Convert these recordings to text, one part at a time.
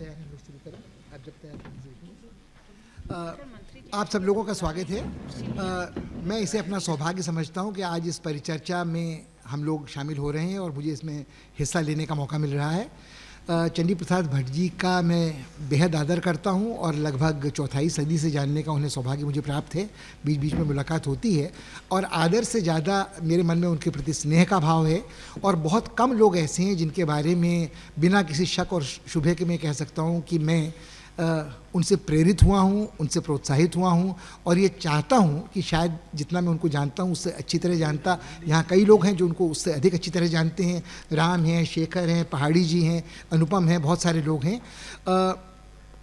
तैयार हैं, लोग शुरू करें। आप जब तैयार हैं। आप सब लोगों का स्वागत है। मैं इसे अपना सौभाग्य समझता हूं कि आज इस परिचर्चा में हम लोग शामिल हो रहे हैं और मुझे इसमें हिस्सा लेने का मौका मिल रहा है। चंडी प्रसाद भट्ट जी का मैं बेहद आदर करता हूं और लगभग चौथाई सदी से जानने का उन्हें सौभाग्य मुझे प्राप्त है। बीच बीच में मुलाकात होती है और आदर से ज़्यादा मेरे मन में उनके प्रति स्नेह का भाव है। और बहुत कम लोग ऐसे हैं जिनके बारे में बिना किसी शक और शुभे के मैं कह सकता हूं कि मैं उनसे प्रेरित हुआ हूँ, उनसे प्रोत्साहित हुआ हूँ और ये चाहता हूँ कि शायद जितना मैं उनको जानता हूँ उससे अच्छी तरह जानता यहाँ कई लोग हैं जो उनको उससे अधिक अच्छी तरह जानते हैं। राम हैं, शेखर हैं, पहाड़ी जी हैं, अनुपम हैं, बहुत सारे लोग हैं।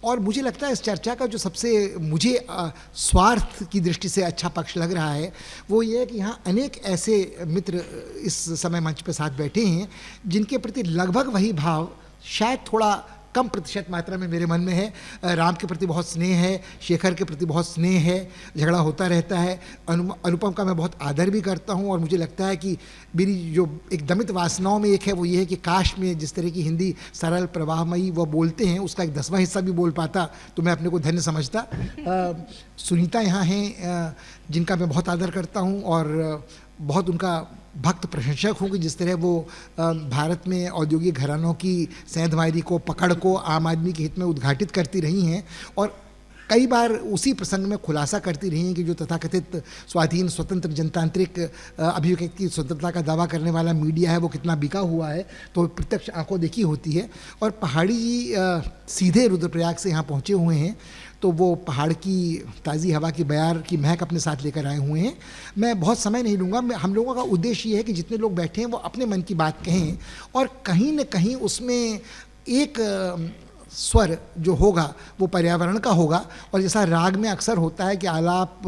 और मुझे लगता है इस चर्चा का जो सबसे मुझे स्वार्थ की दृष्टि से अच्छा पक्ष लग रहा है वो ये है कि यहाँ अनेक ऐसे मित्र इस समय मंच पर साथ बैठे हैं जिनके प्रति लगभग वही भाव शायद थोड़ा कम प्रतिशत मात्रा में मेरे मन में है। राम के प्रति बहुत स्नेह है, शेखर के प्रति बहुत स्नेह है, झगड़ा होता रहता है। अनुपम का मैं बहुत आदर भी करता हूँ और मुझे लगता है कि मेरी जो एक दमित वासनाओं में एक है वो ये है कि काश में जिस तरह की हिंदी सरल प्रवाहमयी वो बोलते हैं उसका एक 10वां हिस्सा भी बोल पाता तो मैं अपने को धन्य समझता। सुनीता यहाँ हैं जिनका मैं बहुत आदर करता हूँ और बहुत उनका भक्त प्रशंसक हूँ कि जिस तरह वो भारत में औद्योगिक घरानों की सेंधमारी को पकड़ को आम आदमी के हित में उद्घाटित करती रही हैं और कई बार उसी प्रसंग में खुलासा करती रही हैं कि जो तथाकथित स्वाधीन स्वतंत्र जनतांत्रिक अभिव्यक्ति की स्वतंत्रता का दावा करने वाला मीडिया है वो कितना बिका हुआ है तो प्रत्यक्ष आंखों देखी होती है। और पहाड़ी जी सीधे रुद्रप्रयाग से यहाँ पहुँचे हुए हैं तो वो पहाड़ की ताज़ी हवा की बयार की महक अपने साथ लेकर आए हुए हैं। मैं बहुत समय नहीं लूँगा। हम लोगों का उद्देश्य ये है कि जितने लोग बैठे हैं वो अपने मन की बात कहें और कहीं न कहीं उसमें एक स्वर जो होगा वो पर्यावरण का होगा। और जैसा राग में अक्सर होता है कि आलाप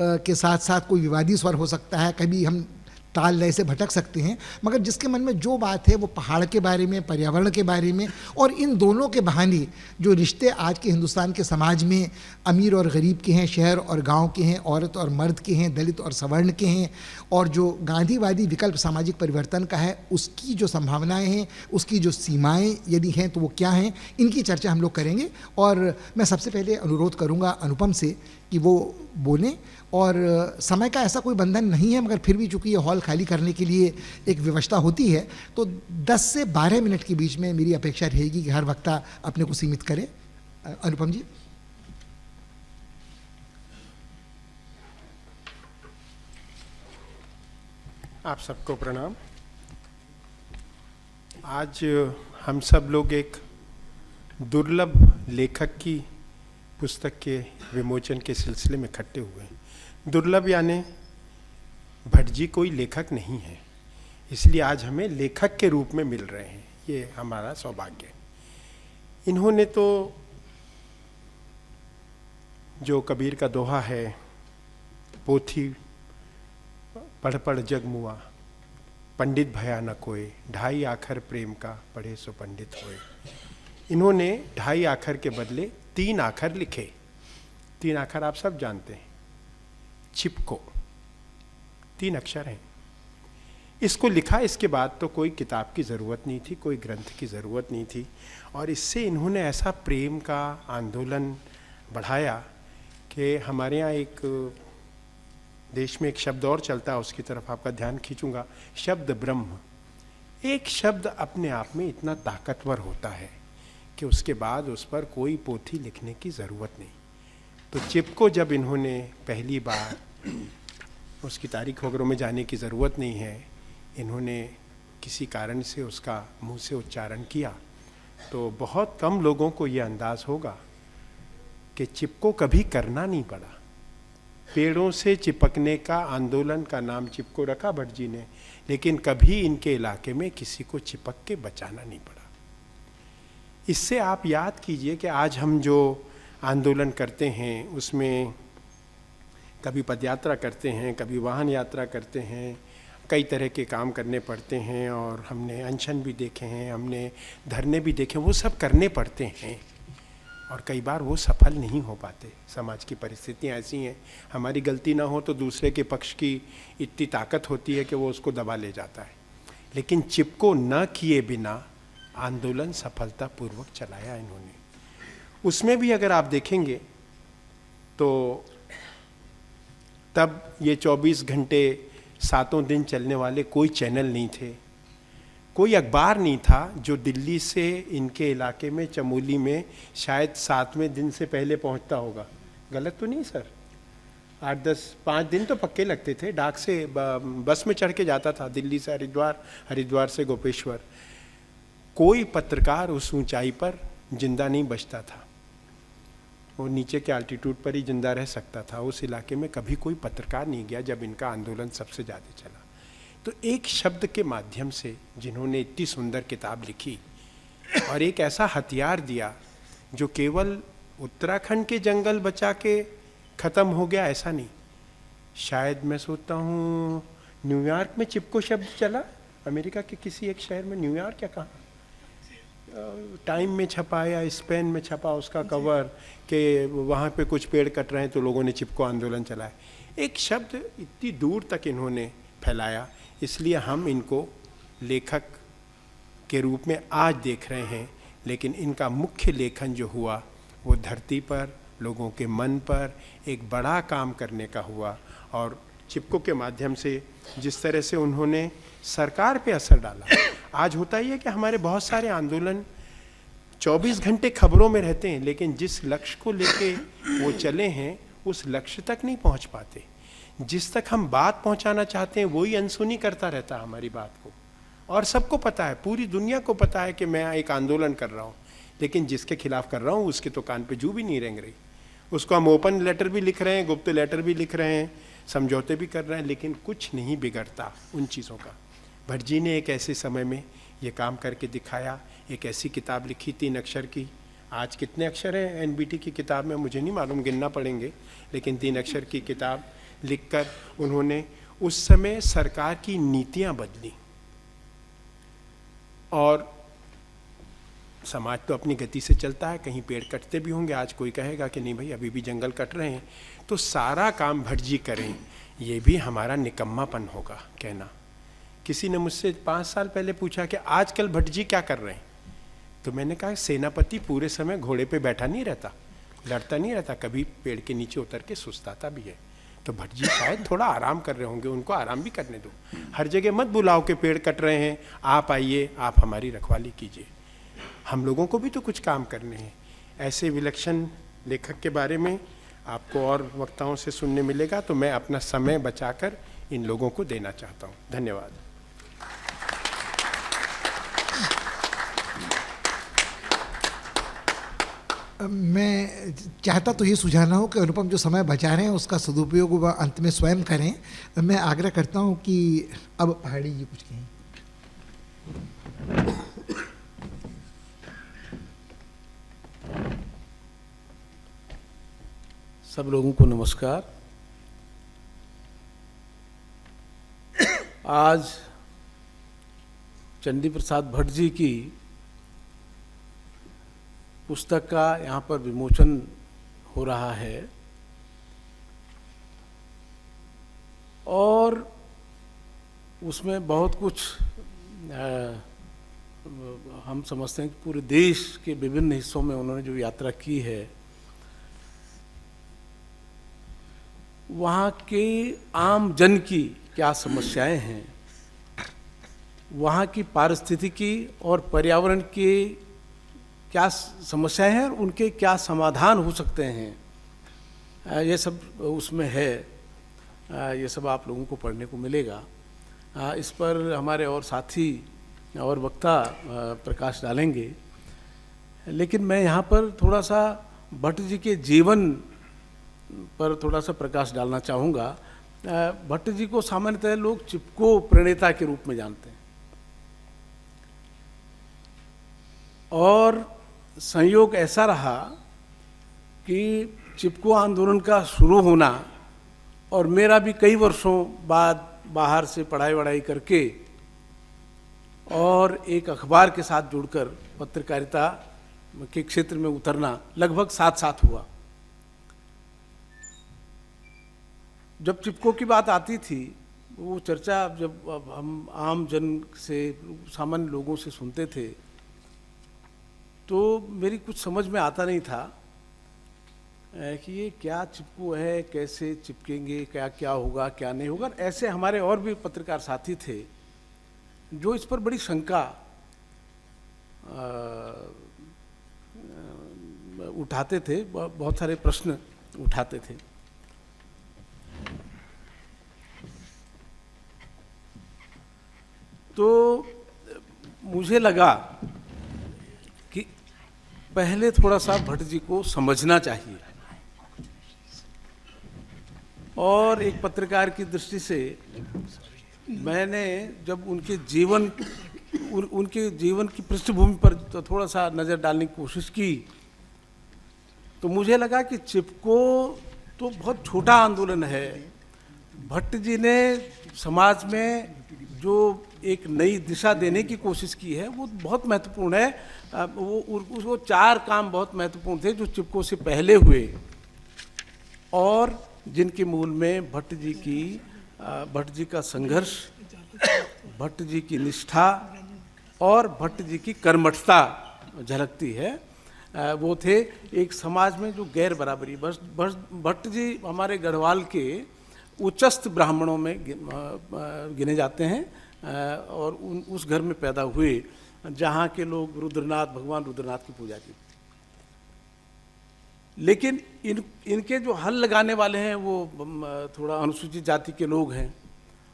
के साथ साथ कोई विवादी स्वर हो सकता है, कभी हम ताल लय से भटक सकते हैं, मगर जिसके मन में जो बात है वो पहाड़ के बारे में, पर्यावरण के बारे में और इन दोनों के बहाने जो रिश्ते आज के हिंदुस्तान के समाज में अमीर और गरीब के हैं, शहर और गांव के हैं, औरत और मर्द के हैं, दलित और सवर्ण के हैं और जो गांधीवादी विकल्प सामाजिक परिवर्तन का है उसकी जो संभावनाएं हैं, उसकी जो सीमाएं यदि हैं तो वो क्या हैं, इनकी चर्चा हम लोग करेंगे। और मैं सबसे पहले अनुरोध करूँगा अनुपम से कि वो बोलें और समय का ऐसा कोई बंधन नहीं है मगर फिर भी चूँकि ये हॉल खाली करने के लिए एक व्यवस्था होती है तो 10 से 12 मिनट के बीच में मेरी अपेक्षा रहेगी कि हर वक्ता अपने को सीमित करे। अनुपम जी। आप सबको प्रणाम। आज हम सब लोग एक दुर्लभ लेखक की पुस्तक के विमोचन के सिलसिले में इकट्ठे हुए हैं। दुर्लभ यानी भट्ट जी कोई लेखक नहीं है, इसलिए आज हमें लेखक के रूप में मिल रहे हैं, ये हमारा सौभाग्य है। इन्होंने तो जो कबीर का दोहा है, पोथी पढ़ पढ़ जग मुआ, पंडित भया न कोय, ढाई आखर प्रेम का पढ़े सो पंडित होए। इन्होंने 2.5 आखर के बदले 3 आखर लिखे। 3 आखर आप सब जानते हैं, चिपको 3 अक्षर हैं। इसको लिखा इसके बाद तो कोई किताब की ज़रूरत नहीं थी, कोई ग्रंथ की ज़रूरत नहीं थी और इससे इन्होंने ऐसा प्रेम का आंदोलन बढ़ाया कि हमारे यहाँ एक देश में एक शब्द और चलता है, उसकी तरफ आपका ध्यान खींचूंगा, शब्द ब्रह्म। एक शब्द अपने आप में इतना ताकतवर होता है कि उसके बाद उस पर कोई पोथी लिखने की ज़रूरत नहीं। तो चिपको जब इन्होंने पहली बार, उसकी तारीख वगैरह में जाने की ज़रूरत नहीं है, इन्होंने किसी कारण से उसका मुंह से उच्चारण किया तो बहुत कम लोगों को ये अंदाज़ होगा कि चिपको कभी करना नहीं पड़ा। पेड़ों से चिपकने का आंदोलन का नाम चिपको रखा भट्ट जी ने, लेकिन कभी इनके इलाके में किसी को चिपक के बचाना नहीं पड़ा। इससे आप याद कीजिए कि आज हम जो आंदोलन करते हैं उसमें कभी पदयात्रा करते हैं, कभी वाहन यात्रा करते हैं, कई तरह के काम करने पड़ते हैं और हमने अनशन भी देखे हैं, हमने धरने भी देखे, वो सब करने पड़ते हैं और कई बार वो सफल नहीं हो पाते। समाज की परिस्थितियाँ ऐसी हैं, हमारी गलती ना हो तो दूसरे के पक्ष की इतनी ताकत होती है कि वो उसको दबा ले जाता है। लेकिन चिपको न किए बिना आंदोलन सफलतापूर्वक चलाया इन्होंने। उसमें भी अगर आप देखेंगे तो तब ये 24 घंटे 7 दिन चलने वाले कोई चैनल नहीं थे, कोई अखबार नहीं था जो दिल्ली से इनके इलाके में चमोली में शायद 7वें दिन से पहले पहुंचता होगा। गलत तो नहीं सर? 5 दिन तो पक्के लगते थे। डाक से बस में चढ़ के जाता था दिल्ली से हरिद्वार, हरिद्वार से गोपेश्वर। कोई पत्रकार उस ऊंचाई पर जिंदा नहीं बचता था, वो नीचे के अल्टीट्यूड पर ही जिंदा रह सकता था। उस इलाके में कभी कोई पत्रकार नहीं गया जब इनका आंदोलन सबसे ज़्यादा चला। तो एक शब्द के माध्यम से जिन्होंने इतनी सुंदर किताब लिखी और एक ऐसा हथियार दिया जो केवल उत्तराखंड के जंगल बचा के ख़त्म हो गया, ऐसा नहीं। शायद मैं सोचता हूँ न्यूयॉर्क में चिपको शब्द चला, अमेरिका के किसी एक शहर में, न्यूयॉर्क या कहाँ, टाइम में छपा या स्पेन में छपा उसका कवर कि वहाँ पे कुछ पेड़ कट रहे हैं तो लोगों ने चिपको आंदोलन चलाया। एक शब्द इतनी दूर तक इन्होंने फैलाया, इसलिए हम इनको लेखक के रूप में आज देख रहे हैं। लेकिन इनका मुख्य लेखन जो हुआ वो धरती पर, लोगों के मन पर एक बड़ा काम करने का हुआ। और चिपको के माध्यम से जिस तरह से उन्होंने सरकार पे असर डाला। आज होता ही है कि हमारे बहुत सारे आंदोलन 24 घंटे खबरों में रहते हैं, लेकिन जिस लक्ष्य को लेके वो चले हैं उस लक्ष्य तक नहीं पहुंच पाते। जिस तक हम बात पहुंचाना चाहते हैं वही अनसुनी करता रहता है हमारी बात को। और सबको पता है, पूरी दुनिया को पता है कि मैं एक आंदोलन कर रहा हूँ, लेकिन जिसके खिलाफ कर रहा हूँ उसके तो कान पे जू भी नहीं रेंग रही। उसको हम ओपन लेटर भी लिख रहे हैं, गुप्त लेटर भी लिख रहे हैं, समझौते भी कर रहे हैं, लेकिन कुछ नहीं बिगड़ता उन चीज़ों का। भट्ट जी ने एक ऐसे समय में ये काम करके दिखाया। एक ऐसी किताब लिखी 3 अक्षर की। आज कितने अक्षर हैं एनबीटी की किताब में मुझे नहीं मालूम, गिनना पड़ेंगे, लेकिन 3 अक्षर की किताब लिखकर उन्होंने उस समय सरकार की नीतियां बदली। और समाज तो अपनी गति से चलता है, कहीं पेड़ कटते भी होंगे, आज कोई कहेगा कि नहीं भाई अभी भी जंगल कट रहे हैं, तो सारा काम भट्ट जी करें, ये भी हमारा निकम्मापन होगा कहना। किसी ने मुझसे 5 साल पहले पूछा कि आजकल भट्ट जी क्या कर रहे हैं, तो मैंने कहा सेनापति पूरे समय घोड़े पे बैठा नहीं रहता, लड़ता नहीं रहता, कभी पेड़ के नीचे उतर के सुस्ताता भी है। तो भट्ट जी शायद थोड़ा आराम कर रहे होंगे, उनको आराम भी करने दो। हर जगह मत बुलाओ कि पेड़ कट रहे हैं, आप आइए, आप हमारी रखवाली कीजिए। हम लोगों को भी तो कुछ काम करने हैं। ऐसे विलक्षण लेखक के बारे में आपको और वक्ताओं से सुनने मिलेगा, तो मैं अपना समय बचाकर इन लोगों को देना चाहता हूँ। धन्यवाद। मैं चाहता तो ये सुझाना हो कि अनुपम जो समय बचा रहे हैं उसका सदुपयोग वह अंत में स्वयं करें। मैं आग्रह करता हूँ कि अब पहाड़ी जी कुछ कहें। सब लोगों को नमस्कार। आज चंडी प्रसाद भट्ट जी की पुस्तक का यहाँ पर विमोचन हो रहा है और उसमें बहुत कुछ हम समझते हैं कि पूरे देश के विभिन्न हिस्सों में उन्होंने जो यात्रा की है, वहाँ के आम जन की क्या समस्याएं हैं, वहाँ की पारिस्थितिकी और पर्यावरण की क्या समस्याएं हैं और उनके क्या समाधान हो सकते हैं, ये सब उसमें है। ये सब आप लोगों को पढ़ने को मिलेगा। इस पर हमारे और साथी और वक्ता प्रकाश डालेंगे, लेकिन मैं यहाँ पर थोड़ा सा भट्ट जी के जीवन पर थोड़ा सा प्रकाश डालना चाहूँगा। भट्ट जी को सामान्यतः लोग चिपको प्रणेता के रूप में जानते हैं और संयोग ऐसा रहा कि चिपको आंदोलन का शुरू होना और मेरा भी कई वर्षों बाद बाहर से पढ़ाई वढ़ाई करके और एक अखबार के साथ जुड़कर पत्रकारिता के क्षेत्र में उतरना लगभग साथ साथ हुआ। जब चिपको की बात आती थी, वो चर्चा जब हम आम जन से, सामान्य लोगों से सुनते थे, तो मेरी कुछ समझ में आता नहीं था कि ये क्या चिपको है, कैसे चिपकेंगे, क्या क्या होगा क्या नहीं होगा। ऐसे हमारे और भी पत्रकार साथी थे जो इस पर बड़ी शंका उठाते थे, बहुत सारे प्रश्न उठाते थे। तो मुझे लगा कि पहले थोड़ा सा भट्ट जी को समझना चाहिए, और एक पत्रकार की दृष्टि से मैंने जब उनके जीवन की पृष्ठभूमि पर तो थोड़ा सा नज़र डालने की कोशिश की, तो मुझे लगा कि चिपको तो बहुत छोटा आंदोलन है। भट्ट जी ने समाज में जो एक नई दिशा देने की कोशिश की है वो बहुत महत्वपूर्ण है। वो 4 काम बहुत महत्वपूर्ण थे जो चिपको से पहले हुए, और जिनके मूल में भट्ट जी का संघर्ष, भट्ट जी की निष्ठा और भट्ट जी की कर्मठता झलकती है। वो थे एक समाज में जो गैर बराबरी, भट्ट जी हमारे गढ़वाल के उच्चस्थ ब्राह्मणों में गिने जाते हैं, और उस घर में पैदा हुए जहाँ के लोग भगवान रुद्रनाथ की पूजा की। लेकिन इनके जो हल लगाने वाले हैं वो थोड़ा अनुसूचित जाति के लोग हैं।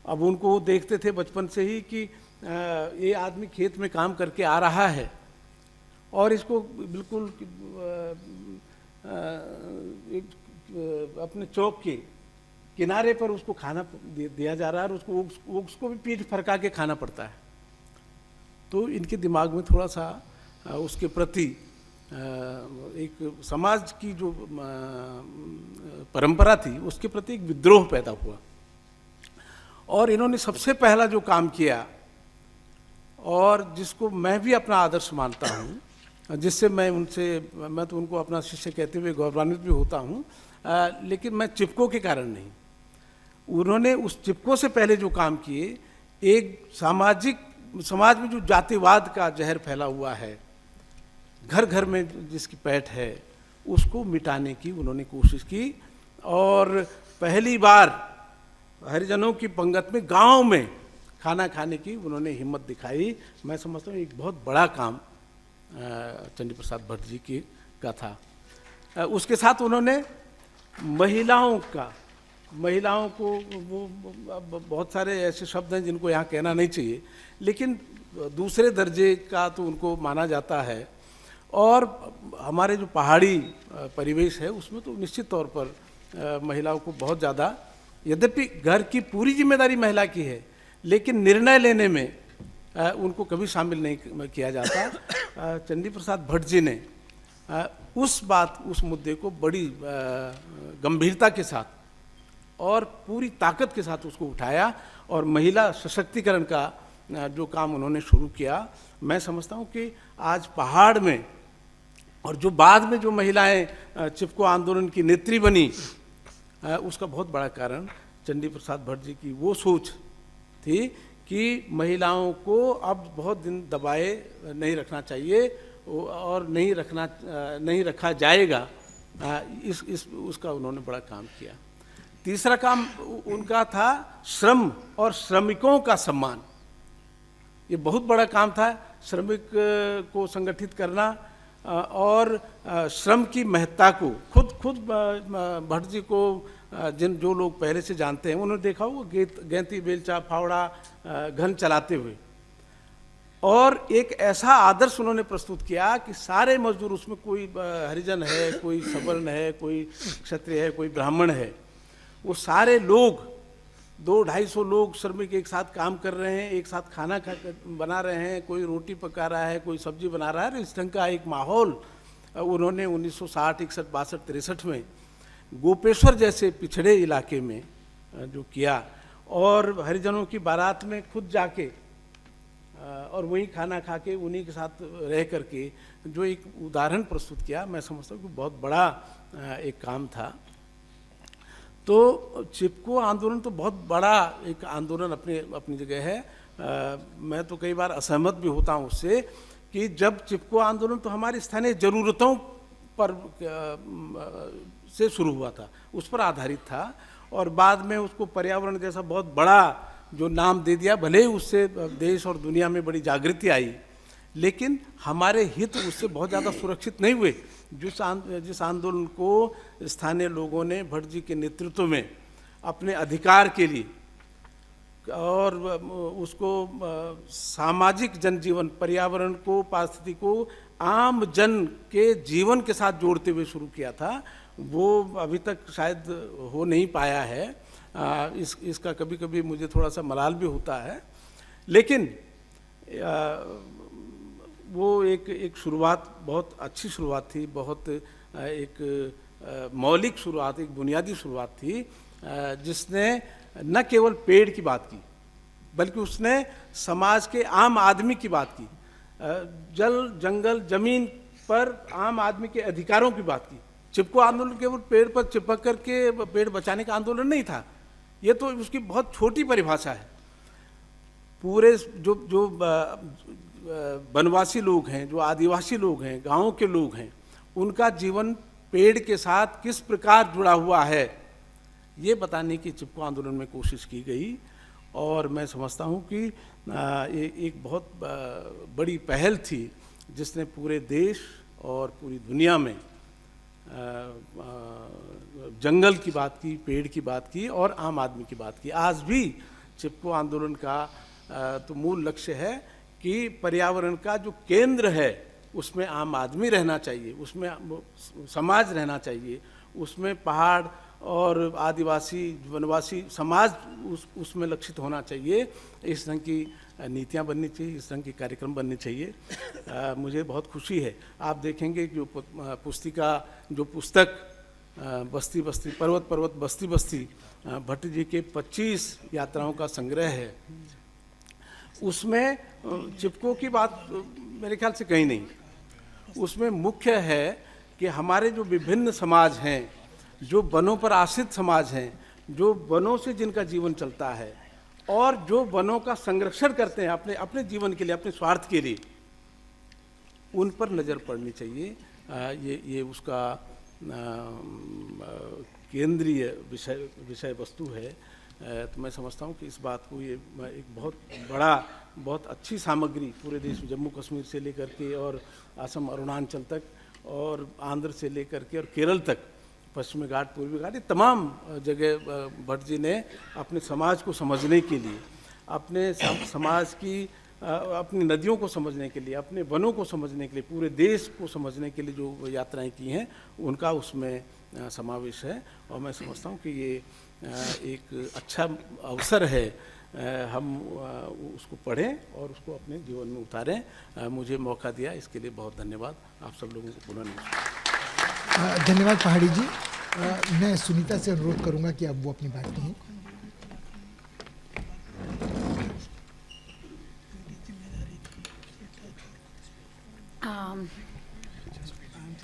अब उनको वो देखते थे बचपन से ही कि ये आदमी खेत में काम करके आ रहा है और इसको बिल्कुल अपने चौक के किनारे पर उसको खाना दिया जा रहा है, और उसको भी पीठ फरका के खाना पड़ता है। तो इनके दिमाग में थोड़ा सा उसके प्रति एक समाज की जो परंपरा थी उसके प्रति एक विद्रोह पैदा हुआ, और इन्होंने सबसे पहला जो काम किया, और जिसको मैं भी अपना आदर्श मानता हूँ, जिससे मैं तो उनको अपना शिष्य कहते हुए गौरवान्वित भी होता हूँ, लेकिन मैं चिपको के कारण नहीं। उन्होंने उस चिपको से पहले जो काम किए, एक समाज में जो जातिवाद का जहर फैला हुआ है, घर घर में जिसकी पैठ है, उसको मिटाने की उन्होंने कोशिश की। और पहली बार हरिजनों की पंगत में गांव में खाना खाने की उन्होंने हिम्मत दिखाई। मैं समझता हूँ एक बहुत बड़ा काम चंडी प्रसाद भट्ट जी का था। उसके साथ उन्होंने महिलाओं को, वो बहुत सारे ऐसे शब्द हैं जिनको यहाँ कहना नहीं चाहिए, लेकिन दूसरे दर्जे का तो उनको माना जाता है। और हमारे जो पहाड़ी परिवेश है उसमें तो निश्चित तौर पर महिलाओं को बहुत ज़्यादा, यद्यपि घर की पूरी जिम्मेदारी महिला की है, लेकिन निर्णय लेने में उनको कभी शामिल नहीं किया जाता। चंडी प्रसाद भट्ट जी ने उस मुद्दे को बड़ी गंभीरता के साथ और पूरी ताकत के साथ उसको उठाया, और महिला सशक्तिकरण का जो काम उन्होंने शुरू किया, मैं समझता हूँ कि आज पहाड़ में, और जो बाद में जो महिलाएं चिपको आंदोलन की नेत्री बनी, उसका बहुत बड़ा कारण चंडी प्रसाद भट्ट जी की वो सोच थी कि महिलाओं को अब बहुत दिन दबाए नहीं रखना चाहिए, और नहीं रखा जाएगा। उसका उन्होंने बड़ा काम किया। तीसरा काम उनका था श्रम और श्रमिकों का सम्मान। ये बहुत बड़ा काम था, श्रमिक को संगठित करना और श्रम की महत्ता को खुद भट्ट जी को जो लोग पहले से जानते हैं उन्होंने देखा वो गैंती बेलचा फावड़ा घन चलाते हुए, और एक ऐसा आदर्श उन्होंने प्रस्तुत किया कि सारे मजदूर, उसमें कोई हरिजन है, कोई सवर्ण है, कोई क्षत्रिय है, कोई ब्राह्मण है, वो सारे लोग 200-250 लोग श्रमिक एक साथ काम कर रहे हैं, एक साथ खाना बना रहे हैं, कोई रोटी पका रहा है, कोई सब्जी बना रहा है। इस ढंग का एक माहौल उन्होंने 1960, 61, 62, 63 में गोपेश्वर जैसे पिछड़े इलाके में जो किया, और हरिजनों की बारात में खुद जाके और वहीं खाना खा के उन्हीं के साथ रह करके जो एक उदाहरण प्रस्तुत किया, मैं समझता हूँ कि बहुत बड़ा एक काम था। तो चिपको आंदोलन तो बहुत बड़ा एक आंदोलन अपनी जगह है। मैं तो कई बार असहमत भी होता हूँ उससे कि जब चिपको आंदोलन तो हमारी स्थानीय ज़रूरतों पर से शुरू हुआ था, उस पर आधारित था, और बाद में उसको पर्यावरण जैसा बहुत बड़ा जो नाम दे दिया, भले ही उससे देश और दुनिया में बड़ी जागृति आई, लेकिन हमारे हित उससे बहुत ज़्यादा सुरक्षित नहीं हुए। जिस आंदोलन को स्थानीय लोगों ने भट्ट जी के नेतृत्व में अपने अधिकार के लिए और उसको सामाजिक जनजीवन, पर्यावरण को, पारिस्थिति को आम जन के जीवन के साथ जोड़ते हुए शुरू किया था, वो अभी तक शायद हो नहीं पाया है। इसका कभी कभी मुझे थोड़ा सा मलाल भी होता है, लेकिन वो एक शुरुआत, बहुत अच्छी शुरुआत थी, बहुत एक मौलिक शुरुआत, एक बुनियादी शुरुआत थी, जिसने न केवल पेड़ की बात की, बल्कि उसने समाज के आम आदमी की बात की, जल जंगल जमीन पर आम आदमी के अधिकारों की बात की। चिपको आंदोलन केवल पेड़ पर चिपक करके पेड़ बचाने का आंदोलन नहीं था, ये तो उसकी बहुत छोटी परिभाषा है। पूरे जो वनवासी लोग हैं, जो आदिवासी लोग हैं, गाँव के लोग हैं, उनका जीवन पेड़ के साथ किस प्रकार जुड़ा हुआ है, ये बताने की चिपको आंदोलन में कोशिश की गई। और मैं समझता हूँ कि ये एक बहुत बड़ी पहल थी, जिसने पूरे देश और पूरी दुनिया में जंगल की बात की, पेड़ की बात की और आम आदमी की बात की। आज भी चिपको आंदोलन का तो मूल लक्ष्य है कि पर्यावरण का जो केंद्र है उसमें आम आदमी रहना चाहिए, उसमें समाज रहना चाहिए, उसमें पहाड़ और आदिवासी वनवासी समाज उसमें लक्षित होना चाहिए। इस ढंग की नीतियाँ बननी चाहिए, इस ढंग के कार्यक्रम बनने चाहिए। मुझे बहुत खुशी है, आप देखेंगे जो पुस्तक बस्ती बस्ती पर्वत पर्वत बस्ती बस्ती भट्ट जी के 25 यात्राओं का संग्रह है, उसमें चिपको की बात मेरे ख्याल से कहीं नहीं। उसमें मुख्य है कि हमारे जो विभिन्न समाज हैं, जो वनों पर आश्रित समाज हैं, जो वनों से जिनका जीवन चलता है और जो वनों का संरक्षण करते हैं अपने जीवन के लिए, अपने स्वार्थ के लिए, उन पर नज़र पड़नी चाहिए। ये उसका केंद्रीय विषय वस्तु है। तो मैं समझता हूँ कि इस बात को, ये एक बहुत अच्छी सामग्री पूरे देश में, जम्मू कश्मीर से लेकर के और असम अरुणाचल तक और आंध्र से लेकर के और केरल तक, पश्चिमी घाट पूर्वी घाट, ये तमाम जगह भट्ट जी ने अपने समाज को समझने के लिए, अपने समाज की, अपनी नदियों को समझने के लिए, अपने वनों को समझने के लिए, पूरे देश को समझने के लिए जो यात्राएं की हैं, उनका उसमें समावेश है। और मैं समझता हूँ कि ये एक अच्छा अवसर है, हम उसको पढ़ें और उसको अपने जीवन में उतारें। मुझे मौका दिया, इसके लिए बहुत धन्यवाद। आप सब लोगों को पुनः नमस्कार। धन्यवाद पहाड़ी जी। मैं सुनीता से अनुरोध करूंगा कि अब वो अपनी बात कहें।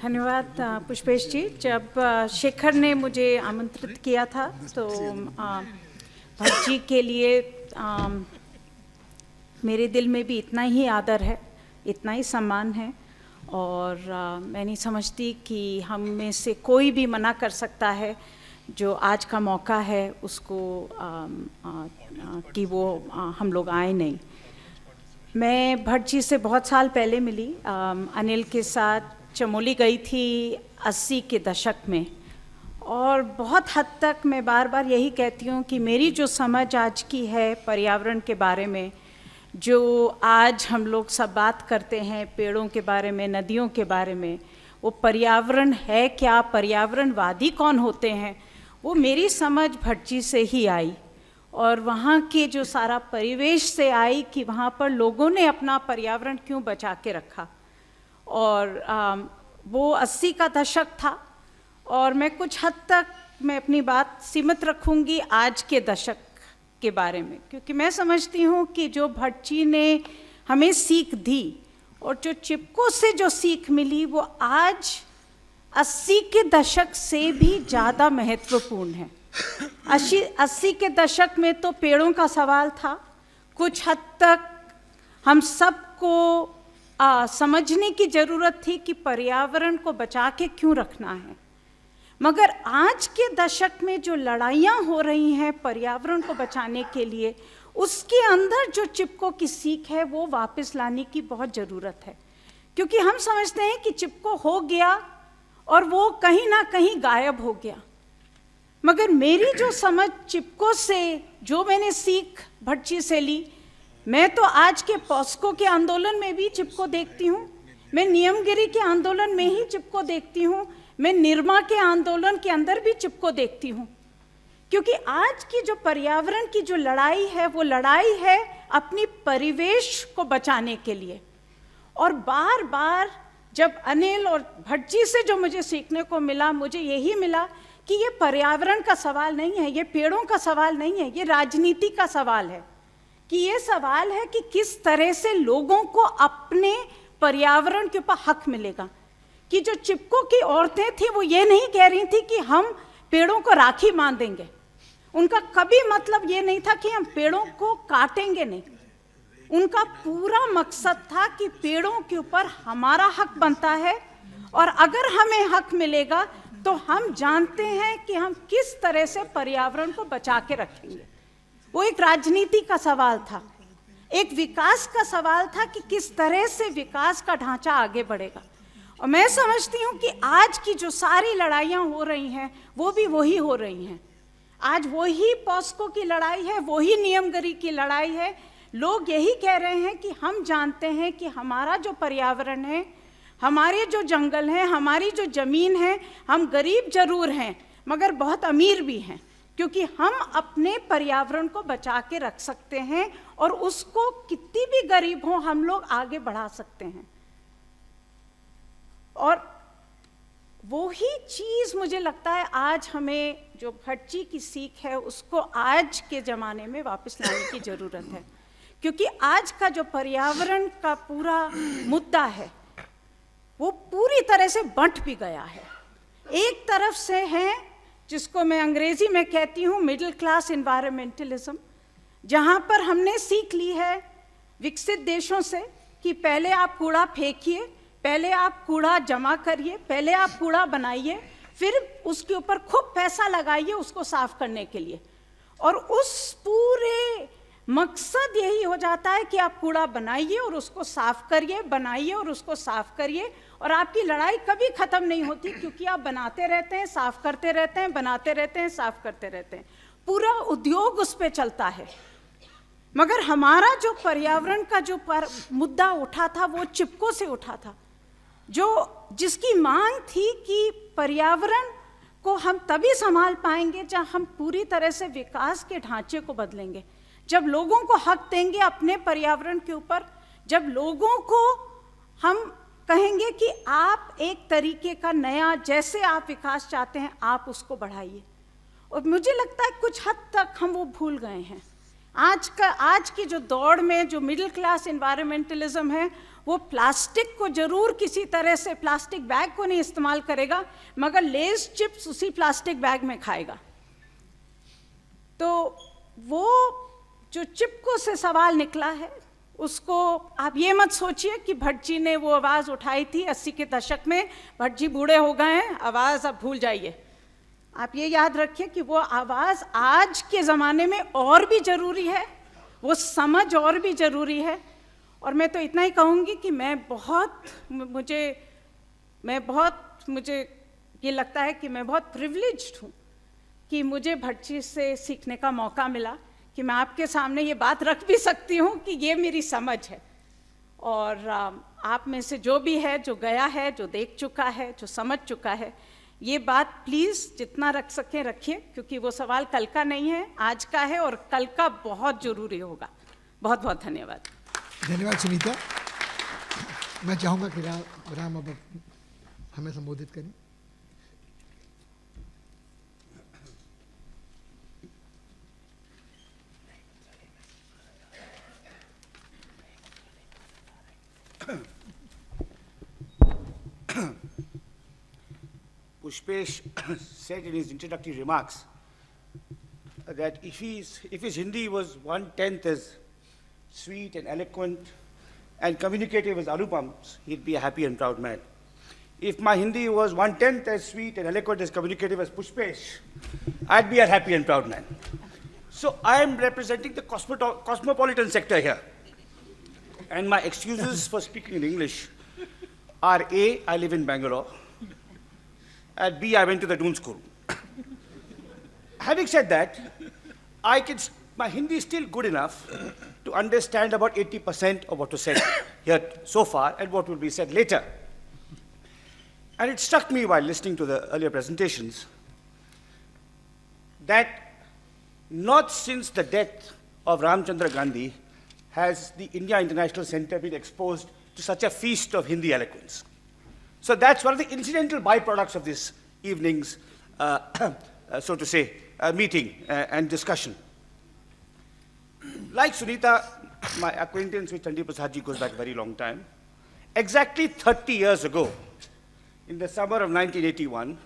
धन्यवाद पुष्पेश जी। जब शेखर ने मुझे आमंत्रित किया था तो भट्ट जी के लिए मेरे दिल में भी इतना ही आदर है, इतना ही सम्मान है, और मैं नहीं समझती कि हम में से कोई भी मना कर सकता है जो आज का मौका है उसको कि वो हम लोग आए नहीं। मैं भट्ट जी से बहुत साल पहले मिली, अनिल के साथ चमोली गई थी 80 के दशक में, और बहुत हद तक मैं बार बार यही कहती हूँ कि मेरी जो समझ आज की है पर्यावरण के बारे में, जो आज हम लोग सब बात करते हैं पेड़ों के बारे में, नदियों के बारे में, वो पर्यावरण है क्या, पर्यावरणवादी कौन होते हैं, वो मेरी समझ भट्ट जी से ही आई। और वहाँ के जो सारा परिवेश से आई कि वहाँ पर लोगों ने अपना पर्यावरण क्यों बचा के रखा। और वो 80 का दशक था, और मैं कुछ हद तक मैं अपनी बात सीमित रखूँगी आज के दशक के बारे में, क्योंकि मैं समझती हूँ कि जो भट्ट जी ने हमें सीख दी और जो चिपको से जो सीख मिली, वो आज 80 के दशक से भी ज़्यादा महत्वपूर्ण है। 80 के दशक में तो पेड़ों का सवाल था, कुछ हद तक हम सबको समझने की ज़रूरत थी कि पर्यावरण को बचा के क्यों रखना है। मगर आज के दशक में जो लड़ाइयाँ हो रही हैं पर्यावरण को बचाने के लिए, उसके अंदर जो चिपको की सीख है वो वापस लाने की बहुत ज़रूरत है। क्योंकि हम समझते हैं कि चिपको हो गया और वो कहीं ना कहीं गायब हो गया, मगर मेरी जो समझ चिपको से, जो मैंने सीख भटजी से ली, मैं तो आज के पॉस्को के आंदोलन में भी चिपको देखती हूँ, मैं नियमगिरी के आंदोलन में ही चिपको देखती हूँ, मैं निरमा के आंदोलन के अंदर भी चिपको देखती हूँ। क्योंकि आज की जो पर्यावरण की जो लड़ाई है वो लड़ाई है अपनी परिवेश को बचाने के लिए। और बार बार जब अनिल और भटजी से जो मुझे सीखने को मिला, मुझे यही मिला कि ये पर्यावरण का सवाल नहीं है, ये पेड़ों का सवाल नहीं है, ये राजनीति का सवाल है। कि ये सवाल है कि किस तरह से लोगों को अपने पर्यावरण के ऊपर हक मिलेगा। कि जो चिपको की औरतें थी वो ये नहीं कह रही थी कि हम पेड़ों को राखी बांध देंगे, उनका कभी मतलब ये नहीं था कि हम पेड़ों को काटेंगे नहीं। उनका पूरा मकसद था कि पेड़ों के ऊपर हमारा हक बनता है और अगर हमें हक मिलेगा तो हम जानते हैं कि हम किस तरह से पर्यावरण को बचा के रखेंगे। वो एक राजनीति का सवाल था, एक विकास का सवाल था कि किस तरह से विकास का ढांचा आगे बढ़ेगा। और मैं समझती हूँ कि आज की जो सारी लड़ाइयाँ हो रही हैं वो भी वही हो रही हैं। आज वही पॉस्को की लड़ाई है, वही नियमगिरी की लड़ाई है। लोग यही कह रहे हैं कि हम जानते हैं कि हमारा जो पर्यावरण है, हमारे जो जंगल हैं, हमारी जो ज़मीन है, हम गरीब जरूर हैं मगर बहुत अमीर भी हैं, क्योंकि हम अपने पर्यावरण को बचा के रख सकते हैं और उसको कितनी भी गरीब हो हम लोग आगे बढ़ा सकते हैं। और वही चीज़ मुझे लगता है आज हमें जो भटजी की सीख है उसको आज के ज़माने में वापस लाने की ज़रूरत है। क्योंकि आज का जो पर्यावरण का पूरा मुद्दा है वो पूरी तरह से बंट भी गया है। एक तरफ से है जिसको मैं अंग्रेजी में कहती हूँ मिडिल क्लास एनवायरमेंटलिज्म, जहाँ पर हमने सीख ली है विकसित देशों से कि पहले आप कूड़ा फेंकिए, पहले आप कूड़ा जमा करिए, पहले आप कूड़ा बनाइए, फिर उसके ऊपर खूब पैसा लगाइए उसको साफ करने के लिए। और उस पूरे मकसद यही हो जाता है कि आप कूड़ा बनाइए और उसको साफ करिए, बनाइए और उसको साफ करिए, और आपकी लड़ाई कभी खत्म नहीं होती क्योंकि आप बनाते रहते हैं, साफ करते रहते हैं, बनाते रहते हैं, साफ करते रहते हैं, पूरा उद्योग उस पे चलता है। मगर हमारा जो पर्यावरण का जो मुद्दा उठा था वो चिपको से उठा था, जिसकी मांग थी कि पर्यावरण को हम तभी संभाल पाएंगे जब हम पूरी तरह से विकास के ढांचे को बदलेंगे, जब लोगों को हक देंगे अपने पर्यावरण के ऊपर, जब लोगों को हम कहेंगे कि आप एक तरीके का नया, जैसे आप विकास चाहते हैं आप उसको बढ़ाइए। और मुझे लगता है कुछ हद तक हम वो भूल गए हैं। आज की जो दौड़ में जो मिडिल क्लास एनवायरमेंटलिज्म है वो प्लास्टिक को जरूर किसी तरह से, प्लास्टिक बैग को नहीं इस्तेमाल करेगा मगर लेज चिप्स उसी प्लास्टिक बैग में खाएगा। तो वो जो चिपको से सवाल निकला है उसको आप ये मत सोचिए कि भटजी ने वो आवाज़ उठाई थी 80 के दशक में, भटजी बूढ़े हो गए हैं, आवाज़ अब भूल जाइए। आप ये याद रखिए कि वो आवाज़ आज के ज़माने में और भी ज़रूरी है, वो समझ और भी ज़रूरी है। और मैं तो इतना ही कहूँगी कि मुझे ये लगता है कि मैं बहुत प्रिविलेज्ड हूँ कि मुझे भटजी से सीखने का मौका मिला, कि मैं आपके सामने ये बात रख भी सकती हूँ कि ये मेरी समझ है। और आप में से जो भी है, जो गया है, जो देख चुका है, जो समझ चुका है, ये बात प्लीज़ जितना रख सकें रखिए, क्योंकि वो सवाल कल का नहीं है, आज का है और कल का बहुत ज़रूरी होगा। बहुत बहुत धन्यवाद। धन्यवाद सुनीता। मैं चाहूँगा कि राम अब हमें संबोधित करें। Pushpesh said in his introductory remarks that if his Hindi was 1/10 as sweet and eloquent and communicative as Anupam's, he'd be a happy and proud man. If my Hindi was 1/10 as sweet and eloquent as communicative as Pushpesh, I'd be a happy and proud man. So I am representing the cosmopolitan sector here. And my excuses for speaking in English are A, I live in Bangalore, and B, I went to the Doon School. Having said that, my Hindi is still good enough to understand about 80% of what was said here so far and what will be said later. And it struck me while listening to the earlier presentations that not since the death of Ramchandra Gandhi has the India International Center been exposed to such a feast of Hindi eloquence. So that's one of the incidental byproducts of this evening's, so to say, meeting and discussion. Like Sunita, my acquaintance with Chandi Prasad ji goes back a very long time. Exactly 30 years ago, in the summer of 1981,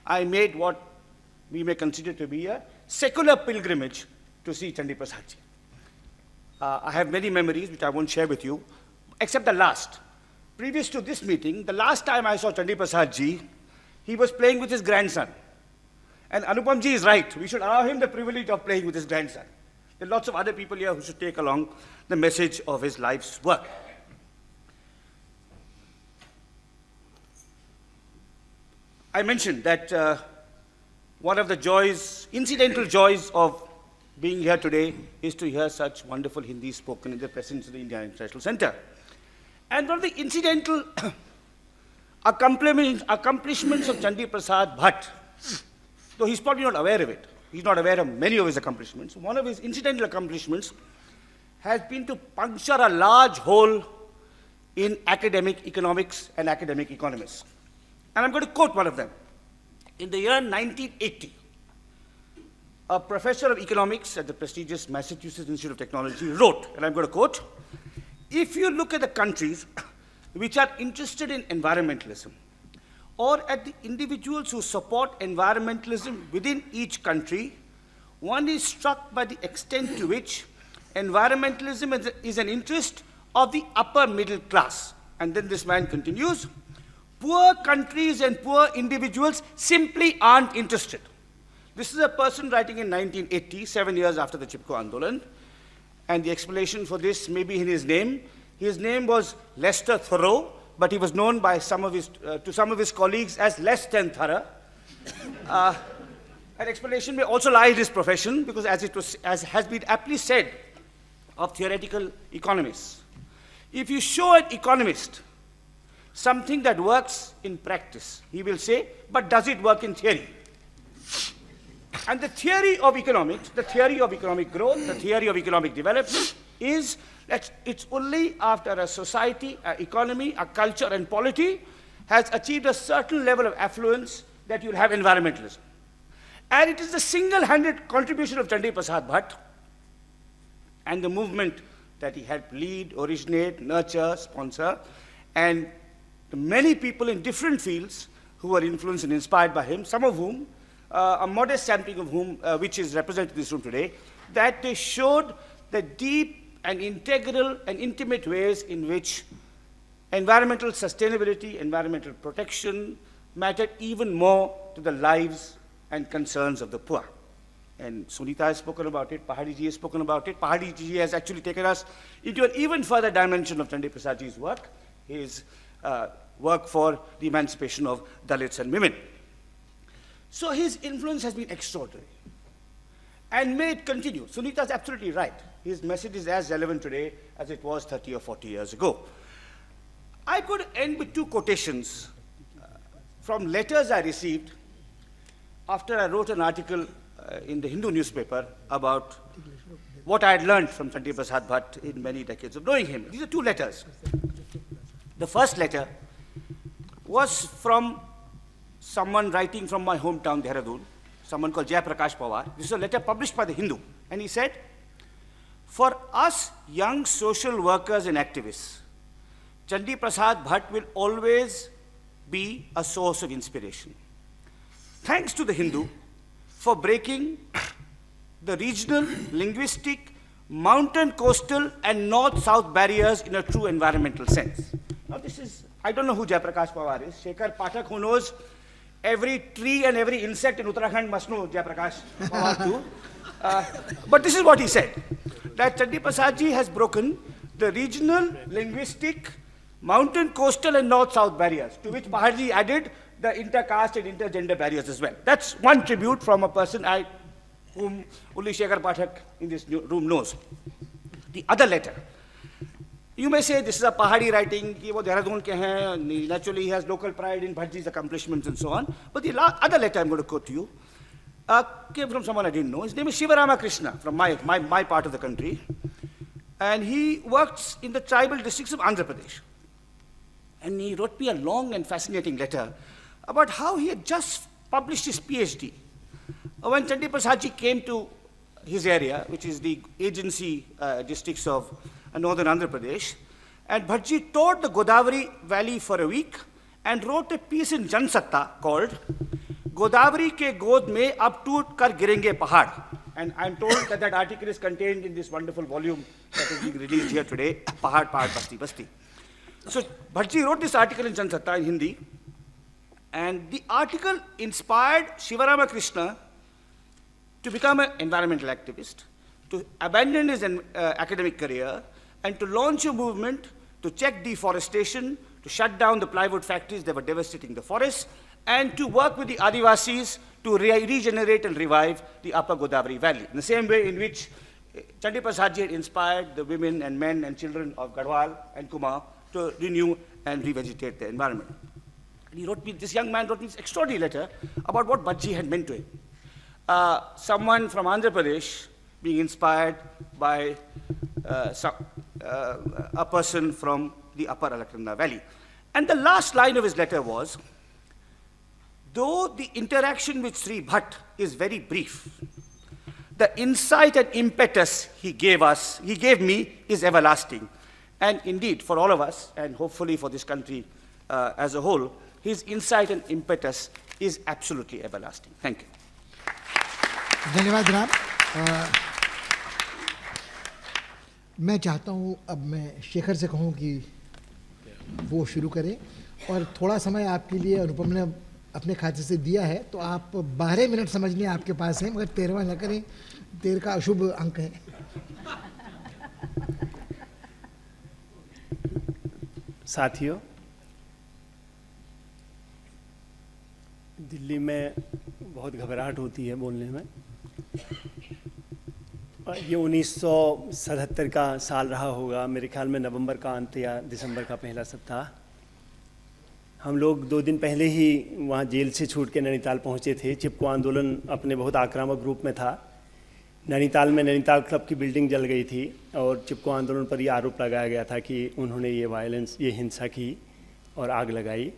I made what we may consider to be a secular pilgrimage to see Chandi Prasad ji. I have many memories which I won't share with you, except the last. Previous to this meeting, the last time I saw Chandi Prasad ji, he was playing with his grandson. And Anupam ji is right. We should allow him the privilege of playing with his grandson. There are lots of other people here who should take along the message of his life's work. I mentioned that one of the joys, incidental joys of being here today is to hear such wonderful Hindi spoken in the presence of the Indian International Center. And one of the incidental accomplishments of Chandi Prasad Bhatt, though he's probably not aware of it, he's not aware of many of his accomplishments, one of his incidental accomplishments has been to puncture a large hole in academic economics and academic economists. And I'm going to quote one of them. In the year 1980, a professor of economics at the prestigious Massachusetts Institute of Technology wrote, and I'm going to quote, "If you look at the countries which are interested in environmentalism, or at the individuals who support environmentalism within each country, one is struck by the extent to which environmentalism is an interest of the upper middle class." And then this man continues, "Poor countries and poor individuals simply aren't interested." This is a person writing in 1980, 7 years after the Chipko Andolan, and the explanation for this may be in his name. His name was Lester Thoreau, but he was known by to some of his colleagues as less than thorough. An explanation may also lie in his profession, because as has been aptly said of theoretical economists, if you show an economist something that works in practice, he will say, but does it work in theory? And the theory of economics, the theory of economic growth, the theory of economic development is that it's only after a society, an economy, a culture and polity has achieved a certain level of affluence that you'll have environmentalism. And it is the single-handed contribution of Chandi Prasad Bhatt and the movement that he helped lead, originate, nurture, sponsor, and the many people in different fields who were influenced and inspired by him, some of whom, a modest sampling of whom, which is represented in this room today, that they showed the deep and integral and intimate ways in which environmental sustainability, environmental protection mattered even more to the lives and concerns of the poor. And Sunita has spoken about it, Pahadi ji has spoken about it. Pahadi ji has actually taken us into an even further dimension of Chandi Prasad ji's work, his work for the emancipation of Dalits and women. So his influence has been extraordinary. And may it continue. Sunita is absolutely right. His message is as relevant today as it was 30 or 40 years ago. I could end with two quotations from letters I received after I wrote an article in the Hindu newspaper about what I had learned from Chandi Prasad Bhatt in many decades of knowing him. These are two letters. The first letter was from someone writing from my hometown, Dehradun, someone called Jay Prakash Pawar. This is a letter published by the Hindu. And he said, "For us young social workers and activists, Chandi Prasad Bhatt will always be a source of inspiration. Thanks to the Hindu for breaking the regional, linguistic, mountain, coastal, and north-south barriers in a true environmental sense. Now this is, I don't know who Jayaprakash Pawar is. Shekhar Pathak, who knows every tree and every insect in Uttarakhand, must know Jayaprakash Pawar too. But this is what he said, that Chandi Prasad ji has broken the regional, linguistic, mountain, coastal, and north-south barriers, to which Paharji added the intercaste and intergender barriers as well. That's one tribute from a person whom only Shekhar Pathak in this room knows. The other letter. You may say this is a Pahadi writing, ki wo Dehradun ke hain, naturally he has local pride in Bhatji's accomplishments and so on. But the other letter I'm going to quote to you came from someone I didn't know. His name is Shivarama Krishna from my part of the country. And he works in the tribal districts of Andhra Pradesh. And he wrote me a long and fascinating letter about how he had just published his PhD. When Chandi Prasad ji came to his area, which is the agency districts of northern Andhra Pradesh, and Bhatji toured the Godavari Valley for a week and wrote a piece in Jansatta called Godavari ke God mein ab toot kar girenge pahad. And I'm told that that article is contained in this wonderful volume that is being released here today, Pahad, Pahad, Basti, Basti. So Bhatji wrote this article in Jansatta in Hindi, and the article inspired Shivarama Krishna to become an environmental activist, to abandon his academic career, and to launch a movement to check deforestation, to shut down the plywood factories that were devastating the forests, and to work with the Adivasis to regenerate and revive the upper Godavari Valley, in the same way in which Chandi Prasad ji had inspired the women and men and children of Garhwal and Kumar to renew and revegetate the environment. And he wrote me, this young man wrote me this extraordinary letter about what Bhatji had meant to him. Someone from Andhra Pradesh being inspired by a person from the upper Alaknanda Valley. And the last line of his letter was, though the interaction with Sri Bhatt is very brief, the insight and impetus he gave me is everlasting. And indeed, for all of us, and hopefully for this country as a whole, his insight and impetus is absolutely everlasting. Thank you. धन्यवाद जनाब। मैं चाहता हूँ अब मैं शेखर से कहूँ कि वो शुरू करें, और थोड़ा समय आपके लिए अनुपम ने अपने खाते से दिया है, तो आप 12 मिनट समझने आपके पास है, मगर 13वां न करें, 13 का अशुभ अंक है। साथियों, दिल्ली में बहुत घबराहट होती है बोलने में। ये 1977 का साल रहा होगा, मेरे ख्याल में नवंबर का अंत या दिसंबर का पहला सप्ताह। हम लोग 2 दिन पहले ही वहाँ जेल से छूट के नैनीताल पहुँचे थे। चिपको आंदोलन अपने बहुत आक्रामक रूप में था। नैनीताल में नैनीताल क्लब की बिल्डिंग जल गई थी और चिपको आंदोलन पर ये आरोप लगाया गया था कि उन्होंने ये हिंसा की और आग लगाई।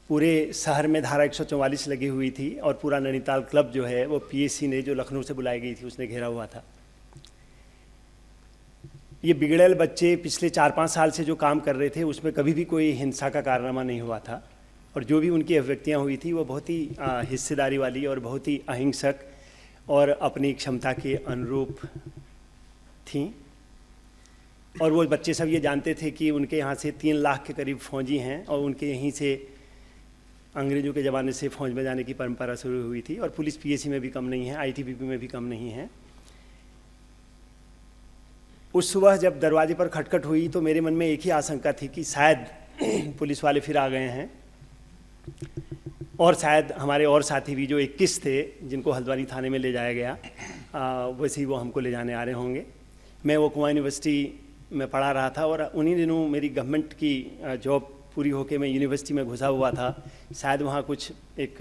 पूरे शहर में धारा 144 लगी हुई थी और पूरा नैनीताल क्लब जो है वो पीएसी ने, जो लखनऊ से बुलाई गई थी, उसने घेरा हुआ था। ये बिगड़ेल बच्चे पिछले 4-5 साल से जो काम कर रहे थे उसमें कभी भी कोई हिंसा का कारनामा नहीं हुआ था, और जो भी उनकी अभिव्यक्तियाँ हुई थी वो बहुत ही हिस्सेदारी वाली और बहुत ही अहिंसक और अपनी क्षमता के अनुरूप थीं। और वो बच्चे सब ये जानते थे कि उनके यहाँ से 3 लाख के करीब फौजी हैं और उनके यहीं से अंग्रेज़ों के ज़माने से फौज में जाने की परंपरा शुरू हुई थी, और पुलिस पीएसी में भी कम नहीं है, आईटीबीपी में भी कम नहीं है। उस सुबह जब दरवाजे पर खटखट हुई तो मेरे मन में एक ही आशंका थी कि शायद पुलिस वाले फिर आ गए हैं, और शायद हमारे और साथी भी जो 21 थे जिनको हल्द्वानी थाने में ले जाया गया, वैसे ही वो हमको ले जाने आ रहे होंगे। मैं वो कुमाऊं यूनिवर्सिटी में पढ़ा रहा था और उन्हीं दिनों मेरी गवर्नमेंट की जॉब पूरी होकर मैं यूनिवर्सिटी में घुसा हुआ था। शायद वहाँ कुछ एक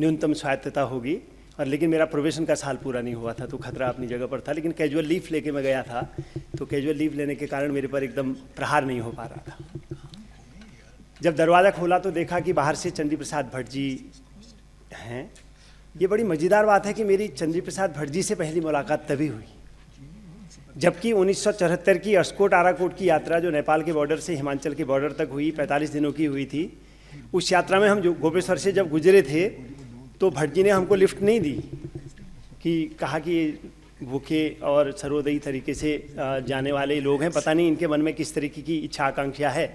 न्यूनतम स्वायत्तता होगी, और लेकिन मेरा प्रोबेशन का साल पूरा नहीं हुआ था, तो खतरा अपनी जगह पर था। लेकिन कैजुअल लीव लेके मैं गया था, तो कैजुअल लीव लेने के कारण मेरे पर एकदम प्रहार नहीं हो पा रहा था। जब दरवाज़ा खोला तो देखा कि बाहर से चंडी प्रसाद भट्ट जी हैं। ये बड़ी मज़ेदार बात है कि मेरी चंडी प्रसाद भट्ट जी से पहली मुलाकात तभी हुई जबकि 1974 की अस्कोट आराकोट की यात्रा जो नेपाल के बॉर्डर से हिमाचल के बॉर्डर तक हुई, 45 दिनों की हुई थी। उस यात्रा में हम जो गोपेश्वर से जब गुजरे थे तो भट्ट जी ने हमको लिफ्ट नहीं दी, कि कहा कि भूखे और सर्वोदयी तरीके से जाने वाले लोग हैं। पता नहीं इनके मन में किस तरीके की इच्छा आकांक्षा है।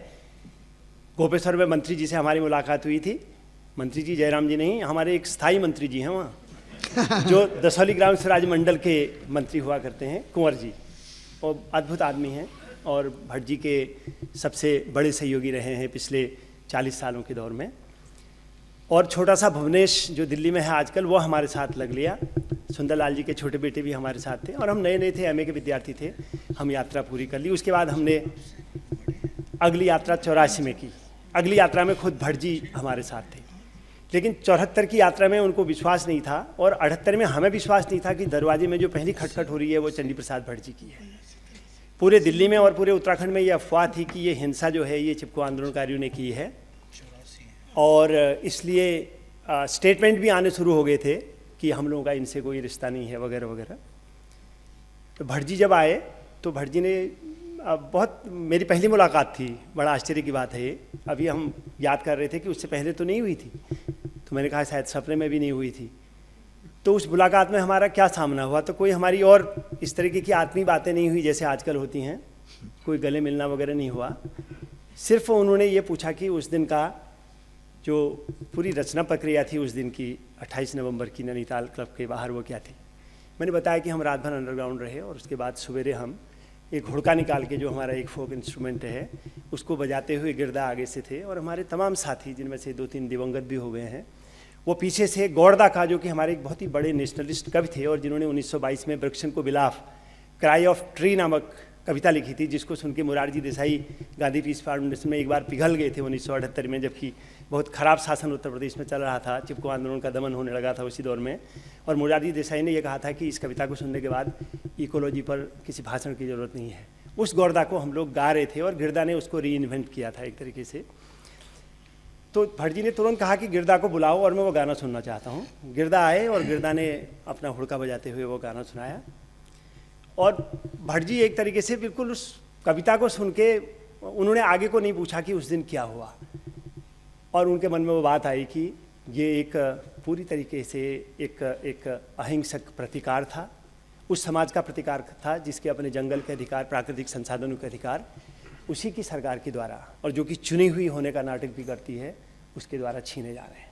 गोपेश्वर में मंत्री जी से हमारी मुलाकात हुई थी। मंत्री जी जयराम जी नहीं, हमारे एक स्थायी मंत्री जी हैं वहाँ जो दसौली ग्राम स्वराज मंडल के मंत्री हुआ करते हैं, कुंवर जी, और अद्भुत आदमी हैं और भट्ट जी के सबसे बड़े सहयोगी रहे हैं पिछले 40 सालों के दौर में। और छोटा सा भुवनेश जो दिल्ली में है आजकल, वो हमारे साथ लग लिया। सुंदरलाल जी के छोटे बेटे भी हमारे साथ थे और हम नए नए थे, एमए के विद्यार्थी थे। हम यात्रा पूरी कर ली। उसके बाद हमने अगली यात्रा 84 में की। अगली यात्रा में खुद भट्ट जी हमारे साथ थे, लेकिन 74 की यात्रा में उनको विश्वास नहीं था और 78 में हमें विश्वास नहीं था कि दरवाजे में जो पहली खटखट हो रही है वो चंडी प्रसाद भट्ट जी की है। पूरे दिल्ली में और पूरे उत्तराखंड में ये अफवाह थी कि ये हिंसा जो है ये चिपको आंदोलनकारियों ने की है और इसलिए स्टेटमेंट भी आने शुरू हो गए थे कि हम लोगों का इनसे कोई रिश्ता नहीं है वगैरह वगैरह। तो भट्ट जी जब आए तो भट्ट जी ने बहुत, मेरी पहली मुलाकात थी, बड़ा आश्चर्य की बात है ये। अभी हम याद कर रहे थे कि उससे पहले तो नहीं हुई थी, तो मैंने कहा शायद सपने में भी नहीं हुई थी। तो उस मुलाकात में हमारा क्या सामना हुआ, तो कोई हमारी और इस तरीके की आत्मीय बातें नहीं हुई जैसे आजकल होती हैं, कोई गले मिलना वगैरह नहीं हुआ। सिर्फ उन्होंने ये पूछा कि उस दिन का जो पूरी रचना प्रक्रिया थी उस दिन की 28 नवंबर की नैनीताल क्लब के बाहर, वो क्या थी। मैंने बताया कि हम रात भर अंडरग्राउंड रहे और उसके बाद सवेरे हम एक हुड़का निकाल के, जो हमारा एक फोक इंस्ट्रूमेंट है, उसको बजाते हुए गिरदा आगे से थे और हमारे तमाम साथी, जिनमें से 2-3 दिवंगत भी हो गए हैं, वो पीछे से गौड़दा का, जो कि हमारे एक बहुत ही बड़े नेशनलिस्ट कवि थे और जिन्होंने 1922 में वृक्षन को बिलाफ, क्राई ऑफ ट्री नामक कविता लिखी थी, जिसको सुन के मोरारजी देसाई गांधी पीस फाउंडेशन में एक बार पिघल गए थे 1978 में, जबकि बहुत खराब शासन उत्तर प्रदेश में चल रहा था, चिपको आंदोलन का दमन होने लगा था उसी दौर में। और मोरारजी देसाई ने यह कहा था कि इस कविता को सुनने के बाद इकोलॉजी पर किसी भाषण की ज़रूरत नहीं है। उस गौरदा को हम लोग गा रहे थे और गिरदा ने उसको री इन्वेंट किया था एक तरीके से। तो भट्ट जी ने तुरंत कहा कि गिरदा को बुलाओ और मैं वो गाना सुनना चाहता हूँ। गिरदा आए और गिरदा ने अपना हुड़का बजाते हुए वो गाना सुनाया और भट्ट जी एक तरीके से बिल्कुल उस कविता को सुन के, उन्होंने आगे को नहीं पूछा कि उस दिन क्या हुआ, और उनके मन में वो बात आई कि ये एक पूरी तरीके से एक अहिंसक प्रतिकार था, उस समाज का प्रतिकार था जिसके अपने जंगल के अधिकार, प्राकृतिक संसाधनों के अधिकार उसी की सरकार के द्वारा, और जो कि चुनी हुई होने का नाटक भी करती है, उसके द्वारा छीने जा रहे हैं।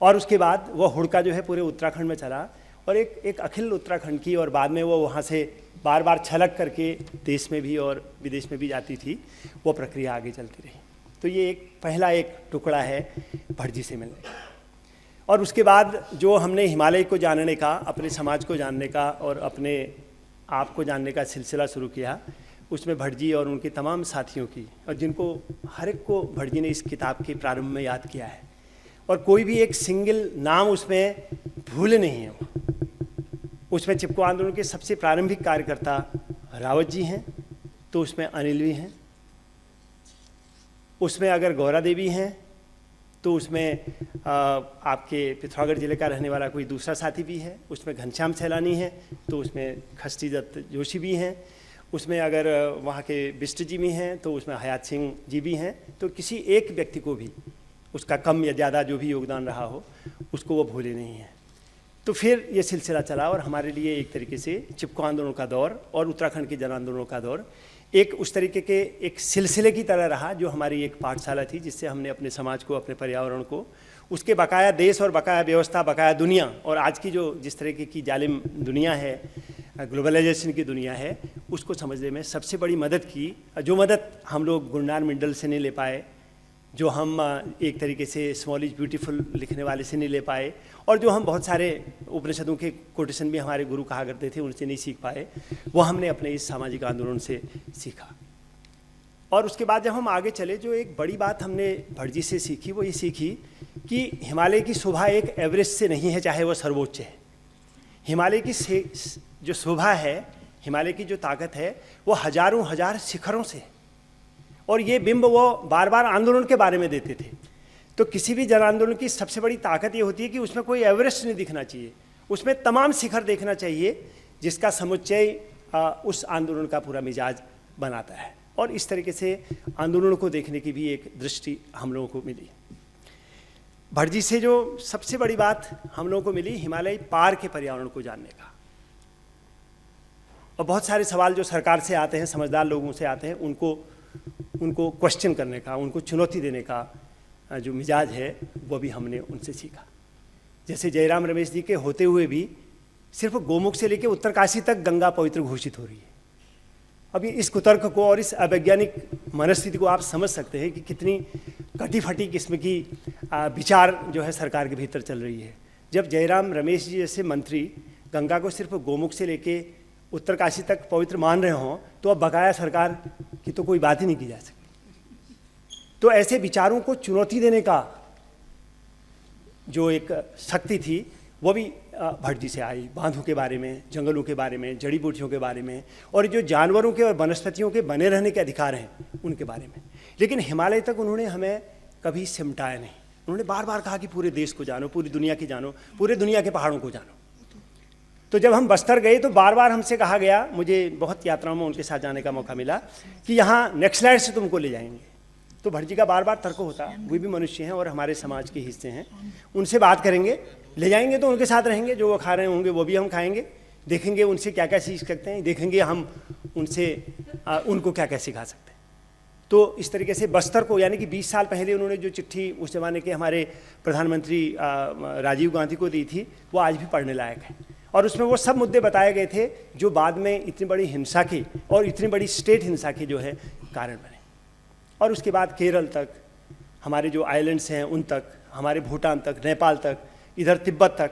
और उसके बाद वो हुड़का जो है पूरे उत्तराखंड में चला और एक अखिल उत्तराखंड की, और बाद में वो वहाँ से बार बार छलक करके देश में भी और विदेश में भी जाती थी, वो प्रक्रिया आगे चलती रही। तो ये पहला एक टुकड़ा है भट्ट जी से मिलने का। और उसके बाद जो हमने हिमालय को जानने का, अपने समाज को जानने का और अपने आप को जानने का सिलसिला शुरू किया, उसमें भट्ट जी और उनके तमाम साथियों की, और जिनको हर एक को भट्ट जी ने इस किताब के प्रारंभ में याद किया है, और कोई भी एक सिंगल नाम उसमें भूल नहीं है। उसमें चिपको आंदोलन के सबसे प्रारंभिक कार्यकर्ता रावत जी हैं, तो उसमें अनिल भी हैं, उसमें अगर गौरा देवी हैं तो उसमें आपके पिथौरागढ़ जिले का रहने वाला कोई दूसरा साथी भी है, उसमें घनश्याम सैलानी है, तो उसमें खष्टी दत्त जोशी भी हैं, उसमें अगर वहाँ के बिष्ट जी भी हैं तो उसमें हयात सिंह जी भी हैं। तो किसी एक व्यक्ति को भी उसका कम या ज़्यादा जो भी योगदान रहा हो उसको वो भूले नहीं हैं। तो फिर ये सिलसिला चला और हमारे लिए एक तरीके से चिपको आंदोलन का दौर और उत्तराखंड के जन आंदोलनों का दौर एक उस तरीके के एक सिलसिले की तरह रहा, जो हमारी एक पाठशाला थी, जिससे हमने अपने समाज को, अपने पर्यावरण को, उसके बकाया देश और बकाया व्यवस्था, बकाया दुनिया, और आज की जो जिस तरीके की जालिम दुनिया है, ग्लोबलाइजेशन की दुनिया है, उसको समझने में सबसे बड़ी मदद की। जो मदद हम लोग गुरनार मंडल से नहीं ले पाए, जो हम एक तरीके से स्मॉल इज ब्यूटीफुल लिखने वाले से नहीं ले पाए, और जो हम बहुत सारे उपनिषदों के कोटेशन भी हमारे गुरु कहा करते थे उनसे नहीं सीख पाए, वो हमने अपने इस सामाजिक आंदोलन से सीखा। और उसके बाद जब हम आगे चले, जो एक बड़ी बात हमने भट्ट जी से सीखी, वो ये सीखी कि हिमालय की शोभा एक एवरेस्ट से नहीं है, चाहे वो सर्वोच्च है। हिमालय की जो शोभा है, हिमालय की जो ताकत है, वो हजारों हजार शिखरों से, और ये बिंब वो बार बार आंदोलन के बारे में देते थे। तो किसी भी जन आंदोलन की सबसे बड़ी ताकत ये होती है कि उसमें कोई एवरेस्ट नहीं दिखना चाहिए, उसमें तमाम शिखर देखना चाहिए, जिसका समुच्चय उस आंदोलन का पूरा मिजाज बनाता है। और इस तरीके से आंदोलनों को देखने की भी एक दृष्टि हम लोगों को मिली। भट्ट जी से जो सबसे बड़ी बात हम लोगों को मिली, हिमालय पार के पर्यावरण को जानने का। और बहुत सारे सवाल जो सरकार से आते हैं, समझदार लोगों से आते हैं, उनको क्वेश्चन करने का, उनको चुनौती देने का जो मिजाज है वो भी हमने उनसे सीखा। जैसे जयराम रमेश जी के होते हुए भी सिर्फ गोमुख से लेकर उत्तरकाशी तक गंगा पवित्र घोषित हो रही है। अभी इस कुतर्क को और इस अवैज्ञानिक मनस्थिति को आप समझ सकते हैं कि कितनी कटी फटी किस्म की विचार जो है सरकार के भीतर चल रही है। जब जयराम रमेश जी जैसे मंत्री गंगा को सिर्फ गोमुख से लेके उत्तरकाशी तक पवित्र मान रहे हों, तो अब बकाया सरकार की तो कोई बात ही नहीं की जा सकती। तो ऐसे विचारों को चुनौती देने का जो एक शक्ति थी वो भी भट्ट जी से आई। बांधों के बारे में, जंगलों के बारे में, जड़ी बूटियों के बारे में, और जो जानवरों के और वनस्पतियों के बने रहने के अधिकार हैं उनके बारे में। लेकिन हिमालय तक उन्होंने हमें कभी सिमटाया नहीं। उन्होंने बार बार कहा कि पूरे देश को जानो, पूरी दुनिया की जानो, पूरे दुनिया के पहाड़ों को जानो। तो जब हम बस्तर गए तो बार बार हमसे कहा गया, मुझे बहुत यात्राओं में उनके साथ जाने का मौका मिला, कि यहाँ नेक्सलैंड से तुमको ले जाएंगे। तो भट्ट जी का बार बार तर्क होता, वे भी मनुष्य हैं और हमारे समाज के हिस्से हैं, उनसे बात करेंगे, ले जाएंगे तो उनके साथ रहेंगे, जो वो खा रहे होंगे वो भी हम खाएंगे, देखेंगे उनसे क्या क्या सीख सकते हैं, देखेंगे हम उनसे उनको क्या क्या सिखा सकते हैं। तो इस तरीके से बस्तर को, यानी कि 20 साल पहले उन्होंने जो चिट्ठी उस जमाने के हमारे प्रधानमंत्री राजीव गांधी को दी थी, वो आज भी पढ़ने लायक है। और उसमें वो सब मुद्दे बताए गए थे जो बाद में इतनी बड़ी हिंसा की और इतनी बड़ी स्टेट हिंसा के जो है कारण बने। और उसके बाद केरल तक, हमारे जो आइलैंड्स हैं उन तक, हमारे भूटान तक, नेपाल तक, इधर तिब्बत तक,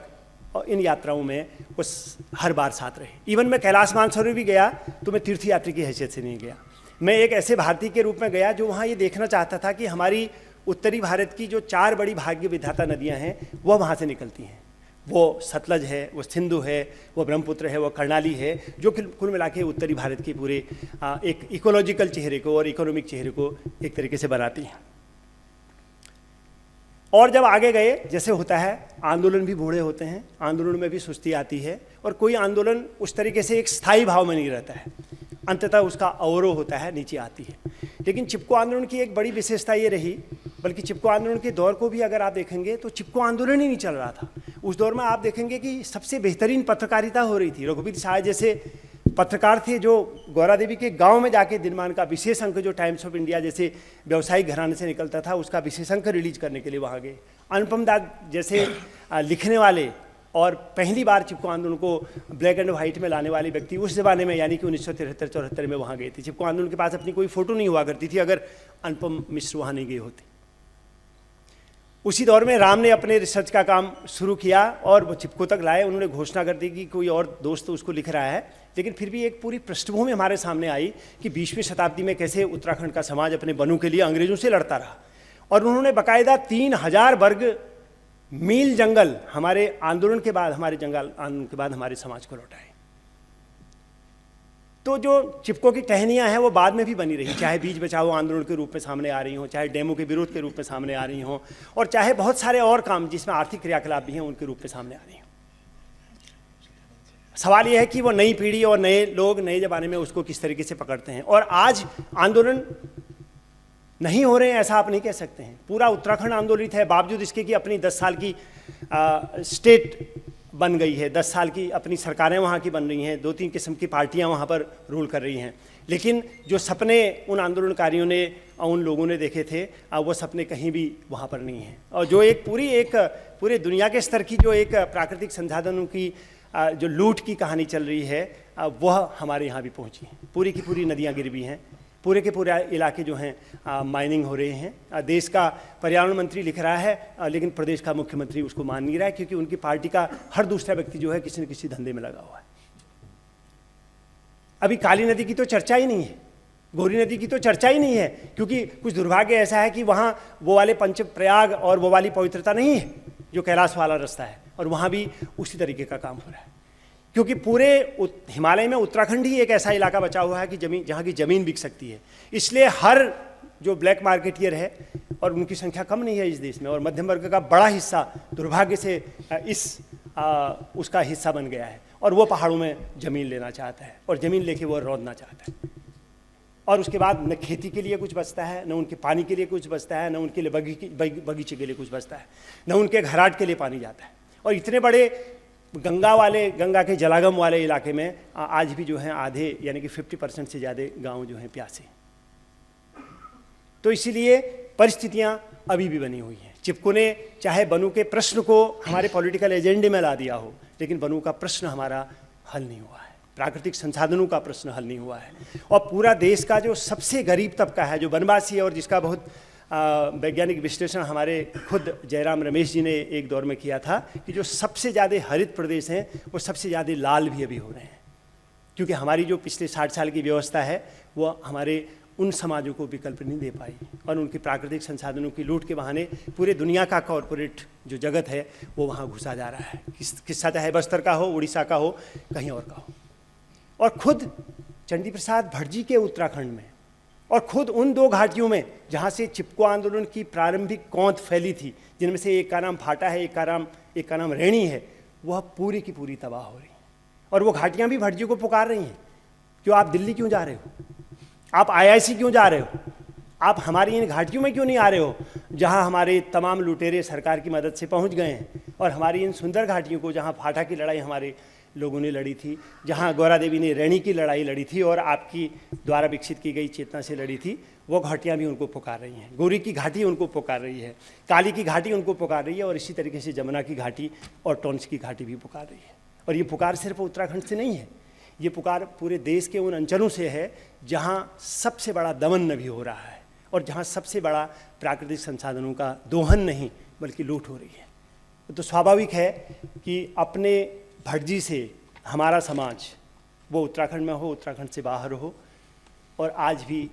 और इन यात्राओं में वो हर बार साथ रहे। इवन मैं कैलाश मानसरोवर भी गया तो मैं तीर्थयात्री की हैसियत से नहीं गया, मैं एक ऐसे भारतीय के रूप में गया जो वहाँ ये देखना चाहता था कि हमारी उत्तरी भारत की जो 4 बड़ी भाग्य विधाता नदियाँ हैं वह वहाँ से निकलती हैं। वो सतलज है, वो सिंधु है, वो ब्रह्मपुत्र है, वो कर्णाली है, जो कुल मिला के उत्तरी भारत के पूरे एक इकोलॉजिकल चेहरे को और इकोनॉमिक चेहरे को एक तरीके से बनाती हैं। और जब आगे गए, जैसे होता है, आंदोलन भी बूढ़े होते हैं, आंदोलन में भी सुस्ती आती है, और कोई आंदोलन उस तरीके से एक स्थायी भाव में नहीं रहता है, अंततः उसका अवरोह होता है, नीचे आती है। लेकिन चिपको आंदोलन की एक बड़ी विशेषता ये रही, बल्कि चिपको आंदोलन के दौर को भी अगर आप देखेंगे तो चिपको आंदोलन ही नहीं चल रहा था। उस दौर में आप देखेंगे कि सबसे बेहतरीन पत्रकारिता हो रही थी। रघुवीर साय जैसे पत्रकार थे जो गौरा देवी के गांव में जाके दिनमान का विशेष अंक, जो टाइम्स ऑफ इंडिया जैसे व्यावसायिक घराने से निकलता था, उसका विशेष अंक रिलीज करने के लिए वहाँ गए। अनुपम दास जैसे लिखने वाले और पहली बार चिपको आंदोलन को ब्लैक एंड व्हाइट में लाने वाले व्यक्ति उस ज़माने में, यानी कि 1973-74 में वहाँ गए थे। चिपको आंदोलन के पास अपनी कोई फोटो नहीं हुआ करती थी अगर अनुपम मिश्र वहाँ नहीं गए होते। उसी दौर में राम ने अपने रिसर्च का काम शुरू किया और वो चिपको तक लाए। उन्होंने घोषणा कर दी कि कोई और दोस्त उसको लिख रहा है, लेकिन फिर भी एक पूरी पृष्ठभूमि हमारे सामने आई कि 20वीं शताब्दी में कैसे उत्तराखंड का समाज अपने वनों के लिए अंग्रेजों से लड़ता रहा। और उन्होंने बाकायदा 3000 वर्ग मील जंगल हमारे आंदोलन के बाद, हमारे जंगल आंदोलन के बाद हमारे समाज को लौटाए। तो जो चिपको की टहनियाँ हैं वो बाद में भी बनी रही, चाहे बीज बचाओ आंदोलन के रूप में सामने आ रही हों, चाहे डेमो के विरोध के रूप में सामने आ रही हों, और चाहे बहुत सारे और काम जिसमें आर्थिक क्रियाकलाप भी हैं उनके रूप में सामने आ रही हों। सवाल यह है कि वो नई पीढ़ी और नए लोग नए ज़माने में उसको किस तरीके से पकड़ते हैं। और आज आंदोलन नहीं हो रहे हैं ऐसा आप नहीं कह सकते हैं। पूरा उत्तराखंड आंदोलित है, बावजूद इसके कि अपनी 10 साल की स्टेट बन गई है, 10 साल की अपनी सरकारें वहाँ की बन रही हैं, 2-3 किस्म की पार्टियाँ वहाँ पर रूल कर रही हैं। लेकिन जो सपने उन आंदोलनकारियों ने, उन लोगों ने देखे थे, वो सपने कहीं भी वहाँ पर नहीं हैं। और जो एक पूरे दुनिया के स्तर की जो एक प्राकृतिक संसाधनों की जो लूट की कहानी चल रही है, वह हमारे यहाँ भी पहुँची है। पूरी की पूरी नदियाँ गिर भी हैं, पूरे के पूरे इलाके जो हैं माइनिंग हो रहे हैं। देश का पर्यावरण मंत्री लिख रहा है, लेकिन प्रदेश का मुख्यमंत्री उसको मान नहीं रहा है, क्योंकि उनकी पार्टी का हर दूसरा व्यक्ति जो है किसी न किसी धंधे में लगा हुआ है। अभी काली नदी की तो चर्चा ही नहीं है, गौरी नदी की तो चर्चा ही नहीं है, क्योंकि कुछ दुर्भाग्य ऐसा है कि वहाँ वो वाले पंचप्रयाग और वो वाली पवित्रता नहीं है जो कैलाश वाला रास्ता है, और वहाँ भी उसी तरीके का काम हो रहा है। क्योंकि पूरे हिमालय में उत्तराखंड ही एक ऐसा इलाका बचा हुआ है कि जहाँ की ज़मीन बिक सकती है। इसलिए हर जो ब्लैक मार्केटियर है, और उनकी संख्या कम नहीं है इस देश में, और मध्यम वर्ग का बड़ा हिस्सा दुर्भाग्य से उसका हिस्सा बन गया है, और वो पहाड़ों में ज़मीन लेना चाहता है, और ज़मीन लेके वो रौंदना चाहता है। और उसके बाद न खेती के लिए कुछ बचता है, न उनके पानी के लिए कुछ बचता है, न उनके लिए बगीचे के लिए कुछ बचता है, न उनके घराट के लिए पानी जाता है। और इतने बड़े गंगा के जलागम वाले इलाके में आज भी जो है आधे यानी कि 50% से ज़्यादा गांव जो हैं प्यासे। तो इसीलिए परिस्थितियां अभी भी बनी हुई हैं। चिपको ने चाहे बनू के प्रश्न को हमारे पॉलिटिकल एजेंडे में ला दिया हो, लेकिन बनू का प्रश्न हमारा हल नहीं हुआ है, प्राकृतिक संसाधनों का प्रश्न हल नहीं हुआ है। और पूरा देश का जो सबसे गरीब तबका है, जो वनवासी है, और जिसका बहुत वैज्ञानिक विश्लेषण हमारे खुद जयराम रमेश जी ने एक दौर में किया था कि जो सबसे ज़्यादा हरित प्रदेश हैं वो सबसे ज़्यादा लाल भी अभी हो रहे हैं, क्योंकि हमारी जो पिछले 60 साल की व्यवस्था है वो हमारे उन समाजों को विकल्प नहीं दे पाई, और उनकी प्राकृतिक संसाधनों की लूट के बहाने पूरे दुनिया का कॉरपोरेट जो जगत है वो वहाँ घुसा जा रहा है। किस्सा चाहे बस्तर का हो, उड़ीसा का हो, कहीं और का हो। और खुद चंडी प्रसाद भट्ट जी के उत्तराखंड में, और खुद उन 2 घाटियों में जहाँ से चिपको आंदोलन की प्रारंभिक कौंध फैली थी, जिनमें से एक का नाम फाटा है, एक का नाम रैणी है, वह पूरी की पूरी तबाह हो रही। और वो घाटियाँ भी भट्ट जी को पुकार रही हैं, क्यों आप दिल्ली क्यों जा रहे हो, आप IIC क्यों जा रहे हो, आप हमारी इन घाटियों में क्यों नहीं आ रहे हो जहाँ हमारे तमाम लुटेरे सरकार की मदद से पहुँच गए हैं। और हमारी इन सुंदर घाटियों को, जहाँ फाटा की लड़ाई हमारे लोगों ने लड़ी थी, जहाँ गौरा देवी ने रैणी की लड़ाई लड़ी थी और आपकी द्वारा विकसित की गई चेतना से लड़ी थी, वो घाटियाँ भी उनको पुकार रही हैं। गौरी की घाटी उनको पुकार रही है, काली की घाटी उनको पुकार रही है, और इसी तरीके से जमुना की घाटी और टोंस की घाटी भी पुकार रही है। और ये पुकार सिर्फ उत्तराखंड से नहीं है, ये पुकार पूरे देश के उन अंचलों से है जहाँ सबसे बड़ा दमन भी हो रहा है, और जहाँ सबसे बड़ा प्राकृतिक संसाधनों का दोहन नहीं बल्कि लूट हो रही है। तो स्वाभाविक है कि अपने भट्ट जी से हमारा समाज, वो उत्तराखंड में हो, उत्तराखंड से बाहर हो, और आज भी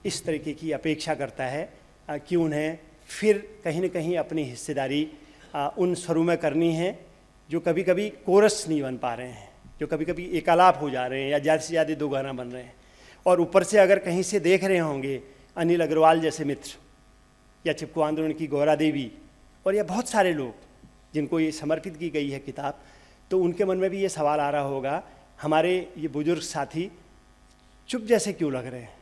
इस तरीके की अपेक्षा करता है कि उन्हें फिर कहीं न कहीं अपनी हिस्सेदारी उन स्वरों में करनी है जो कभी कभी कोरस नहीं बन पा रहे हैं, जो कभी कभी एकालाप हो जा रहे हैं या ज़्यादा से ज़्यादा 2 गाना बन रहे हैं। और ऊपर से अगर कहीं से देख रहे होंगे अनिल अग्रवाल जैसे मित्र, या चिपको आंदोलन की गौरा देवी, और या बहुत सारे लोग जिनको ये समर्पित की गई है किताब, तो उनके मन में भी ये सवाल आ रहा होगा, हमारे ये बुजुर्ग साथी चुप जैसे क्यों लग रहे हैं।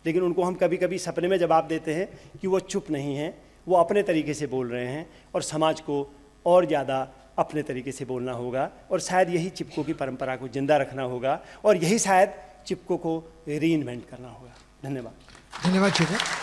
लेकिन उनको हम कभी कभी सपने में जवाब देते हैं कि वो चुप नहीं हैं, वो अपने तरीके से बोल रहे हैं, और समाज को और ज़्यादा अपने तरीके से बोलना होगा। और शायद यही चिपको की परंपरा को जिंदा रखना होगा, और यही शायद चिपको को रीइन्वेंट करना होगा। धन्यवाद। धन्यवाद शेखर।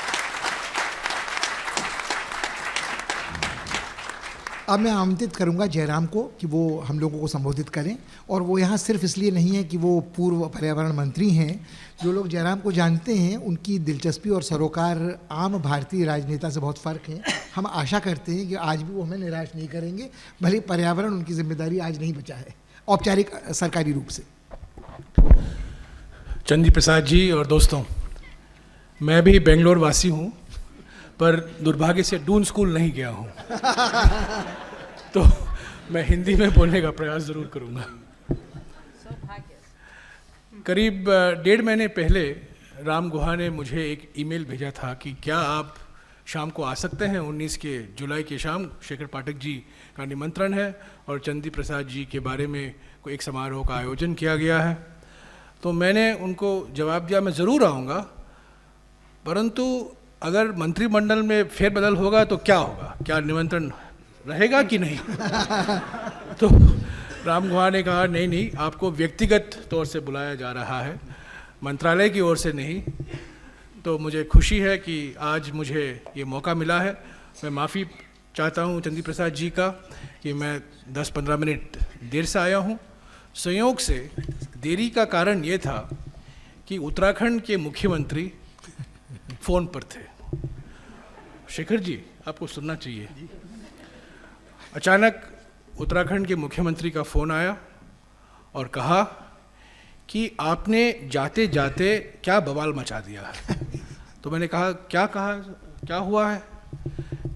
अब मैं आमंत्रित करूंगा जयराम को कि वो हम लोगों को संबोधित करें, और वो यहाँ सिर्फ इसलिए नहीं है कि वो पूर्व पर्यावरण मंत्री हैं। जो लोग जयराम को जानते हैं उनकी दिलचस्पी और सरोकार आम भारतीय राजनेता से बहुत फ़र्क है। हम आशा करते हैं कि आज भी वो हमें निराश नहीं करेंगे, भले पर्यावरण उनकी जिम्मेदारी आज नहीं बचा है औपचारिक सरकारी रूप से। चंडी प्रसाद जी और दोस्तों, मैं भी बेंगलोर वासी हूँ, पर दुर्भाग्य से डून स्कूल नहीं गया हूँ तो मैं हिंदी में बोलने का प्रयास ज़रूर करूँगा। करीब 1.5 महीने पहले राम गुहा ने मुझे एक ईमेल भेजा था कि क्या आप शाम को आ सकते हैं। 19 जुलाई के शाम शेखर पाठक जी का निमंत्रण है और चंडी प्रसाद जी के बारे में कोई एक समारोह का आयोजन किया गया है। तो मैंने उनको जवाब दिया मैं ज़रूर आऊँगा, परंतु अगर मंत्रिमंडल में फेरबदल होगा तो क्या होगा, क्या निमंत्रण रहेगा कि नहीं तो राम गुहा ने कहा नहीं, आपको व्यक्तिगत तौर से बुलाया जा रहा है, मंत्रालय की ओर से नहीं। तो मुझे खुशी है कि आज मुझे ये मौका मिला है। मैं माफ़ी चाहता हूँ चंडी प्रसाद जी का कि मैं 10-15 मिनट देर से आया हूँ। संयोग से देरी का कारण ये था कि उत्तराखंड के मुख्यमंत्री फ़ोन पर थे। शेखर जी, आपको सुनना चाहिए। अचानक उत्तराखंड के मुख्यमंत्री का फ़ोन आया और कहा कि आपने जाते जाते क्या बवाल मचा दिया है। तो मैंने कहा क्या हुआ है।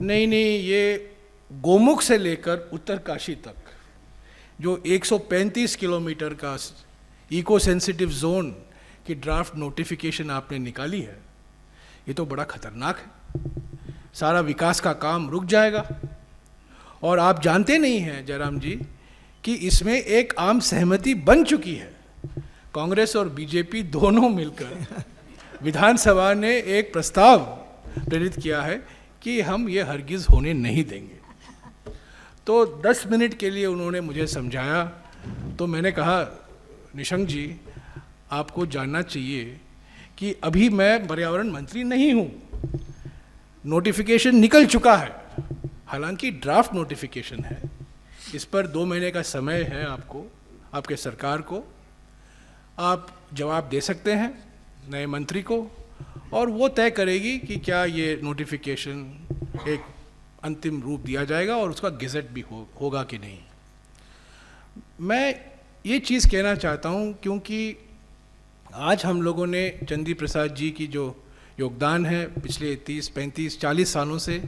नहीं, ये गोमुख से लेकर उत्तरकाशी तक जो 135 किलोमीटर का इको सेंसिटिव जोन की ड्राफ्ट नोटिफिकेशन आपने निकाली है, ये तो बड़ा खतरनाक है। सारा विकास का काम रुक जाएगा। और आप जानते नहीं हैं जयराम जी कि इसमें एक आम सहमति बन चुकी है। कांग्रेस और बीजेपी दोनों मिलकर विधानसभा ने एक प्रस्ताव प्रेरित किया है कि हम ये हरगिज़ होने नहीं देंगे। तो 10 मिनट के लिए उन्होंने मुझे समझाया। तो मैंने कहा, निशंक जी, आपको जानना चाहिए कि अभी मैं पर्यावरण मंत्री नहीं हूँ, नोटिफिकेशन निकल चुका है, हालांकि ड्राफ्ट नोटिफिकेशन है, इस पर 2 महीने का समय है आपको, आपके सरकार को, आप जवाब दे सकते हैं नए मंत्री को, और वो तय करेगी कि क्या ये नोटिफिकेशन एक अंतिम रूप दिया जाएगा और उसका गेजेट भी होगा कि नहीं। मैं ये चीज़ कहना चाहता हूँ क्योंकि आज हम लोगों ने चंदी प्रसाद जी की जो योगदान है पिछले 30, 35, 40 सालों से,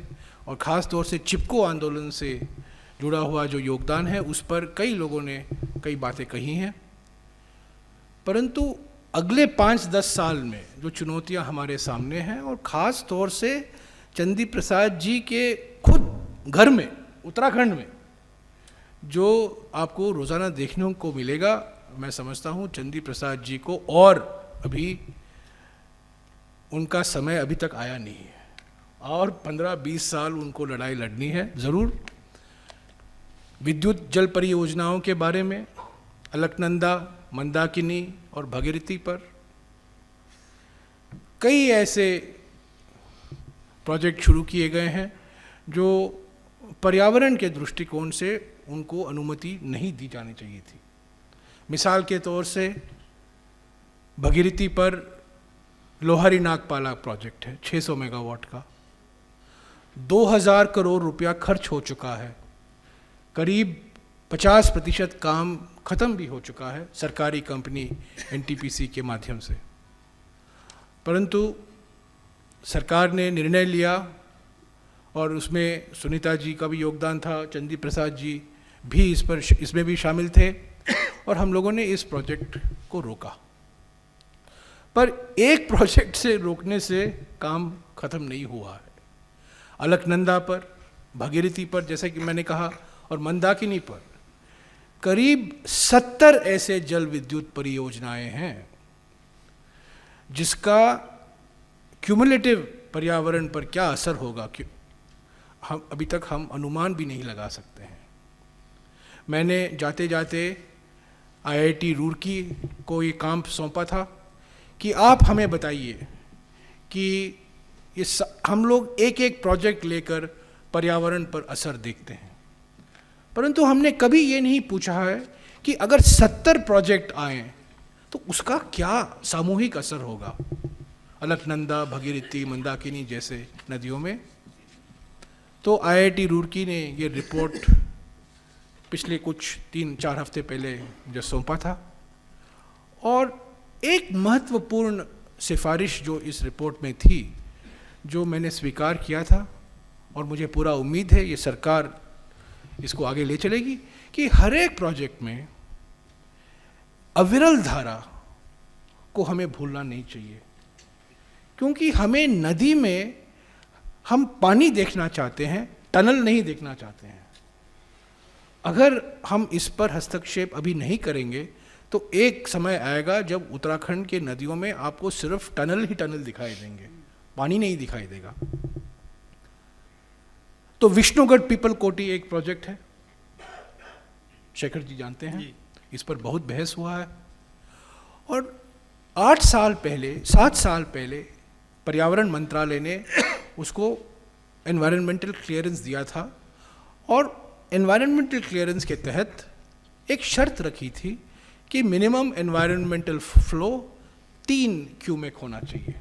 और ख़ास तौर से चिपको आंदोलन से जुड़ा हुआ जो योगदान है, उस पर कई लोगों ने कई बातें कही हैं। परंतु अगले 5-10 साल में जो चुनौतियां हमारे सामने हैं, और ख़ास तौर से चंदी प्रसाद जी के खुद घर में उत्तराखंड में जो आपको रोज़ाना देखने को मिलेगा, मैं समझता हूँ चंदी प्रसाद जी को और अभी उनका समय अभी तक आया नहीं है, और 15-20 साल उनको लड़ाई लड़नी है ज़रूर। विद्युत जल परियोजनाओं के बारे में, अलकनंदा, मंदाकिनी और भागीरथी पर कई ऐसे प्रोजेक्ट शुरू किए गए हैं जो पर्यावरण के दृष्टिकोण से उनको अनुमति नहीं दी जानी चाहिए थी। मिसाल के तौर से भागीरथी पर लोहारी नागपाला प्रोजेक्ट है 600 मेगावाट का, 2000 करोड़ रुपया खर्च हो चुका है, करीब 50% काम ख़त्म भी हो चुका है सरकारी कंपनी एनटीपीसी के माध्यम से। परंतु सरकार ने निर्णय लिया, और उसमें सुनीता जी का भी योगदान था, चंदी प्रसाद जी भी इसमें भी शामिल थे, और हम लोगों ने इस प्रोजेक्ट को रोका। पर एक प्रोजेक्ट से रोकने से काम ख़त्म नहीं हुआ है। अलकनंदा पर, भागीरथी पर जैसे कि मैंने कहा, और मंदाकिनी पर करीब 70 ऐसे जल विद्युत परियोजनाएं हैं जिसका क्यूमुलेटिव पर्यावरण पर क्या असर होगा कि हम अभी तक अनुमान भी नहीं लगा सकते हैं। मैंने जाते जाते आईआईटी रुड़की को ये काम सौंपा था कि आप हमें बताइए कि हम लोग एक एक प्रोजेक्ट लेकर पर्यावरण पर असर देखते हैं, परंतु हमने कभी ये नहीं पूछा है कि अगर 70 प्रोजेक्ट आए तो उसका क्या सामूहिक असर होगा अलकनंदा, भागीरथी, मंदाकिनी जैसे नदियों में। तो आईआईटी रुड़की ने ये रिपोर्ट पिछले कुछ 3-4 हफ्ते पहले जो सौंपा था, और एक महत्वपूर्ण सिफारिश जो इस रिपोर्ट में थी, जो मैंने स्वीकार किया था, और मुझे पूरा उम्मीद है ये सरकार इसको आगे ले चलेगी, कि हर एक प्रोजेक्ट में अविरल धारा को हमें भूलना नहीं चाहिए, क्योंकि हमें नदी में हम पानी देखना चाहते हैं, टनल नहीं देखना चाहते हैं। अगर हम इस पर हस्तक्षेप अभी नहीं करेंगे तो एक समय आएगा जब उत्तराखंड के नदियों में आपको सिर्फ टनल ही टनल दिखाई देंगे, पानी नहीं दिखाई देगा। तो विष्णुगढ़ पीपल कोटी एक प्रोजेक्ट है, शेखर जी जानते हैं, इस पर बहुत बहस हुआ है, और 7 साल पहले पर्यावरण मंत्रालय ने उसको एनवायरमेंटल क्लियरेंस दिया था, और एनवायरमेंटल क्लियरेंस के तहत एक शर्त रखी थी कि मिनिमम एनवायरमेंटल फ्लो 3 क्यूमेक होना चाहिए।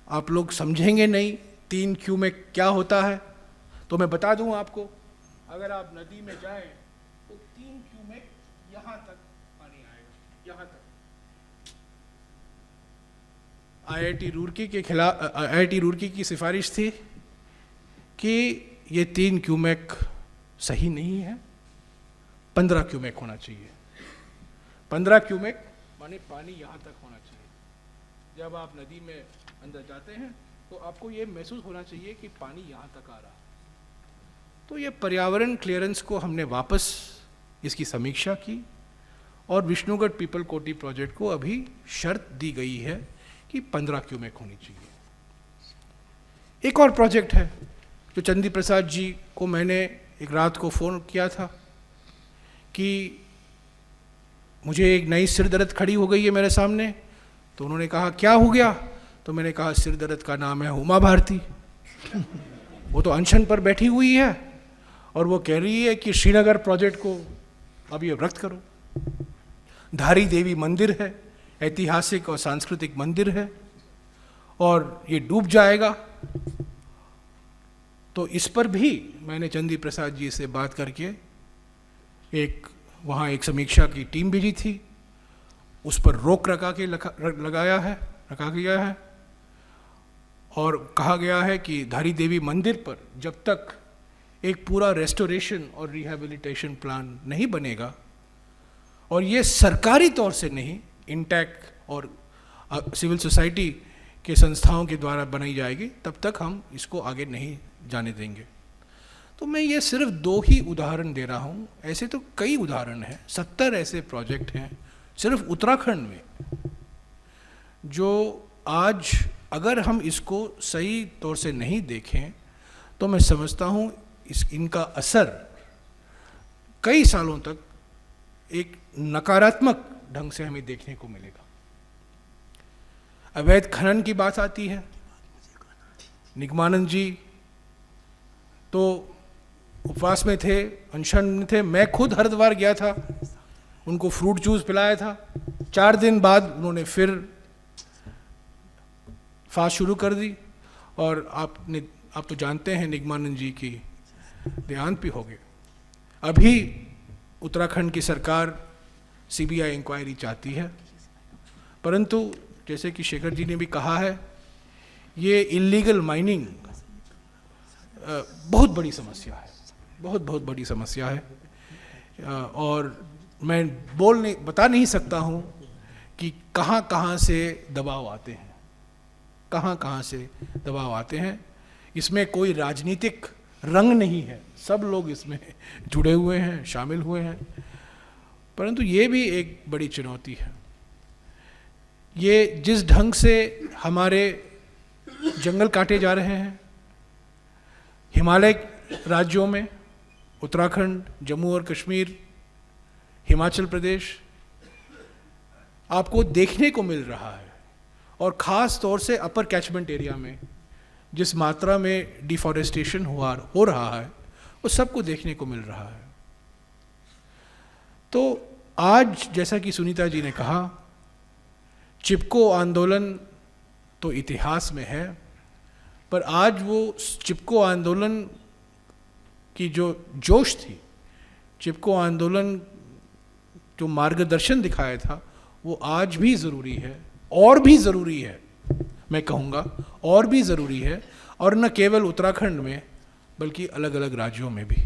आप लोग समझेंगे नहीं 3 क्यूमेक क्या होता है, तो मैं बता दूं आपको। अगर आप नदी में जाएं तो 3 क्यूमेक यहाँ तक पानी आएगा, यहाँ तक। आईआईटी रुड़की की सिफारिश थी कि ये 3 क्यूमेक सही नहीं है, 15 क्यूमेक होना चाहिए। 15 क्यूमेक माने पानी यहाँ तक होना चाहिए। जब आप नदी में अंदर जाते हैं तो आपको ये महसूस होना चाहिए कि पानी यहाँ तक आ रहा है। तो ये पर्यावरण क्लियरेंस को हमने वापस इसकी समीक्षा की, और विष्णुगढ़ पीपल कोटी प्रोजेक्ट को अभी शर्त दी गई है कि 15 क्यूमेक होनी चाहिए। एक और प्रोजेक्ट है जो चंदी प्रसाद जी को मैंने एक रात को फ़ोन किया था कि मुझे एक नई सिर दर्द खड़ी हो गई है मेरे सामने। तो उन्होंने कहा क्या हो गया? तो मैंने कहा सिर दर्द का नाम है उमा भारती। वो तो अनशन पर बैठी हुई है और वो कह रही है कि श्रीनगर प्रोजेक्ट को अब ये रद्द करो। धारी देवी मंदिर है, ऐतिहासिक और सांस्कृतिक मंदिर है, और ये डूब जाएगा। तो इस पर भी मैंने चंदी प्रसाद जी से बात करके वहाँ एक समीक्षा की टीम भेजी थी, उस पर रोक रखा गया है और कहा गया है कि धारी देवी मंदिर पर जब तक एक पूरा रेस्टोरेशन और रिहैबिलिटेशन प्लान नहीं बनेगा, और ये सरकारी तौर से नहीं, इंटैक और सिविल सोसाइटी के संस्थाओं के द्वारा बनाई जाएगी, तब तक हम इसको आगे नहीं जाने देंगे। तो मैं ये सिर्फ 2 ही उदाहरण दे रहा हूँ, ऐसे तो कई उदाहरण हैं, 70 ऐसे प्रोजेक्ट हैं सिर्फ उत्तराखंड में, जो आज अगर हम इसको सही तौर से नहीं देखें तो मैं समझता हूँ इनका असर कई सालों तक एक नकारात्मक ढंग से हमें देखने को मिलेगा। अवैध खनन की बात आती है, निगमानंद जी तो उपवास में थे, अनशन में थे। मैं खुद हरिद्वार गया था, उनको फ्रूट जूस पिलाया था। 4 दिन बाद उन्होंने फिर फास्ट शुरू कर दी, और आप तो जानते हैं निगमानंद जी की देहांत भी हो गए। अभी उत्तराखंड की सरकार सीबीआई इंक्वायरी चाहती है, परंतु जैसे कि शेखर जी ने भी कहा है, ये इलीगल माइनिंग बहुत बड़ी समस्या है, बहुत बड़ी समस्या है। और मैं बता नहीं सकता हूँ कि कहाँ से दबाव आते हैं, कहाँ से दबाव आते हैं। इसमें कोई राजनीतिक रंग नहीं है, सब लोग इसमें जुड़े हुए हैं, शामिल हुए हैं, परंतु ये भी एक बड़ी चुनौती है। ये जिस ढंग से हमारे जंगल काटे जा रहे हैं हिमालय राज्यों में, उत्तराखंड, जम्मू और कश्मीर, हिमाचल प्रदेश, आपको देखने को मिल रहा है, और ख़ास तौर से अपर कैचमेंट एरिया में जिस मात्रा में डिफॉरेस्टेशन हो रहा है, वो सबको देखने को मिल रहा है। तो आज जैसा कि सुनीता जी ने कहा, चिपको आंदोलन तो इतिहास में है, पर आज वो चिपको आंदोलन की जो जोश थी, चिपको आंदोलन जो मार्गदर्शन दिखाया था, वो आज भी ज़रूरी है, और भी ज़रूरी है, मैं कहूँगा और भी ज़रूरी है, और न केवल उत्तराखंड में बल्कि अलग अलग राज्यों में भी।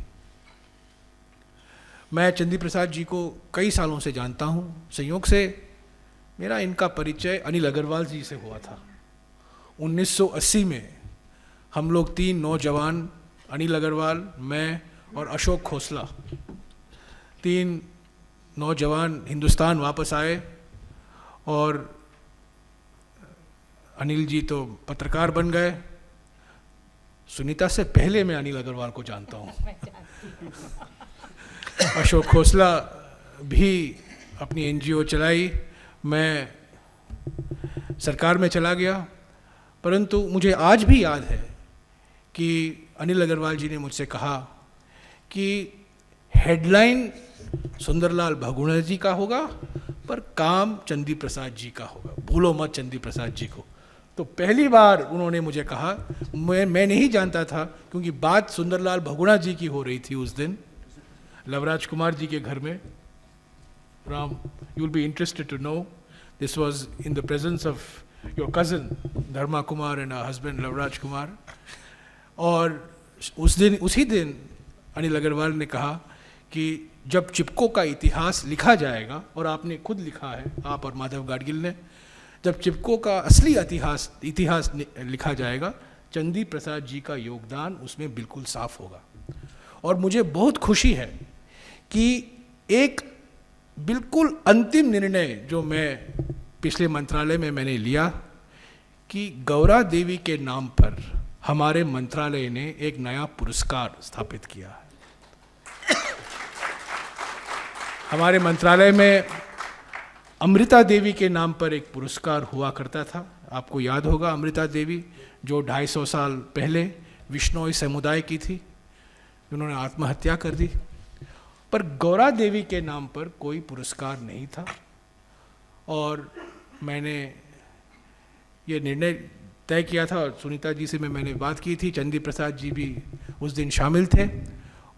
मैं चंदी प्रसाद जी को कई सालों से जानता हूँ। संयोग से मेरा इनका परिचय अनिल अग्रवाल जी से हुआ था। 1980 में हम लोग 3 नौजवान, अनिल अग्रवाल, मैं और अशोक खोसला, 3 नौजवान हिंदुस्तान वापस आए, और अनिल जी तो पत्रकार बन गए। सुनीता से पहले मैं अनिल अग्रवाल को जानता हूँ। अशोक खोसला भी अपनी एनजीओ चलाई, मैं सरकार में चला गया, परंतु मुझे आज भी याद है कि अनिल अग्रवाल जी ने मुझसे कहा कि हेडलाइन सुंदरलाल बहुगुणा जी का होगा, पर काम चंदी प्रसाद जी का होगा, भूलो मत चंदी प्रसाद जी को। तो पहली बार उन्होंने मुझे कहा, मैं नहीं जानता था, क्योंकि बात सुंदरलाल बहुगुणा जी की हो रही थी उस दिन लवराज कुमार जी के घर में। Ram, you will be interested to know this was in the presence of your cousin Dharma Kumar and her husband Lavraj Kumar। और उसी दिन अनिल अग्रवाल ने कहा कि जब चिपको का इतिहास लिखा जाएगा, और आपने खुद लिखा है, आप और माधव गाडगिल ने, जब चिपको का असली इतिहास लिखा जाएगा, चंदी प्रसाद जी का योगदान उसमें बिल्कुल साफ होगा। और मुझे बहुत खुशी है कि एक बिल्कुल अंतिम निर्णय जो मैं पिछले मंत्रालय में मैंने लिया, कि गौरा देवी के नाम पर हमारे मंत्रालय ने एक नया पुरस्कार स्थापित किया है। हमारे मंत्रालय में अमृता देवी के नाम पर एक पुरस्कार हुआ करता था। आपको याद होगा अमृता देवी, जो 250 साल पहले विश्नोई समुदाय की थी, उन्होंने आत्महत्या कर दी। पर गौरा देवी के नाम पर कोई पुरस्कार नहीं था। और मैंने ये निर्णय तय किया था और सुनीता जी से मैंने बात की थी, चंदी प्रसाद जी भी उस दिन शामिल थे,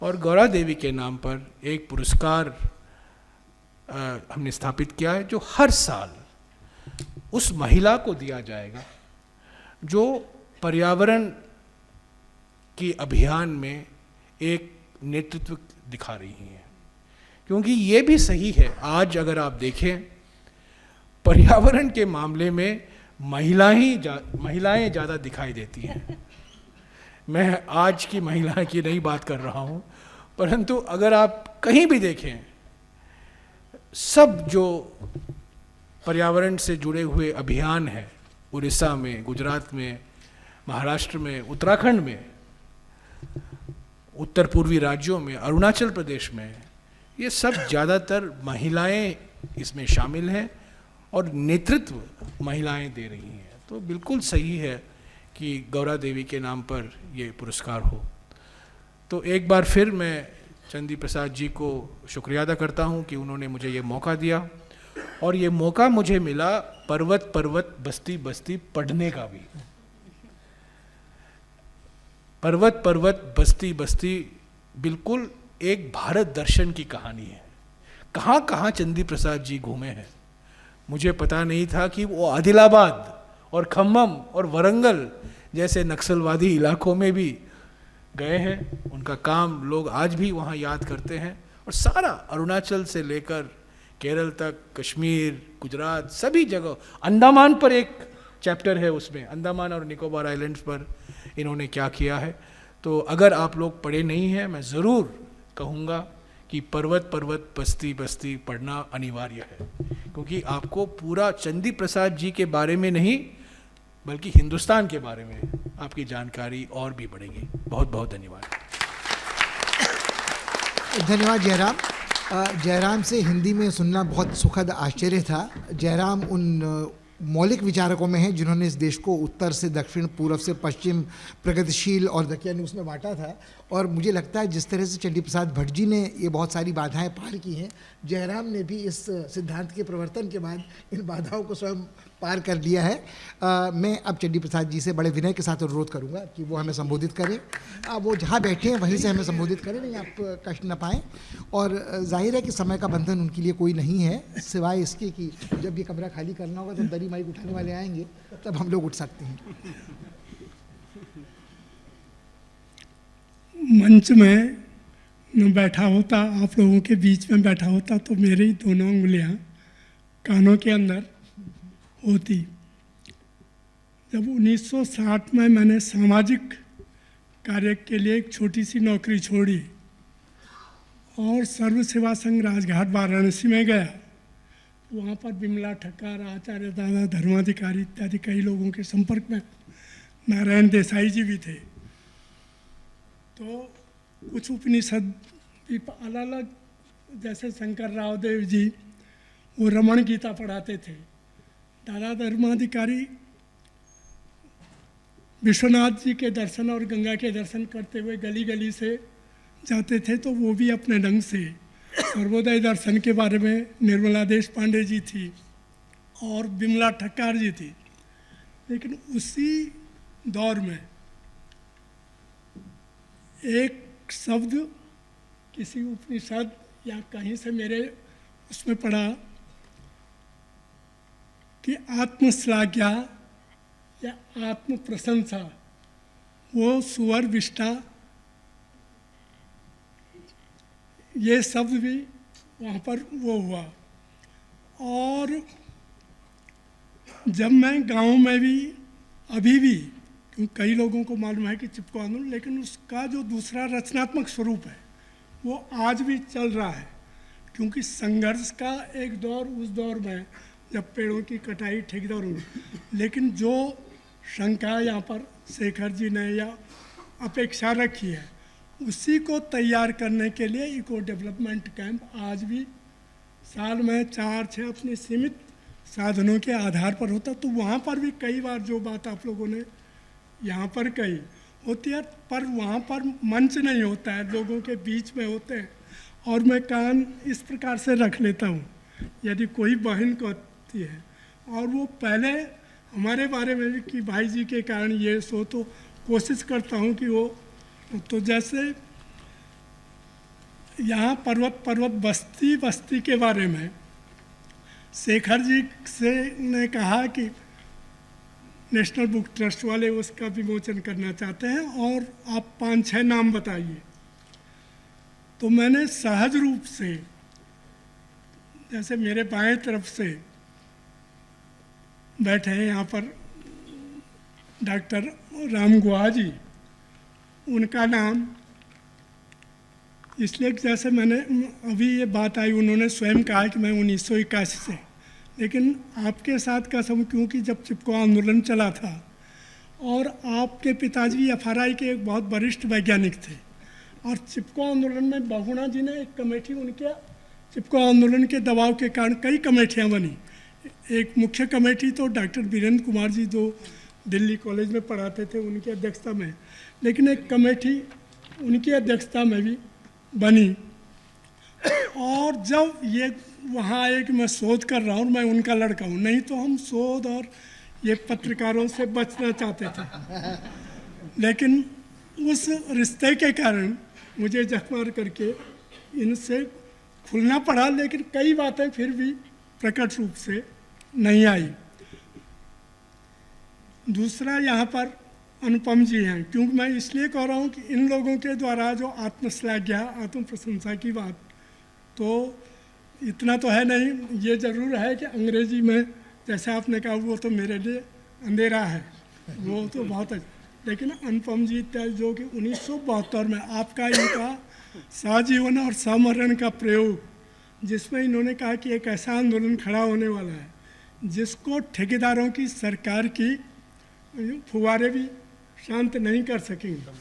और गौरा देवी के नाम पर एक पुरस्कार हमने स्थापित किया है, जो हर साल उस महिला को दिया जाएगा जो पर्यावरण की अभियान में एक नेतृत्व दिखा रही हैं। क्योंकि ये भी सही है, आज अगर आप देखें पर्यावरण के मामले में महिलाएं ज़्यादा दिखाई देती हैं। मैं आज की महिला की नहीं बात कर रहा हूँ, परंतु अगर आप कहीं भी देखें, सब जो पर्यावरण से जुड़े हुए अभियान हैं, उड़ीसा में, गुजरात में, महाराष्ट्र में, उत्तराखंड में, उत्तर पूर्वी राज्यों में, अरुणाचल प्रदेश में, ये सब ज़्यादातर महिलाएं इसमें शामिल हैं और नेतृत्व महिलाएं दे रही हैं। तो बिल्कुल सही है कि गौरा देवी के नाम पर ये पुरस्कार हो। तो एक बार फिर मैं चंदी प्रसाद जी को शुक्रिया अदा करता हूँ कि उन्होंने मुझे ये मौका दिया, और ये मौका मुझे मिला पर्वत पर्वत बस्ती बस्ती पढ़ने का भी। पर्वत पर्वत बस्ती बस्ती बिल्कुल एक भारत दर्शन की कहानी है। कहाँ कहाँ चंदी प्रसाद जी घूमे हैं, मुझे पता नहीं था कि वो आदिलाबाद और खम्मम और वरंगल जैसे नक्सलवादी इलाकों में भी गए हैं। उनका काम लोग आज भी वहाँ याद करते हैं। और सारा अरुणाचल से लेकर केरल तक, कश्मीर, गुजरात, सभी जगह, अंडमान पर एक चैप्टर है उसमें, अंडमान और निकोबार आइलैंड्स पर इन्होंने क्या किया है। तो अगर आप लोग पढ़े नहीं हैं, मैं ज़रूर कहूँगा कि पर्वत पर्वत बस्ती बस्ती पढ़ना अनिवार्य है, क्योंकि आपको पूरा चंदी प्रसाद जी के बारे में नहीं बल्कि हिंदुस्तान के बारे में आपकी जानकारी और भी बढ़ेगी। बहुत बहुत धन्यवाद। धन्यवाद जयराम। जयराम से हिंदी में सुनना बहुत सुखद आश्चर्य था। जयराम उन मौलिक विचारकों में हैं जिन्होंने इस देश को उत्तर से दक्षिण, पूर्व से पश्चिम, प्रगतिशील और दकियानी उसमें बांटा था। और मुझे लगता है जिस तरह से चंडी प्रसाद भट्ट जी ने ये बहुत सारी बाधाएं पार की हैं, जयराम ने भी इस सिद्धांत के प्रवर्तन के बाद इन बाधाओं को स्वयं पार कर लिया है। मैं अब चंडी प्रसाद जी से बड़े विनय के साथ अनुरोध करूंगा कि वो हमें संबोधित करें। वो जहाँ बैठे हैं वहीं से हमें संबोधित करें, नहीं आप कष्ट न पाएँ। और जाहिर है कि समय का बंधन उनके लिए कोई नहीं है, सिवाय इसके कि जब ये कमरा खाली करना होगा तो दरी माइक उठाने वाले आएंगे, तब हम लोग उठ सकते हैं। मंच में मैं बैठा होता, आप लोगों के बीच में बैठा होता, तो मेरी दोनों उंगलियां कानों के अंदर होती। जब 1960 में मैंने सामाजिक कार्य के लिए एक छोटी सी नौकरी छोड़ी और सर्व सेवा संघ राजघाट वाराणसी में गया, वहाँ पर बिमला ठक्कर, आचार्य दादा धर्माधिकारी इत्यादि कई लोगों के संपर्क में, नारायण देसाई जी भी थे। तो कुछ उपनिषद भी अलग अलग, जैसे शंकर राव देव जी वो रमण गीता पढ़ाते थे। दादा धर्माधिकारी विश्वनाथ जी के दर्शन और गंगा के दर्शन करते हुए गली गली से जाते थे, तो वो भी अपने ढंग से सर्वोदय दर्शन के बारे में निर्मला देश पांडे जी थी और बिमला ठक्कर जी थी। लेकिन उसी दौर में एक शब्द किसी उपनिषद या कहीं से मेरे उसमें पढ़ा कि आत्मश्लाघ्या या आत्म प्रशंसा, वो सुवर विष्टा, ये शब्द भी वहाँ पर वो हुआ। और जब मैं गांव में भी अभी भी, क्योंकि कई लोगों को मालूम है कि चिपको आंदोलन, लेकिन उसका जो दूसरा रचनात्मक स्वरूप है वो आज भी चल रहा है। क्योंकि संघर्ष का एक दौर उस दौर में जब पेड़ों की कटाई ठेकेदारों में, लेकिन जो शंका यहाँ पर शेखर जी ने या अपेक्षा रखी है, उसी को तैयार करने के लिए इको डेवलपमेंट कैंप आज भी साल में 4-6 अपने सीमित साधनों के आधार पर होता, तो वहाँ पर भी कई बार जो बात आप लोगों ने यहाँ पर कही होती है, पर वहाँ पर मंच नहीं होता है, लोगों के बीच में होते हैं। और मैं कान इस प्रकार से रख लेता हूँ, यदि कोई बहन कहती है और वो पहले हमारे बारे में भी कि भाई जी के कारण ये सो, तो कोशिश करता हूँ कि वो, तो जैसे यहाँ पर्वत बस्ती के बारे में शेखर जी से ने कहा कि नेशनल बुक ट्रस्ट वाले उसका विमोचन करना चाहते हैं और आप 5-6 नाम बताइए। तो मैंने सहज रूप से, जैसे मेरे बाएं तरफ से बैठे हैं यहाँ पर डॉक्टर राम गुहा जी, उनका नाम इसलिए जैसे मैंने अभी ये बात आई, उन्होंने स्वयं कहा कि मैं 1981 से, लेकिन आपके साथ का सब, क्योंकि जब चिपको आंदोलन चला था और आपके पिताजी FRI के एक बहुत वरिष्ठ वैज्ञानिक थे, और चिपको आंदोलन में बहुगुणा जी ने एक कमेटी, उनके चिपको आंदोलन के दबाव के कारण कई कमेटियां बनी। एक मुख्य कमेटी तो डॉक्टर वीरेंद्र कुमार जी जो दिल्ली कॉलेज में पढ़ाते थे उनकी अध्यक्षता में, लेकिन एक कमेटी उनकी अध्यक्षता में भी बनी। और जब ये वहाँ आए कि मैं शोध कर रहा हूँ, मैं उनका लड़का हूँ, नहीं तो हम शोध और ये पत्रकारों से बचना चाहते थे, लेकिन उस रिश्ते के कारण मुझे जखमार करके इनसे खुलना पड़ा, लेकिन कई बातें फिर भी प्रकट रूप से नहीं आई। दूसरा यहाँ पर अनुपम जी हैं, क्योंकि मैं इसलिए कह रहा हूँ कि इन लोगों के द्वारा जो आत्मश्लाघ्या, आत्म प्रशंसा की बात, तो इतना तो है नहीं, ये ज़रूर है कि अंग्रेजी में जैसे आपने कहा वो तो मेरे लिए अंधेरा है, वो तो बहुत अच्छा, लेकिन अनुपम जी जो कि 1972 में आपका इनका सहजीवन और समरण का प्रयोग, जिसमें इन्होंने कहा कि एक ऐसा आंदोलन खड़ा होने वाला है जिसको ठेकेदारों की, सरकार की फुवारे भी शांत नहीं कर सकेंगे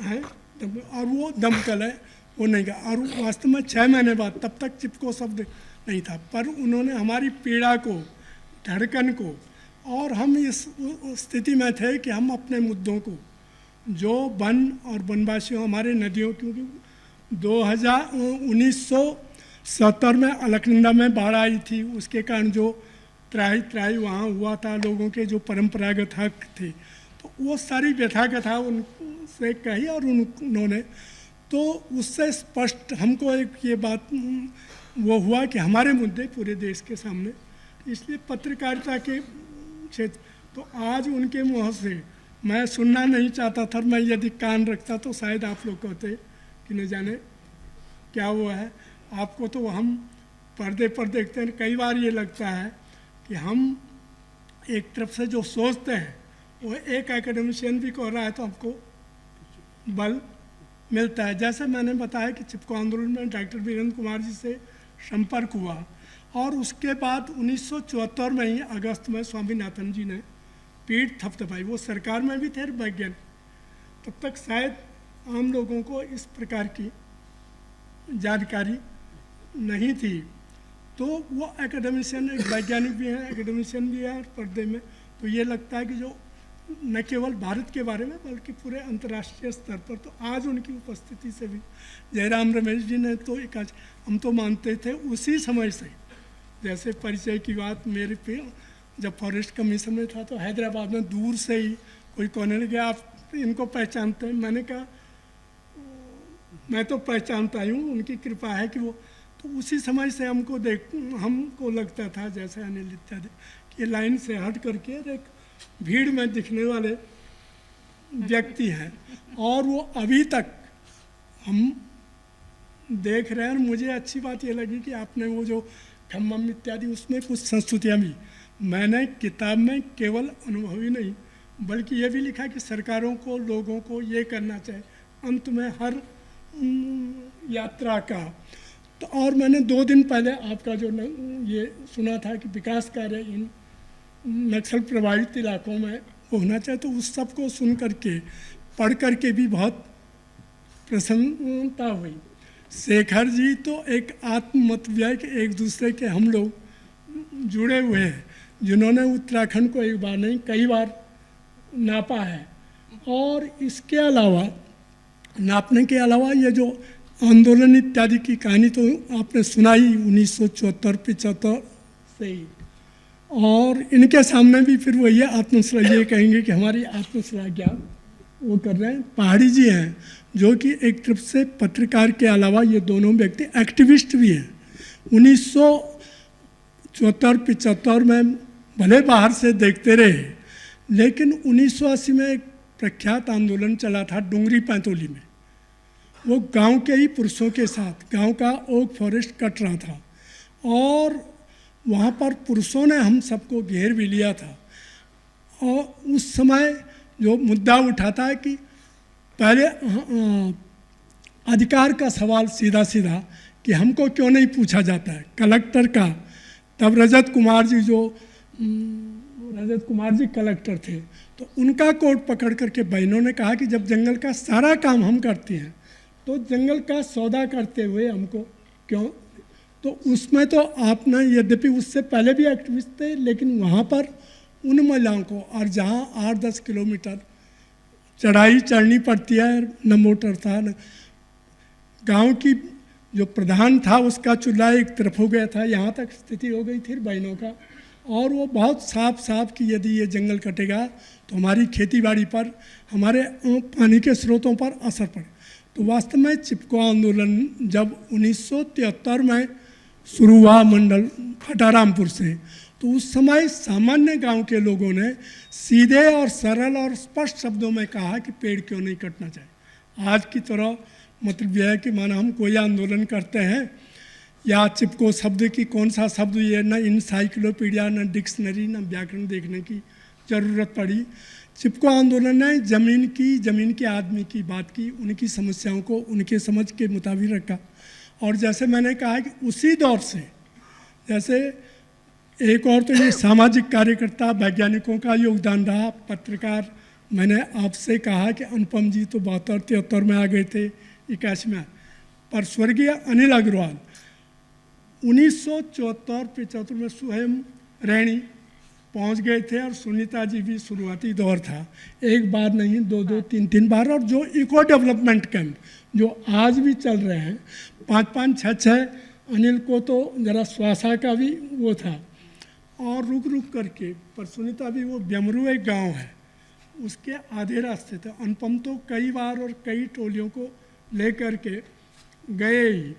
हैं, और वो दमकल है, वो नहीं का। और वास्तव में 6 महीने बाद, तब तक चिपको शब्द नहीं था, पर उन्होंने हमारी पीड़ा को, धड़कन को, और हम इस स्थिति में थे कि हम अपने मुद्दों को, जो वन और वनवासियों, हमारे नदियों, क्योंकि 1970 में अलकनंदा में बाढ़ आई थी, उसके कारण जो त्राही वहाँ हुआ था, लोगों के जो परंपरागत हक थे, तो वो सारी व्यथा कथा उनसे कही, और उन्होंने तो उससे स्पष्ट हमको एक ये बात वो हुआ कि हमारे मुद्दे पूरे देश के सामने, इसलिए पत्रकारिता के क्षेत्र, तो आज उनके मुँह से मैं सुनना नहीं चाहता था, मैं यदि कान रखता तो शायद आप लोग कहते कि न जाने क्या हुआ है। आपको तो हम पर्दे पर देखते हैं, कई बार ये लगता है कि हम एक तरफ से जो सोचते हैं वो एक एकेडमिशियन भी कह रहा है तो हमको बल मिलता है। जैसे मैंने बताया कि चिपको आंदोलन में डॉक्टर वीरेंद्र कुमार जी से संपर्क हुआ, और उसके बाद 1974 में ही अगस्त में स्वामीनाथन जी ने पीठ थपथपाई, वो सरकार में भी थे वैज्ञानिक, तब तक शायद आम लोगों को इस प्रकार की जानकारी नहीं थी, तो वो एकेडमिशियन, एक वैज्ञानिक भी हैं, एकेडमिशियन भी है पर्दे में, तो ये लगता है कि जो न केवल भारत के बारे में बल्कि पूरे अंतर्राष्ट्रीय स्तर पर, तो आज उनकी उपस्थिति से भी जयराम रमेश जी ने तो एक, हम तो मानते थे उसी समय से, जैसे परिचय की बात मेरे पे, जब फॉरेस्ट कमीशन में था तो हैदराबाद में दूर से ही कोई कहने लगे आप इनको पहचानते हैं, मैंने कहा मैं तो पहचानता हूँ, उनकी कृपा है कि वो, तो उसी समय से हमको लगता था जैसे अनिल इत्यादि कि लाइन से हट करके एक भीड़ में दिखने वाले व्यक्ति हैं, और वो अभी तक हम देख रहे हैं। और मुझे अच्छी बात ये लगी कि आपने वो जो खम्मम इत्यादि, उसमें कुछ संस्तुतियाँ भी, मैंने किताब में केवल अनुभवी नहीं बल्कि ये भी लिखा कि सरकारों को, लोगों को ये करना चाहिए अंत में हर यात्रा का। तो और मैंने 2 दिन पहले आपका जो ये सुना था कि विकास कार्य इन नक्सल प्रभावित इलाकों में होना चाहिए, तो उस सब को सुन करके, पढ़ करके भी बहुत प्रसन्नता हुई। शेखर जी तो एक आत्ममतव्यय के एक दूसरे के हम लोग जुड़े हुए हैं, जिन्होंने उत्तराखंड को एक बार नहीं कई बार नापा है। और इसके अलावा नापने के अलावा ये जो आंदोलन इत्यादि की कहानी तो आपने सुनाई 1974-75 से ही, और इनके सामने भी फिर वही आत्मश्लाघा ये कहेंगे कि हमारी आत्मश्लाघा वो कर रहे हैं। पहाड़ी जी हैं जो कि एक तरफ से पत्रकार के अलावा ये दोनों व्यक्ति एक्टिविस्ट भी हैं। 1974-75 में भले बाहर से देखते रहे, लेकिन 1980 में एक प्रख्यात आंदोलन चला था डुंगरी पैंतोली में। वो गांव के ही पुरुषों के साथ गांव का ओक फॉरेस्ट कट रहा था, और वहाँ पर पुरुषों ने हम सबको घेर भी लिया था। और उस समय जो मुद्दा उठाता है कि पहले अधिकार का सवाल सीधा सीधा कि हमको क्यों नहीं पूछा जाता है कलेक्टर का। तब रजत कुमार जी कलेक्टर थे, तो उनका कोट पकड़ करके बहनों ने कहा कि जब जंगल का सारा काम हम करते हैं तो जंगल का सौदा करते हुए हमको क्यों। तो उसमें तो आपने यद्यपि उससे पहले भी एक्टिविस्ट थे, लेकिन वहाँ पर उन महिलाओं को, और जहाँ 8-10 किलोमीटर चढ़ाई चढ़नी पड़ती है, न मोटर था न गांव की जो प्रधान था उसका चूल्हा एक तरफ हो गया था, यहाँ तक स्थिति हो गई थी बहनों का। और वो बहुत साफ कि यदि ये जंगल कटेगा तो हमारी खेतीबाड़ी पर, हमारे पानी के स्रोतों पर असर पड़े। तो वास्तव में चिपको आंदोलन जब 1973 में शुरू हुआ मंडल खटारामपुर से, तो उस समय सामान्य गांव के लोगों ने सीधे और सरल और स्पष्ट शब्दों में कहा कि पेड़ क्यों नहीं कटना चाहिए। आज की तरह मतलब यह है कि माना हम कोई आंदोलन करते हैं या चिपको शब्द की कौन सा शब्द, ये न इनसाइक्लोपीडिया न डिक्शनरी न व्याकरण देखने की ज़रूरत पड़ी। चिपको आंदोलन ने ज़मीन के आदमी की बात की, उनकी समस्याओं को उनके समझ के मुताबिक रखा। और जैसे मैंने कहा कि उसी दौर से, जैसे एक और तो ये सामाजिक कार्यकर्ता वैज्ञानिकों का योगदान रहा, पत्रकार। मैंने आपसे कहा कि अनुपम जी तो 72-73 में आ गए थे, 81 में, पर स्वर्गीय अनिल अग्रवाल 1974-75 में स्वयं रैणी पहुंच गए थे, और सुनीता जी भी शुरुआती दौर था, एक बार नहीं 2-2, 3-3 बार। और जो इको डेवलपमेंट कैंप जो आज भी चल रहे हैं 5-5, 6-6, अनिल को तो ज़रा श्वासा का भी वो था, और रुक करके, पर सुनीता भी वो ब्यमरू एक गांव है उसके आधे रास्ते थे। अनुपम तो कई बार और कई टोलियों को लेकर के गए ही,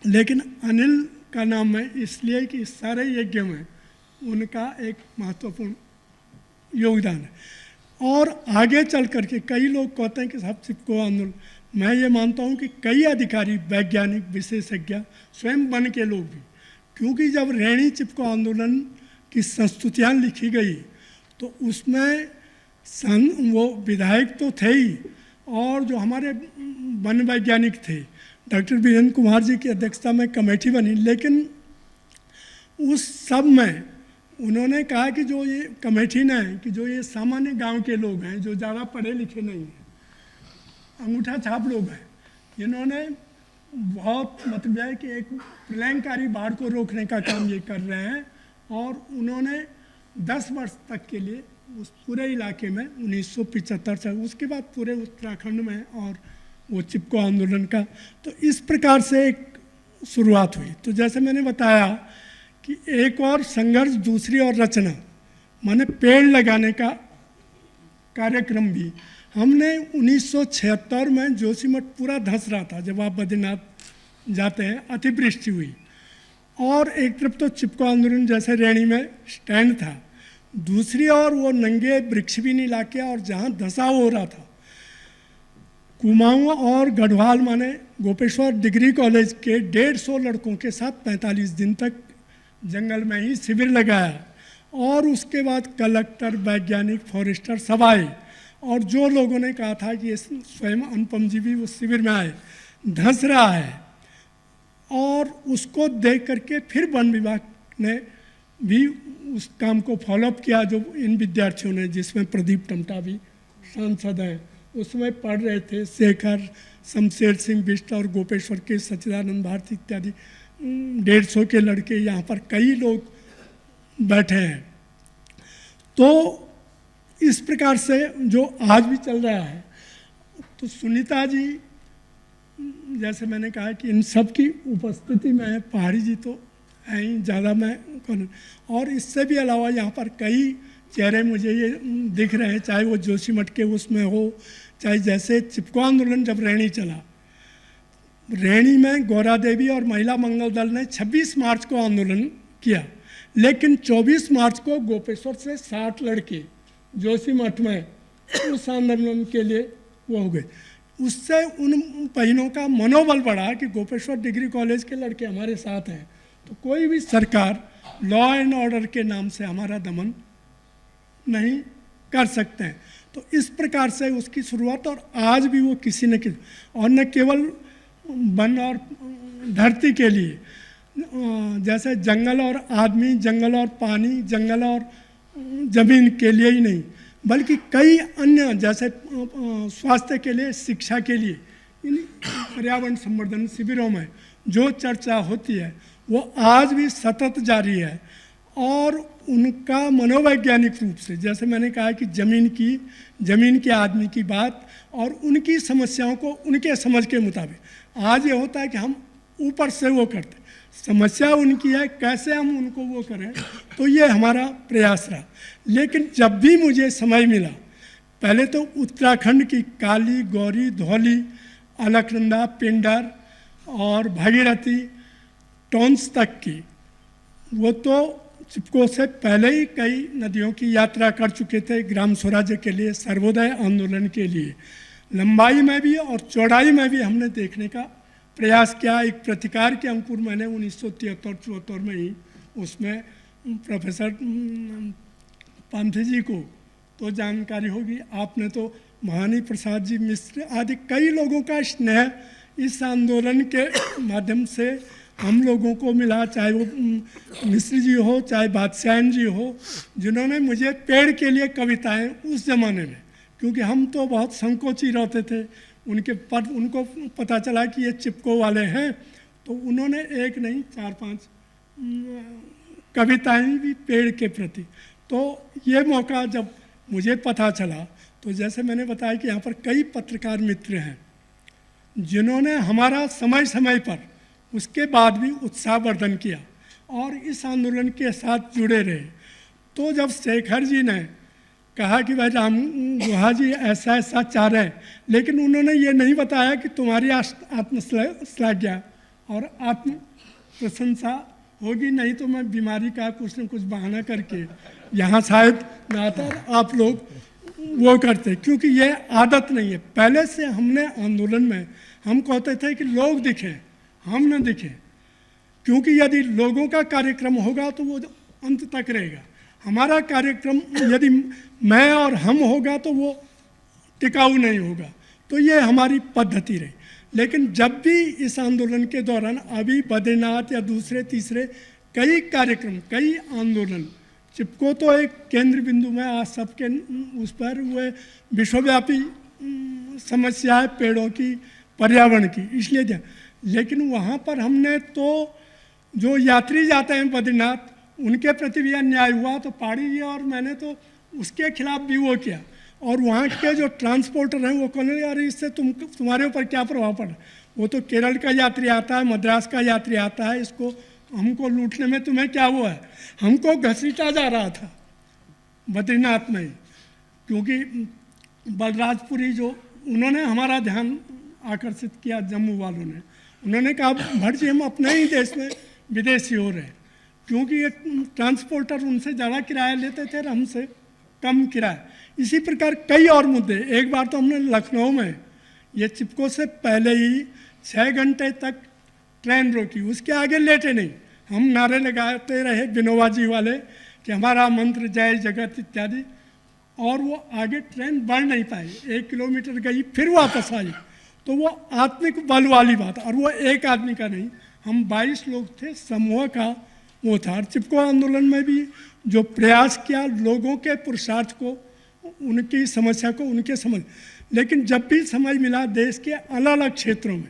लेकिन अनिल का नाम मैं इसलिए कि सारे यज्ञ में उनका एक महत्वपूर्ण योगदान है। और आगे चल करके कई लोग कहते हैं कि साहब चिपको आंदोलन, मैं ये मानता हूँ कि कई अधिकारी, वैज्ञानिक, विशेषज्ञ, स्वयं बन के लोग भी, क्योंकि जब रैणी चिपको आंदोलन की संस्तुतियाँ लिखी गई तो उसमें वो विधायक तो थे ही, और जो हमारे वन वैज्ञानिक थे डॉक्टर वीरेंद्र कुमार जी की अध्यक्षता में कमेटी बनी। लेकिन उस सब में उन्होंने कहा कि जो ये कमेटी ने कि जो ये सामान्य गांव के लोग हैं, जो ज़्यादा पढ़े लिखे नहीं हैं, अंगूठा छाप लोग हैं, इन्होंने बहुत मतलब है कि एक प्रलयंकारी बाढ़ को रोकने का काम ये कर रहे हैं। और उन्होंने 10 वर्ष तक के लिए उस पूरे इलाके में 1975 से, उसके बाद पूरे उत्तराखंड में, और वो चिपको आंदोलन का, तो इस प्रकार से एक शुरुआत हुई। तो जैसे मैंने बताया कि एक और संघर्ष, दूसरी और रचना, माने पेड़ लगाने का कार्यक्रम भी हमने 1976 में जोशीमठ पूरा धंस रहा था। जब आप बद्रीनाथ जाते हैं अतिवृष्टि हुई, और एक तरफ तो चिपको आंदोलन जैसे रैणी में स्टैंड था, दूसरी ओर वो नंगे वृक्षविहीन इलाके, और जहाँ धंसाव हो रहा था कुमाऊं और गढ़वाल माने गोपेश्वर डिग्री कॉलेज के 150 लड़कों के साथ 45 दिन तक जंगल में ही शिविर लगाया। और उसके बाद कलेक्टर, वैज्ञानिक, फॉरेस्टर सब आए, और जो लोगों ने कहा था कि स्वयं अनुपम जी भी उस शिविर में आए, धंस रहा है, और उसको देख करके फिर वन विभाग ने भी उस काम को फॉलोअप किया, जो इन विद्यार्थियों ने, जिसमें प्रदीप टमटा भी सांसद हैं, उसमें पढ़ रहे थे, शेखर शमशेर सिंह बिष्ट और गोपेश्वर के सच्चिदानंद भारती इत्यादि 150 के लड़के यहाँ पर कई लोग बैठे हैं। तो इस प्रकार से जो आज भी चल रहा है, तो सुनीता जी, जैसे मैंने कहा कि इन सब की उपस्थिति में पहाड़ी जी तो हैं ही, ज़्यादा मैं और इससे भी अलावा यहाँ पर कई चेहरे मुझे ये दिख रहे हैं, चाहे वो जोशीमठ के उसमें हो, चाहे जैसे चिपको आंदोलन जब रैणी चला, रैणी में गौरा देवी और महिला मंगल दल ने 26 मार्च को आंदोलन किया, लेकिन 24 मार्च को गोपेश्वर से 60 लड़के जोशीमठ में उस आंदोलन के लिए वो हो गए। उससे उन बहनों का मनोबल बढ़ा कि गोपेश्वर डिग्री कॉलेज के लड़के हमारे साथ हैं, तो कोई भी सरकार लॉ एंड ऑर्डर के नाम से हमारा दमन नहीं कर सकते हैं। तो इस प्रकार से उसकी शुरुआत, और आज भी वो किसी न किसी, और न केवल वन और धरती के लिए, जैसे जंगल और आदमी, जंगल और पानी, जंगल और ज़मीन के लिए ही नहीं, बल्कि कई अन्य जैसे स्वास्थ्य के लिए, शिक्षा के लिए, इन पर्यावरण संवर्धन शिविरों में जो चर्चा होती है वो आज भी सतत जारी है। और उनका मनोवैज्ञानिक रूप से, जैसे मैंने कहा कि ज़मीन के आदमी की बात और उनकी समस्याओं को उनके समझ के मुताबिक, आज ये होता है कि हम ऊपर से वो करते, समस्या उनकी है, कैसे हम उनको वो करें, तो ये हमारा प्रयास रहा। लेकिन जब भी मुझे समय मिला, पहले तो उत्तराखंड की काली, गौरी, धौली, अलकनंदा, पिंडर और भागीरथी, टोंस तक की, वो तो चिपको से पहले ही कई नदियों की यात्रा कर चुके थे ग्राम स्वराज्य के लिए, सर्वोदय आंदोलन के लिए। लंबाई में भी और चौड़ाई में भी हमने देखने का प्रयास किया। एक प्रतिकार के अंकुर मैंने 1973-74 में ही, उसमें प्रोफेसर पांथे जी को तो जानकारी होगी, आपने तो महानी प्रसाद जी मिश्र आदि कई लोगों का स्नेह इस आंदोलन के माध्यम से हम लोगों को मिला, चाहे वो मिश्र जी हो, चाहे बादशाहन जी हो, जिन्होंने मुझे पेड़ के लिए कविताएं उस ज़माने में, क्योंकि हम तो बहुत संकोची रहते थे, उनको पता चला कि ये चिपको वाले हैं, तो उन्होंने एक नहीं 4-5 कविताएं भी पेड़ के प्रति। तो ये मौका जब मुझे पता चला, तो जैसे मैंने बताया कि यहाँ पर कई पत्रकार मित्र हैं जिन्होंने हमारा समय समय पर उसके बाद भी उत्साहवर्धन किया और इस आंदोलन के साथ जुड़े रहे। तो जब शेखर जी ने कहा कि भाई राम गुहा जी ऐसा ऐसा चाह रहे हैं, लेकिन उन्होंने ये नहीं बताया कि तुम्हारी आत्मश्लाघ्या और आत्म प्रशंसा होगी, नहीं तो मैं बीमारी का कुछ न कुछ बहाना करके यहाँ शायद न आता, आप लोग वो करते, क्योंकि ये आदत नहीं है। पहले से हमने आंदोलन में हम कहते थे कि लोग दिखें, हम न दिखें, क्योंकि यदि लोगों का कार्यक्रम होगा तो वो अंत तक रहेगा। हमारा कार्यक्रम यदि मैं और हम होगा तो वो टिकाऊ नहीं होगा। तो ये हमारी पद्धति रही। लेकिन जब भी इस आंदोलन के दौरान अभी बद्रीनाथ या दूसरे तीसरे कई कार्यक्रम, कई आंदोलन, चिपको तो एक केंद्र बिंदु में आज सबके उस पर हुए विश्वव्यापी समस्या है पेड़ों की, पर्यावरण की, इसलिए ध्यान। लेकिन वहाँ पर हमने तो जो यात्री जाते हैं बद्रीनाथ, उनके प्रति भी अन्याय हुआ, तो पहाड़ी जी और मैंने तो उसके खिलाफ भी वो किया। और वहाँ के जो ट्रांसपोर्टर हैं वो कहने यार इससे तुम्हारे ऊपर क्या प्रभाव पड़ा, वो तो केरल का यात्री आता है, मद्रास का यात्री आता है, इसको हमको लूटने में तुम्हें क्या हुआ है। हमको घसीटा जा रहा था बद्रीनाथ में, क्योंकि बलराजपुरी जो उन्होंने हमारा ध्यान आकर्षित किया जम्मू वालों ने, उन्होंने कहा भट्ट जी हम अपने ही देश में विदेशी हो रहे हैं, क्योंकि ये ट्रांसपोर्टर उनसे ज़्यादा किराया लेते थे और हमसे कम किराया। इसी प्रकार कई और मुद्दे। एक बार तो हमने लखनऊ में ये चिपको से पहले ही 6 घंटे तक ट्रेन रोकी, उसके आगे लेटे नहीं, हम नारे लगाते रहे विनोबा जी वाले कि हमारा मंत्र जय जगत इत्यादि, और वो आगे ट्रेन बढ़ नहीं पाई, 1 किलोमीटर गई फिर वापस आई। तो वो आत्मिक बल वाली बात, और वो एक आदमी का नहीं, हम 22 लोग थे, समूह का वो था। और चिपको आंदोलन में भी जो प्रयास किया लोगों के पुरुषार्थ को, उनकी समस्या को उनके समझ, लेकिन जब भी समय मिला देश के अलग अलग क्षेत्रों में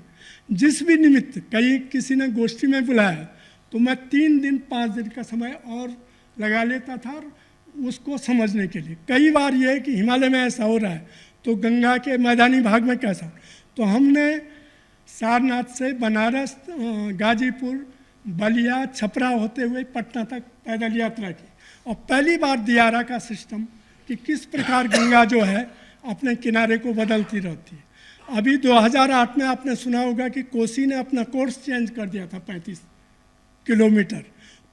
जिस भी निमित्त कहीं किसी ने गोष्ठी में बुलाया तो मैं 3 दिन 5 दिन का समय और लगा लेता था और उसको समझने के लिए। कई बार यह है कि हिमालय में ऐसा हो रहा है तो गंगा के मैदानी भाग में कैसा। तो हमने सारनाथ से बनारस, गाजीपुर, बलिया, छपरा होते हुए पटना तक पैदल यात्रा की और पहली बार दियारा का सिस्टम कि किस प्रकार गंगा जो है अपने किनारे को बदलती रहती है। अभी 2008 में आपने सुना होगा कि कोसी ने अपना कोर्स चेंज कर दिया था 35 किलोमीटर।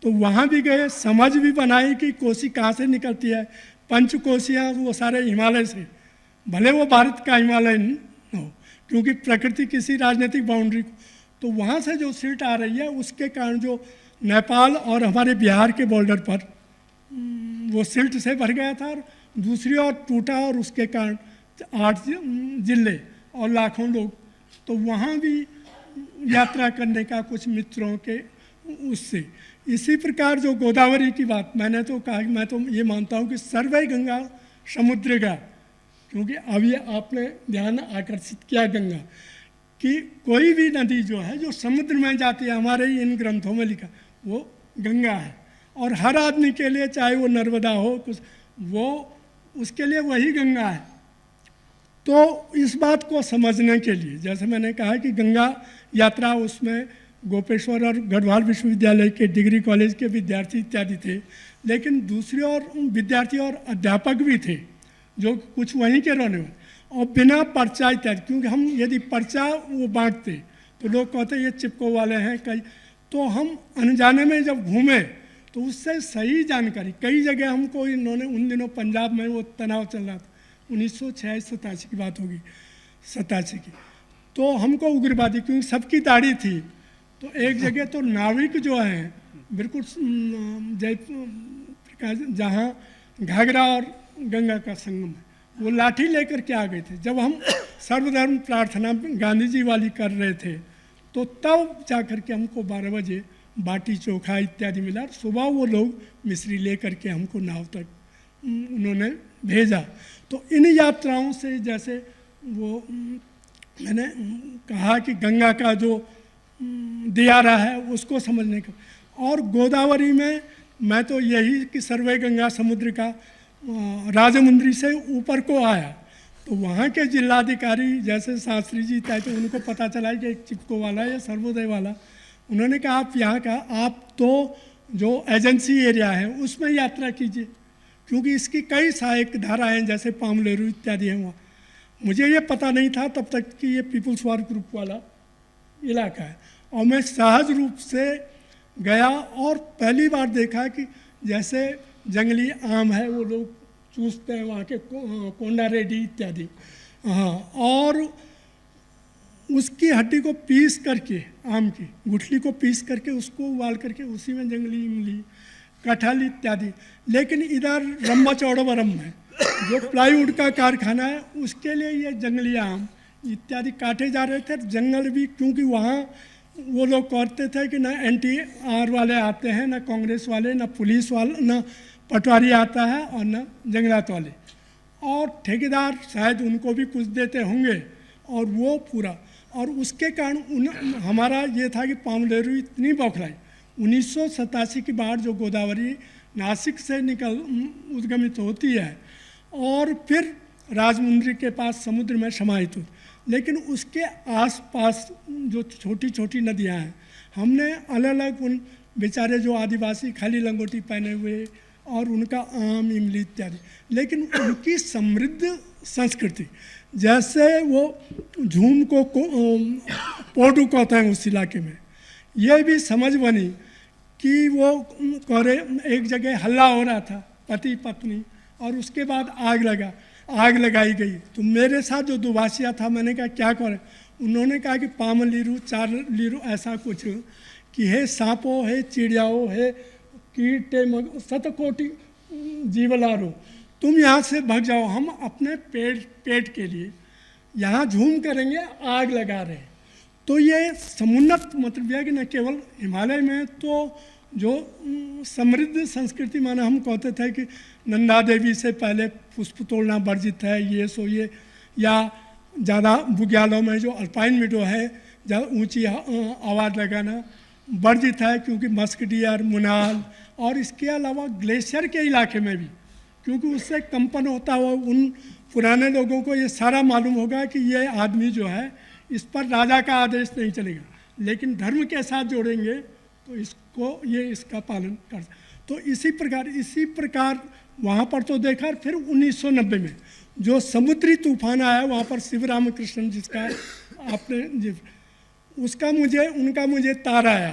तो वहाँ भी गए, समझ भी बनाई कि कोसी कहाँ से निकलती है। पंचकोशियाँ वो सारे हिमालय से, भले वो भारत का हिमालय न हो क्योंकि प्रकृति किसी राजनीतिक बाउंड्री को, तो वहाँ से जो सिल्ट आ रही है उसके कारण जो नेपाल और हमारे बिहार के बॉर्डर पर वो सिल्ट से भर गया था और दूसरी ओर टूटा और उसके कारण 8 जिले और लाखों लोग। तो वहाँ भी यात्रा करने का कुछ मित्रों के उससे। इसी प्रकार जो गोदावरी की बात मैंने तो कहा, मैं तो ये मानता हूँ कि सर्वे गंगा समुद्र का, क्योंकि अभी आपने ध्यान आकर्षित किया गंगा कि कोई भी नदी जो है जो समुद्र में जाती है, हमारे ही इन ग्रंथों में लिखा वो गंगा है और हर आदमी के लिए चाहे वो नर्मदा हो कुछ वो उसके लिए वही गंगा है। तो इस बात को समझने के लिए जैसे मैंने कहा कि गंगा यात्रा उसमें गोपेश्वर और गढ़वाल विश्वविद्यालय के डिग्री कॉलेज के विद्यार्थी इत्यादि थे, लेकिन दूसरी ओर विद्यार्थी और अध्यापक भी थे जो कुछ वहीं के रहने वाले और बिना पर्चा इत्यादि, क्योंकि हम यदि पर्चा वो बांटते तो लोग कहते ये चिपको वाले हैं कई, तो हम अनजाने में जब घूमे तो उससे सही जानकारी कई जगह हमको इन्होंने उन दिनों पंजाब में वो तनाव चल रहा था 1986-87 की बात होगी 87 की, तो हमको उग्रवादी क्योंकि सबकी दाढ़ी थी तो एक जगह तो नाविक जो हैं बिल्कुल जयपुर जहाँ घाघरा और गंगा का संगम है वो लाठी लेकर के आ गए थे। जब हम सर्वधर्म प्रार्थना गांधी जी वाली कर रहे थे तो तब जा कर के हमको 12 बजे बाटी चोखा इत्यादि मिला। सुबह वो लोग मिश्री लेकर के हमको नाव तक उन्होंने भेजा। तो इन यात्राओं से जैसे वो मैंने कहा कि गंगा का जो दियारा है उसको समझने का, और गोदावरी में मैं तो यही कि सर्वे गंगा समुद्र का राजमुंद्री से ऊपर को आया तो वहाँ के जिलाधिकारी जैसे शास्त्री जी थे तो उनको पता चला कि एक चिपको वाला या सर्वोदय वाला, उन्होंने कहा आप यहाँ का आप तो जो एजेंसी एरिया है उसमें यात्रा कीजिए क्योंकि इसकी कई सहायक धाराएँ जैसे पामलेरू इत्यादि हैं वहाँ। मुझे ये पता नहीं था तब तक कि ये पीपुल्स वार ग्रुप वाला इलाका है और मैं सहज रूप से गया और पहली बार देखा कि जैसे जंगली आम है वो लोग चूसते हैं वहाँ के कोंडा रेडी इत्यादि, हाँ, और उसकी हड्डी को पीस करके आम की गुठली को पीस करके उसको उबाल करके उसी में जंगली इमली कटहल इत्यादि। लेकिन इधर रम्बा चौड़वरम में जो प्लाईवुड का कारखाना है उसके लिए ये जंगली आम इत्यादि काटे जा रहे थे। जंगल भी क्योंकि वहाँ वो लोग कहते थे कि ना NTR वाले आते हैं, ना कांग्रेस वाले, ना पुलिस वाले, ना पटवारी आता है और ना जंगलात वाले, और ठेकेदार शायद उनको भी कुछ देते होंगे और वो पूरा। और उसके कारण हमारा ये था कि पामलेरू इतनी बौखलाई 1987 की बाढ़ जो गोदावरी नासिक से उद्गमित होती है और फिर राजमुंद्री के पास समुद्र में समाहित होती, लेकिन उसके आसपास जो छोटी छोटी नदियां हैं हमने अलग अलग उन बेचारे जो आदिवासी खाली लंगोटी पहने हुए और उनका आम इमली इत्यादि, लेकिन उनकी समृद्ध संस्कृति जैसे वो झूम को पोडू कहते हैं उस इलाके में, यह भी समझ बनी कि वो करे एक जगह हल्ला हो रहा था पति पत्नी और उसके बाद आग लगाई गई। तो मेरे साथ जो दुभाषिया था मैंने कहा क्या करें, उन्होंने कहा कि पाम लीरू 4 लीरू ऐसा कुछ कि हे सांपो है चिड़ियाओ है कीटे शतकोटि जीवलारो तुम यहाँ से भाग जाओ, हम अपने पेट के लिए यहाँ झूम करेंगे आग लगा रहे। तो ये समुन्नत मतलब यह कि न केवल हिमालय में तो जो समृद्ध संस्कृति माना हम कहते थे कि नंदा देवी से पहले पुष्प तोड़ना वर्जित है, ये सो या ज़्यादा बुग्यालों में जो अल्पाइन मीडो है, ज़्यादा ऊंची आवाज़ लगाना वर्जित है, क्योंकि मस्क डियर, मुनाल और इसके अलावा ग्लेशियर के इलाके में भी, क्योंकि उससे कंपन होता हुआ उन पुराने लोगों को ये सारा मालूम होगा कि ये आदमी जो है इस पर राजा का आदेश नहीं चलेगा, लेकिन धर्म के साथ जोड़ेंगे तो इसको ये इसका पालन कर। तो इसी प्रकार वहाँ पर तो देखा। फिर 1990 में जो समुद्री तूफान आया, वहाँ पर शिवराम कृष्ण जिसका आपने उनका मुझे तार आया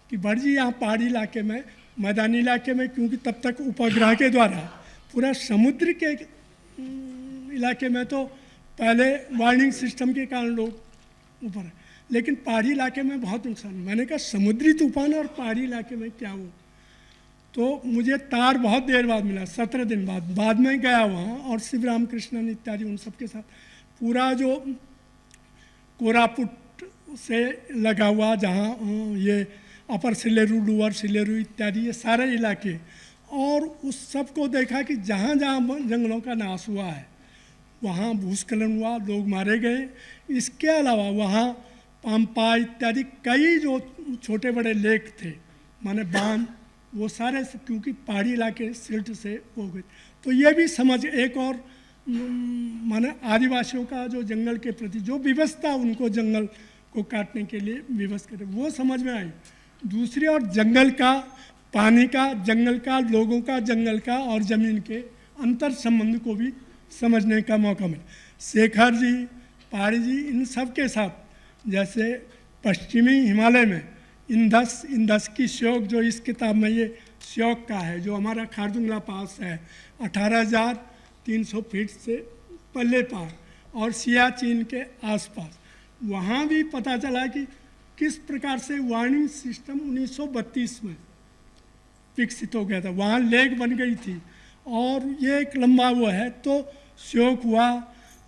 कि भट्ट जी यहाँ पहाड़ी इलाके में, मैदानी इलाके में, क्योंकि तब तक उपग्रह के द्वारा पूरा समुद्र के इलाके में तो पहले वार्निंग सिस्टम के कारण लोग ऊपर है, लेकिन पहाड़ी इलाके में बहुत नुकसान। मैंने कहा समुद्री तूफान और पहाड़ी इलाके में क्या हो, तो मुझे तार बहुत देर बाद मिला, 17 दिन बाद में गया वहाँ, और शिवराम कृष्णन इत्यादि उन सब के साथ पूरा जो कोरापुट से लगा हुआ, जहाँ ये अपर सिलेरू, लोअर सिलेरू इत्यादि ये सारे इलाके, और उस सब को देखा कि जहाँ जहाँ जंगलों का नाश हुआ है वहाँ भूस्खलन हुआ, लोग मारे गए। इसके अलावा वहाँ पाम्पा इत्यादि कई जो छोटे बड़े लेक थे, माने बांध, वो सारे क्योंकि पहाड़ी इलाके सिल्ट से हो गए। तो ये भी समझ, एक और माने आदिवासियों का जो जंगल के प्रति जो व्यवस्था उनको जंगल को काटने के लिए विवश करे, वो समझ में आई। दूसरी ओर जंगल का, पानी का, जंगल का, लोगों का, जंगल का और ज़मीन के अंतर संबंध को भी समझने का मौका मिला। शेखर जी, पहाड़ी जी, इन सब के साथ जैसे पश्चिमी हिमालय में इंदस की श्योक, जो इस किताब में ये श्योक का है, जो हमारा खारदुंगला पास है 18,300 फीट से पल्ले पार, और सियाचिन के आसपास, वहाँ भी पता चला कि किस प्रकार से वार्निंग सिस्टम 1932 में विकसित हो गया था। वहाँ लेक बन गई थी और ये एक लंबा वो है। तो श्योक हुआ,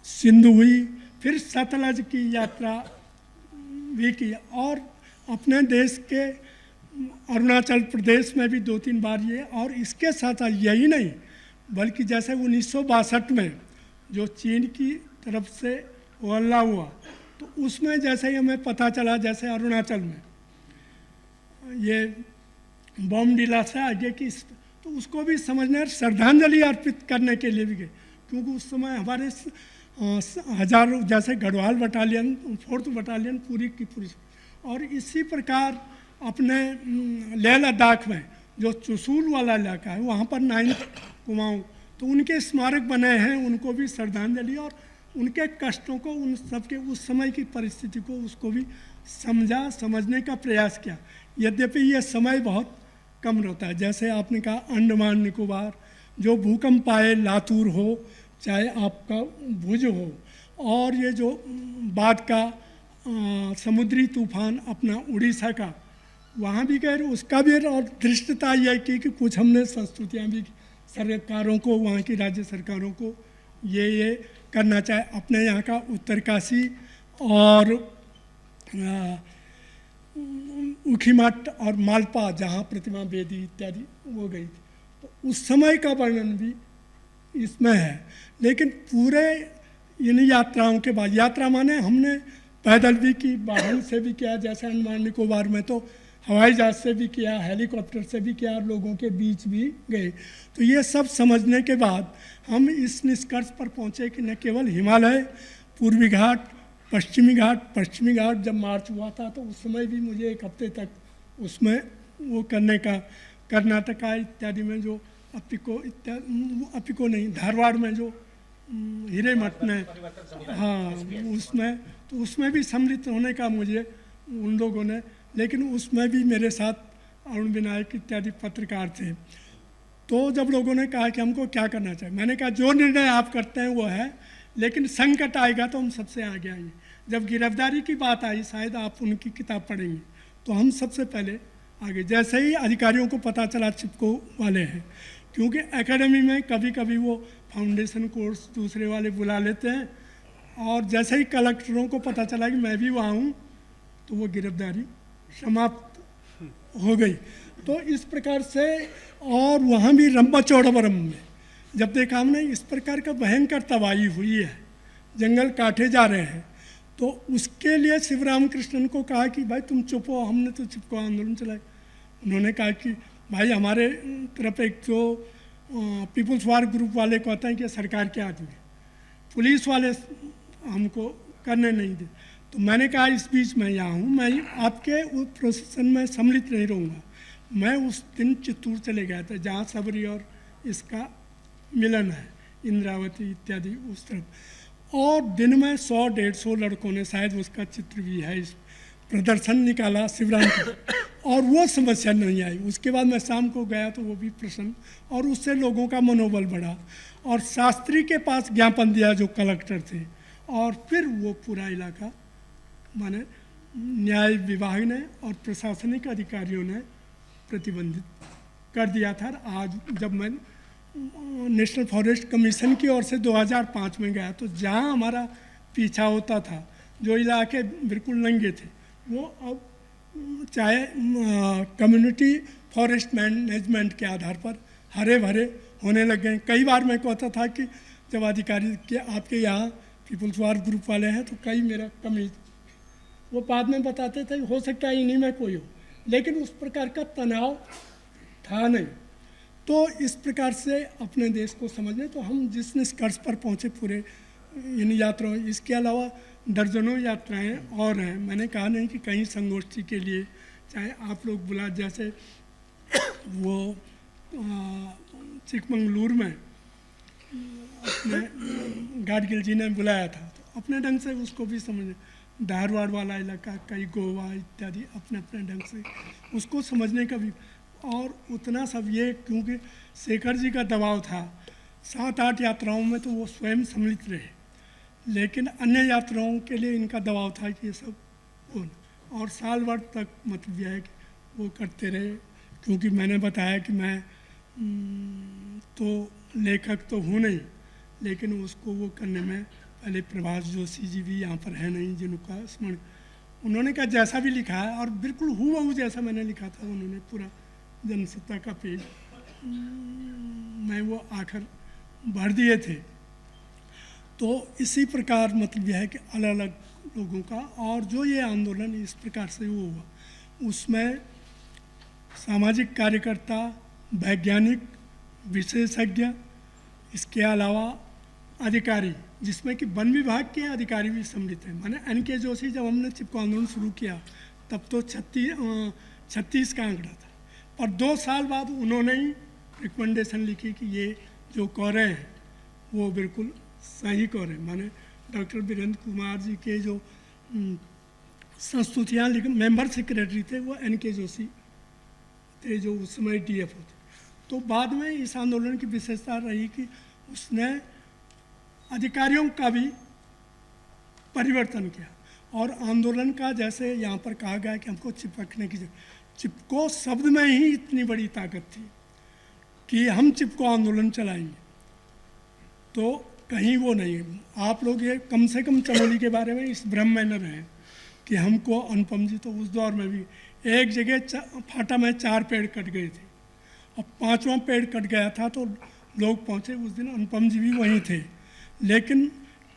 सिंधु हुई, फिर सतलज की यात्रा भी की, और अपने देश के अरुणाचल प्रदेश में भी 2-3 बार ये, और इसके साथ यही नहीं बल्कि जैसे 1962 में जो चीन की तरफ से हमला हुआ, तो उसमें जैसे ही हमें पता चला, जैसे अरुणाचल में ये बम डिला से आगे की, तो उसको भी समझने और श्रद्धांजलि अर्पित करने के लिए भी गए, क्योंकि उस समय हमारे हजारों, जैसे गढ़वाल बटालियन, 4th बटालियन पूरी की पूरी, और इसी प्रकार अपने लेह लद्दाख में जो चुसूल वाला इलाका है, वहाँ पर 9th कुमाऊँ, तो उनके स्मारक बने हैं, उनको भी श्रद्धांजलि और उनके कष्टों को, उन सबके उस समय की परिस्थिति को, उसको भी समझने का प्रयास किया। यद्यपि ये समय बहुत कम रहता है। जैसे आपने कहा अंडमान निकोबार, जो भूकंप आए, लातूर हो चाहे आपका भुज हो, और ये जो बाद का समुद्री तूफान अपना उड़ीसा का, वहाँ भी गए, उसका भी, और दृष्टता यह की कि कुछ हमने संस्तुतियाँ भी सरकारों को, वहाँ की राज्य सरकारों को ये करना चाहे। अपने यहाँ का उत्तरकाशी और उखीमठ और मालपा, जहाँ प्रतिमा बेदी इत्यादि वो गई थी, तो उस समय का वर्णन भी इसमें है। लेकिन पूरे इन यात्राओं के बाद, यात्रा माने हमने पैदल भी की, वाहन से भी किया, जैसे अंडमान निकोबार में तो हवाई जहाज से भी किया, हेलीकॉप्टर से भी किया, लोगों के बीच भी गए। तो ये सब समझने के बाद हम इस निष्कर्ष पर पहुँचे कि न केवल हिमालय, पूर्वी घाट, पश्चिमी घाट जब मार्च हुआ था तो उस समय भी मुझे 1 हफ्ते तक उसमें वो करने का, कर्नाटका इत्यादि में जो अपिको नहीं, धारवाड़ में जो हिरेमठ में, हाँ उसमें, तो उसमें भी सम्मिलित होने का मुझे उन लोगों ने, लेकिन उसमें भी मेरे साथ अरुण विनायक इत्यादि पत्रकार थे। तो जब लोगों ने कहा कि हमको क्या करना चाहिए, मैंने कहा जो निर्णय आप करते हैं वो है, लेकिन संकट आएगा तो हम सबसे आगे आएंगे। जब गिरफ्तारी की बात आई, शायद आप उनकी किताब पढ़ेंगे, तो हम सबसे पहले आगे। जैसे ही अधिकारियों को पता चला चिपको वाले हैं, क्योंकि एकेडमी में कभी कभी वो फाउंडेशन कोर्स दूसरे वाले बुला लेते हैं, और जैसे ही कलेक्टरों को पता चला कि मैं भी वहाँ हूँ, तो वो गिरफ्तारी समाप्त हो गई। तो इस प्रकार से, और वहाँ भी रंबाचौड़वरम में जब देखा हमने इस प्रकार का भयंकर तबाही हुई है, जंगल काटे जा रहे हैं। तो उसके लिए शिवराम कृष्णन को कहा कि भाई तुम चुप हो, हमने तो चिपको आंदोलन चलाए। उन्होंने कहा कि भाई हमारे तरफ एक जो पीपुल्स वार ग्रुप वाले कहते हैं कि सरकार के आदमी, पुलिस वाले हमको करने नहीं दे। तो मैंने कहा इस बीच मैं यहाँ हूँ, मैं आपके उस प्रोसेसन में सम्मिलित नहीं रहूँगा। मैं उस दिन चित्तूर चले गया था जहाँ सबरी और इसका मिलन है, इंद्रावती इत्यादि उस तरफ। और दिन में 100-150 लड़कों ने, शायद उसका चित्र भी है, इस प्रदर्शन निकाला शिवराम का, और वो समस्या नहीं आई। उसके बाद मैं शाम को गया तो वो भी प्रसन्न, और उससे लोगों का मनोबल बढ़ा। और शास्त्री के पास ज्ञापन दिया जो कलेक्टर थे, और फिर वो पूरा इलाका माने न्याय विभाग ने और प्रशासनिक अधिकारियों ने प्रतिबंधित कर दिया था। आज जब मैं नेशनल फॉरेस्ट कमीशन की ओर से 2005 में गया तो जहाँ हमारा पीछा होता था, जो इलाके बिल्कुल नंगे थे, वो अब चाहे कम्युनिटी फॉरेस्ट मैनेजमेंट के आधार पर हरे भरे होने लग गए। कई बार मैं कहता था कि जब अधिकारी के आपके यहाँ पीपुल्स वार ग्रुप वाले हैं तो कई मेरा कमी, वो बाद में बताते थे हो सकता है इन्हीं में कोई हो, लेकिन उस प्रकार का तनाव था नहीं। तो इस प्रकार से अपने देश को समझने, तो हम जिस निष्कर्ष पर पहुँचे पूरे इन यात्राओं, इसके अलावा दर्जनों यात्राएं और हैं। मैंने कहा नहीं कि कहीं संगोष्ठी के लिए चाहे आप लोग बुला, जैसे वो चिकमंगलूर में अपने गाडगिल जी ने बुलाया था, तो अपने ढंग से उसको भी समझे। धारवाड़ वाला इलाका, कई गोवा इत्यादि अपने अपने ढंग से उसको समझने का भी। और उतना सब ये क्योंकि शेखर जी का दबाव था, 7-8 यात्राओं में तो वो स्वयं सम्मिलित रहे, लेकिन अन्य यात्राओं के लिए इनका दबाव था कि ये सब हो। और साल भर तक मतलब यह है कि वो करते रहे, क्योंकि मैंने बताया कि मैं तो लेखक तो हूँ नहीं, लेकिन उसको वो करने में पहले प्रभास जोशी जी भी यहाँ पर है नहीं जिनका स्मरण, उन्होंने कहा जैसा भी लिखा है, और बिल्कुल हूबहू जैसा मैंने लिखा था उन्होंने पूरा जनसत्ता का पेज मैं वो आखिर भर दिए थे। तो इसी प्रकार मतलब यह है कि अलग अलग लोगों का, और जो ये आंदोलन इस प्रकार से वो हुआ, उसमें सामाजिक कार्यकर्ता, वैज्ञानिक, विशेषज्ञ, इसके अलावा अधिकारी, जिसमें कि वन विभाग के अधिकारी भी सम्मिलित हैं। माने NK जोशी जब हमने चिपको आंदोलन शुरू किया तब तो 36 का आंकड़ा था, और 2 साल बाद उन्होंने ही रिकमेंडेशन लिखी कि ये जो कह रहे हैं वो बिल्कुल सही कह रहे हैं। माने डॉक्टर वीरेंद्र कुमार जी के जो संस्तुतियाँ लिख, मेंबर सेक्रेटरी थे वो NK जोशी थे, जो उस समय DF थे। तो बाद में इस आंदोलन की विशेषता रही कि उसने अधिकारियों का भी परिवर्तन किया, और आंदोलन का जैसे यहाँ पर कहा गया कि हमको चिपकने की जरूरत, चिपको शब्द में ही इतनी बड़ी ताकत थी कि हम चिपको आंदोलन चलाएंगे, तो कहीं वो नहीं। आप लोग ये कम से कम चमोली के बारे में इस भ्रम में न रहें कि हमको अनुपम जी, तो उस दौर में भी एक जगह फाटा में 4 पेड़ कट गए थे, और 5वां पेड़ कट गया था तो लोग पहुँचे। उस दिन अनुपम जी भी वहीं थे। लेकिन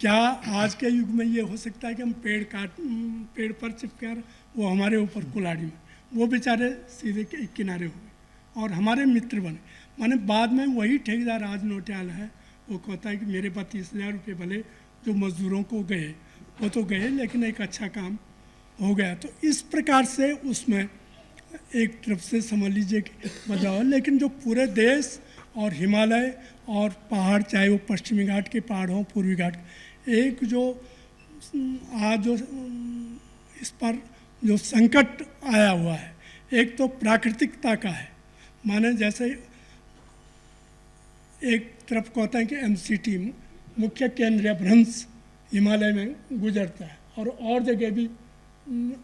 क्या आज के युग में ये हो सकता है कि हम पेड़ पर चिपकर वो हमारे ऊपर कुल्हाड़ी में, वो बेचारे सीधे के किनारे हुए और हमारे मित्र बने। माने बाद में वही ठेकेदार आज नोटियाल है, वो कहता है कि मेरे 32,000 रुपये भले जो मजदूरों को गए वो तो गए, लेकिन एक अच्छा काम हो गया। तो इस प्रकार से उसमें एक तरफ से समझ लीजिए कि बदलाव, लेकिन जो पूरे देश और हिमालय और पहाड़, चाहे वो पश्चिमी घाट के पहाड़ हों, पूर्वी घाट, एक जो आज जो इस पर जो संकट आया हुआ है, एक तो प्राकृतिकता का है। माने जैसे एक तरफ कहते हैं कि MCT मुख्य केंद्रीय भ्रंश हिमालय में गुजरता है, और जगह भी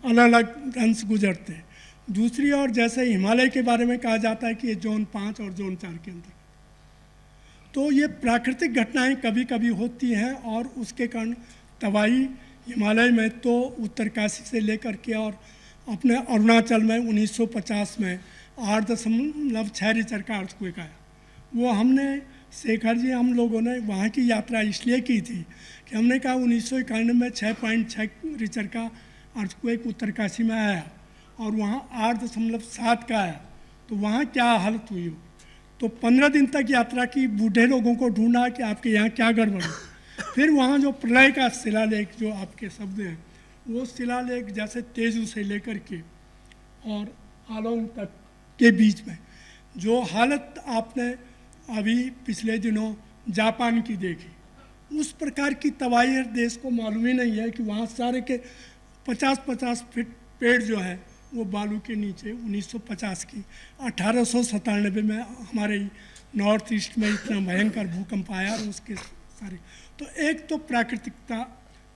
अलग अलग भ्रंश गुजरते हैं। दूसरी ओर जैसे हिमालय के बारे में कहा जाता है कि ये जोन 5 और जोन 4 के अंदर, तो ये प्राकृतिक घटनाएं कभी कभी होती हैं, और उसके कारण तबाही हिमालय में तो उत्तरकाशी से लेकर के और अपने अरुणाचल में 1950 में 8.6 रिक्टर का अर्थक्वेक आया। वो हमने शेखर जी, हम लोगों ने वहाँ की यात्रा इसलिए की थी कि हमने कहा 1991 में 6.6 रिक्टर का अर्थक्वेक उत्तरकाशी में आया और वहाँ 8.7 का आया, तो वहाँ क्या हालत हुई हो। तो 15 दिन तक यात्रा की, बूढ़े लोगों को ढूंढा कि आपके यहाँ क्या गड़बड़ है। फिर वहाँ जो प्रलय का शिलालेख, जो आपके शब्द हैं, वो शिलालेख जैसे तेजू से लेकर के और आलोंग तक के बीच में जो हालत आपने अभी पिछले दिनों जापान की देखी, उस प्रकार की तबाही देश को मालूम ही नहीं है कि वहाँ सारे के 50-50 फीट पेड़ जो है वो बालू के नीचे 1950 की 1897 में हमारे नॉर्थ ईस्ट में इतना भयंकर भूकंप आया और उसके सारे, तो एक तो प्राकृतिकता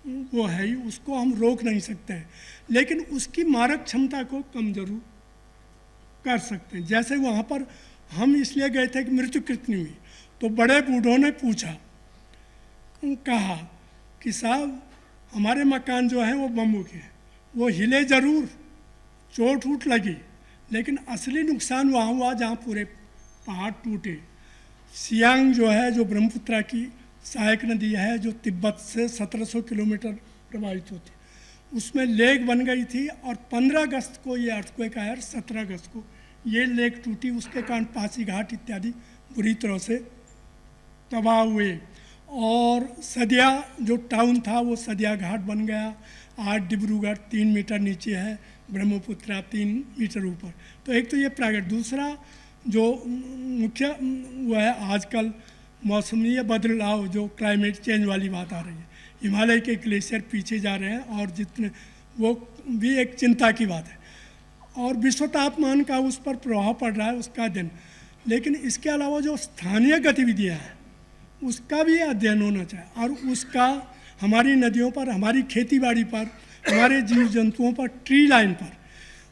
वो है ही, उसको हम रोक नहीं सकते हैं, लेकिन उसकी मारक क्षमता को कम जरूर कर सकते हैं। जैसे वहाँ पर हम इसलिए गए थे कि मृत्यु कितनी हुई, तो बड़े बूढ़ों ने पूछा, कहा कि साहब हमारे मकान जो हैं वो बम्बू के हैं, वो हिले ज़रूर, चोट वोट लगी, लेकिन असली नुकसान वहाँ हुआ जहाँ पूरे पहाड़ टूटे। सियांग जो है, जो ब्रह्मपुत्रा की सहायक नदी है, जो तिब्बत से 1700 किलोमीटर प्रभावित होती, उसमें लेक बन गई थी और 15 अगस्त को ये अर्थक्वेक आया, 17 अगस्त को ये लेक टूटी, उसके कारण पासीघाट इत्यादि बुरी तरह से तबाह हुए। और सदिया जो टाउन था वो सदिया घाट बन गया। आज डिब्रूगढ़ 3 मीटर नीचे है, ब्रह्मपुत्रा 3 मीटर ऊपर। तो एक तो ये प्राकृतिक, दूसरा जो मुख्य वो है आजकल मौसमी बदलाव, जो क्लाइमेट चेंज वाली बात आ रही है, हिमालय के ग्लेशियर पीछे जा रहे हैं और जितने वो भी एक चिंता की बात है, और विश्व तापमान का उस पर प्रभाव पड़ रहा है, उसका अध्ययन। लेकिन इसके अलावा जो स्थानीय गतिविधियाँ हैं उसका भी अध्ययन होना चाहिए, और उसका हमारी नदियों पर, हमारी खेती बाड़ी पर, हमारे जीव जंतुओं पर, ट्री लाइन पर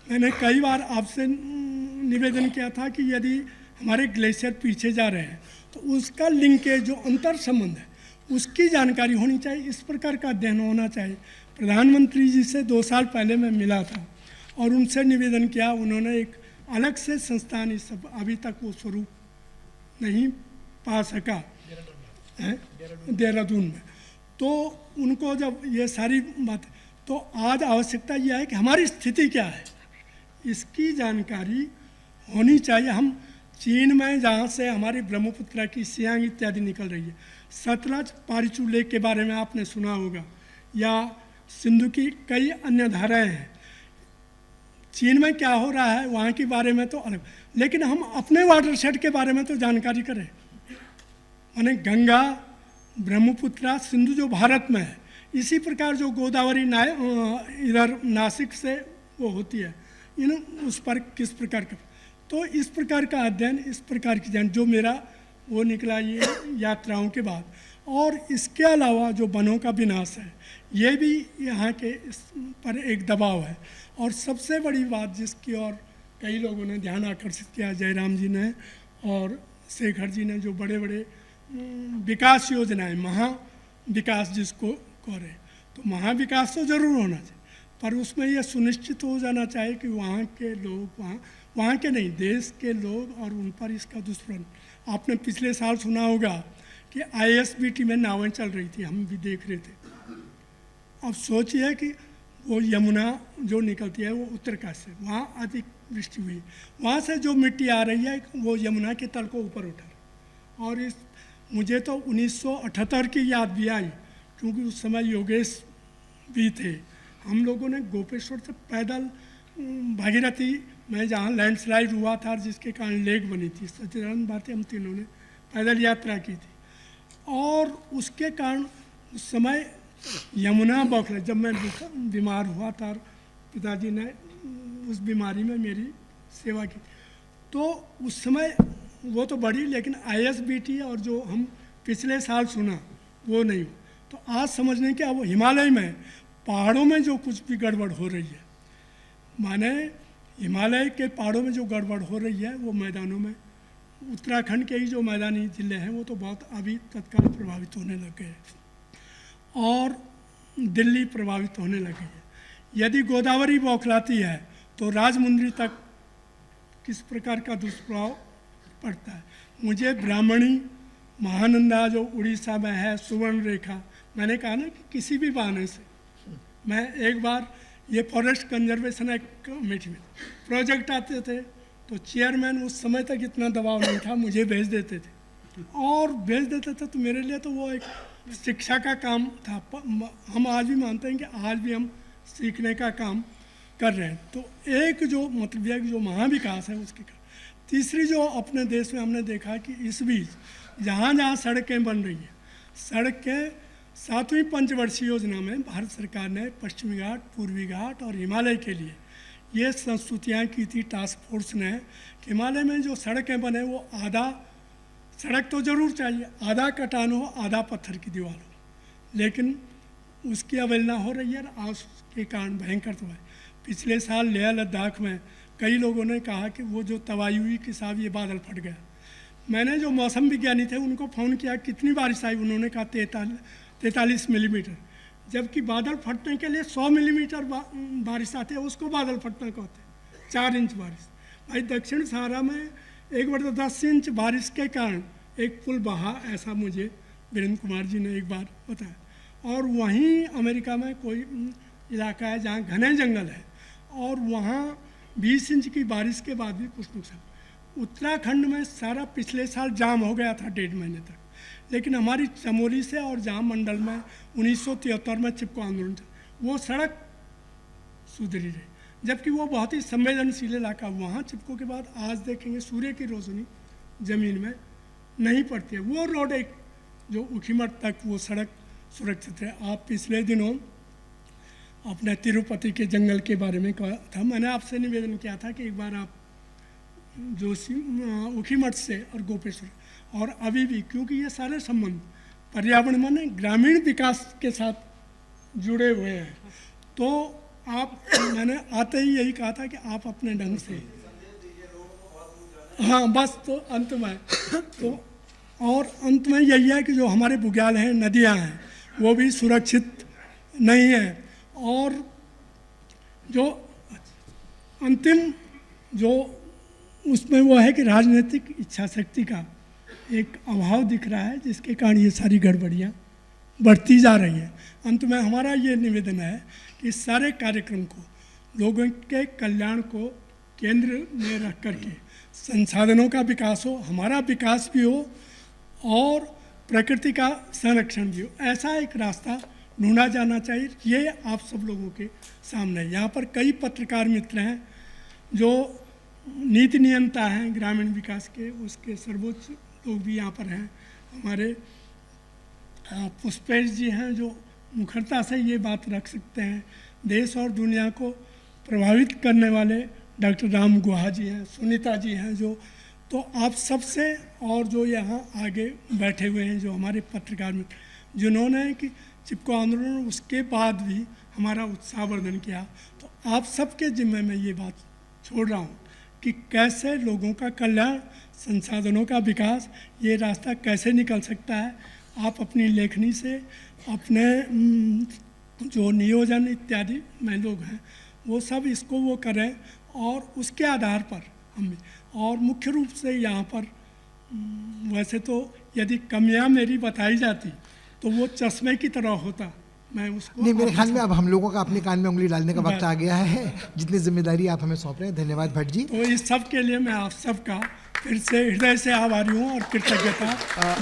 मैंने कई बार आपसे निवेदन किया था कि यदि हमारे ग्लेशियर पीछे जा रहे हैं तो उसका लिंकेज, जो अंतर संबंध है, उसकी जानकारी होनी चाहिए। इस प्रकार का अध्ययन होना चाहिए। प्रधानमंत्री जी से 2 साल पहले मैं मिला था और उनसे निवेदन किया, उन्होंने एक अलग से संस्थान, इस सब अभी तक वो स्वरूप नहीं पा सका है देहरादून में। तो उनको जब ये सारी बात, तो आज आवश्यकता यह है कि हमारी स्थिति क्या है, इसकी जानकारी होनी चाहिए। हम चीन में जहाँ से हमारी ब्रह्मपुत्रा की सियांग इत्यादि निकल रही है, सतलज पारिचू लेक के बारे में आपने सुना होगा, या सिंधु की कई अन्य धाराएं हैं। चीन में क्या हो रहा है वहाँ के बारे में तो अलग, लेकिन हम अपने वाटरशेड के बारे में तो जानकारी करें। माने गंगा, ब्रह्मपुत्रा, सिंधु जो भारत में है, इसी प्रकार जो गोदावरी इधर नासिक से वो होती है, इन उस पर किस प्रकार का, तो इस प्रकार का अध्ययन, इस प्रकार की जान जो मेरा वो निकला ये यात्राओं के बाद। और इसके अलावा जो वनों का विनाश है, ये भी यहाँ के इस पर एक दबाव है। और सबसे बड़ी बात जिसकी और कई लोगों ने ध्यान आकर्षित किया, जयराम जी ने और शेखर जी ने, जो बड़े बड़े विकास योजनाएं, महा विकास जिसको कह रहे, तो महाविकास तो जरूर होना चाहिए, पर उसमें यह सुनिश्चित हो जाना चाहिए कि वहाँ के लोग, वहाँ के नहीं, देश के लोग और उन पर इसका दुष्प्रभाव। आपने पिछले साल सुना होगा कि ISBT में नावें चल रही थी, हम भी देख रहे थे। अब सोचिए कि वो यमुना जो निकलती है वो उत्तरकाशी से, वहाँ अधिक वृष्टि हुई, वहाँ से जो मिट्टी आ रही है वो यमुना के तल को ऊपर उठा रही। और इस मुझे तो 1978 की याद भी आई, क्योंकि उस समय योगेश भी थे। हम लोगों ने गोपेश्वर से पैदल भागीरथी में जहाँ लैंडस्लाइड हुआ था जिसके कारण लेक बनी थी, सचिदानंद भारती, हम तीनों ने पैदल यात्रा की थी। और उसके कारण उस समय यमुना बौखला, जब मैं बीमार हुआ था, पिताजी ने उस बीमारी में मेरी सेवा की, तो उस समय वो तो बढ़ी, लेकिन ISBT और जो हम पिछले साल सुना वो नहीं हो। तो आज समझने क्या, वो हिमालय में पहाड़ों में जो कुछ भी गड़बड़ हो रही है, माने हिमालय के पहाड़ों में जो गड़बड़ हो रही है, वो मैदानों में, उत्तराखंड के ही जो मैदानी जिले हैं वो तो बहुत अभी तत्काल प्रभावित होने लग गए हैं, और दिल्ली प्रभावित होने लगी है। यदि गोदावरी बौखलाती है तो राजमुंद्री तक किस प्रकार का दुष्प्रभाव पड़ता है। मुझे ब्राह्मणी महानंदा जो उड़ीसा में है, सुवर्ण रेखा, मैंने कहा ना कि किसी भी बहाने से मैं एक बार ये फॉरेस्ट कंजर्वेशन एक्ट कमेटी में प्रोजेक्ट आते थे तो चेयरमैन उस समय तक इतना दबाव नहीं था, मुझे भेज देते थे और भेज देते थे तो मेरे लिए तो वो एक शिक्षा का काम था। हम आज भी मानते हैं कि आज भी हम सीखने का काम कर रहे हैं। तो एक जो मतलब यह जो महाविकास है उसकी तीसरी जो अपने देश में हमने देखा कि इस बीच जहाँ जहाँ सड़कें बन रही हैं, सड़कें 7वीं पंचवर्षीय योजना में भारत सरकार ने पश्चिमी घाट, पूर्वी घाट और हिमालय के लिए ये संस्तुतियाँ की थी टास्क फोर्स ने कि हिमालय में जो सड़कें बने वो आधा सड़क तो ज़रूर चाहिए, आधा कटान हो, आधा पत्थर की दीवार हो, लेकिन उसकी अवहेलना हो रही है। आज के कारण भयंकर तो है। पिछले साल लेह लद्दाख में कई लोगों ने कहा कि वो जो तबाही हुई कि साहब ये बादल फट गया। मैंने जो मौसम विज्ञानी थे उनको फ़ोन किया कितनी बारिश आई, उन्होंने कहा 43 मिलीमीटर, जबकि बादल फटने के लिए 100 मिलीमीटर बारिश आती है, उसको बादल फटना कहते हैं। 4 इंच बारिश। भाई दक्षिण सहारा में 1/10 इंच बारिश के कारण एक पुल बहा, ऐसा मुझे वीरेंद्र कुमार जी ने एक बार बताया। और वहीं अमेरिका में कोई इलाका है जहाँ घने जंगल है और वहाँ 20 इंच की बारिश के बाद भी कुछ नुकसान। उत्तराखंड में सारा पिछले साल जाम हो गया था 1.5 महीने तक, लेकिन हमारी चमोली से और जाम मंडल में 1973 में चिपको आंदोलन था, वो सड़क सुधरी रही, जबकि वो बहुत ही संवेदनशील इलाका। वहाँ चिपको के बाद आज देखेंगे सूर्य की रोशनी ज़मीन में नहीं पड़ती है। वो रोड एक जो उखीमठ तक वो सड़क सुरक्षित है। आप पिछले दिनों अपने तिरुपति के जंगल के बारे में कहा था, मैंने आपसे निवेदन किया था कि एक बार आप जोशी उखीमठ से और गोपेश्वर और अभी भी, क्योंकि ये सारे संबंध पर्यावरण माने ग्रामीण विकास के साथ जुड़े हुए हैं, तो आप मैंने आते ही यही कहा था कि आप अपने ढंग से, हाँ बस तो अंत में तो और अंत में यही है कि जो हमारे बुग्याल हैं, नदियां हैं, वो भी सुरक्षित नहीं है। और जो अंतिम जो उसमें वो है कि राजनीतिक इच्छा शक्ति का एक अभाव दिख रहा है, जिसके कारण ये सारी गड़बड़ियाँ बढ़ती जा रही हैं। अंत में हमारा ये निवेदन है कि इस सारे कार्यक्रम को लोगों के कल्याण को केंद्र में रख करके संसाधनों का विकास हो, हमारा विकास भी हो और प्रकृति का संरक्षण भी हो, ऐसा एक रास्ता ढूंढा जाना चाहिए। ये आप सब लोगों के सामने, यहाँ पर कई पत्रकार मित्र हैं जो नीति नियंता हैं ग्रामीण विकास के, उसके सर्वोच्च लोग भी यहाँ पर हैं। हमारे पुष्पेश जी हैं जो मुखरता से ये बात रख सकते हैं। देश और दुनिया को प्रभावित करने वाले डॉक्टर राम गुहा जी हैं, सुनीता जी हैं, जो तो आप सबसे और जो यहाँ आगे बैठे हुए हैं जो हमारे पत्रकार मित्र, जिन्होंने कि चिपको आंदोलन उसके बाद भी हमारा उत्साहवर्धन किया, तो आप सबके जिम्मे में ये बात छोड़ रहा हूँ कि कैसे लोगों का कल्याण, संसाधनों का विकास, ये रास्ता कैसे निकल सकता है। आप अपनी लेखनी से, अपने जो नियोजन इत्यादि में लोग हैं वो सब इसको वो करें और उसके आधार पर हम, और मुख्य रूप से यहाँ पर वैसे तो यदि कमियाँ मेरी बताई जाती तो वो चश्मे की तरह होता, मैं उसको नहीं, मेरे ख्याल में अब हम लोगों का अपने कान में उंगली डालने का वक्त आ गया है, जितनी जिम्मेदारी आप हमें सौंप रहे हैं। धन्यवाद भट्ट जी। तो इस सब के लिए मैं आप सबका फिर से हृदय से आभारी हूँ और कृतज्ञता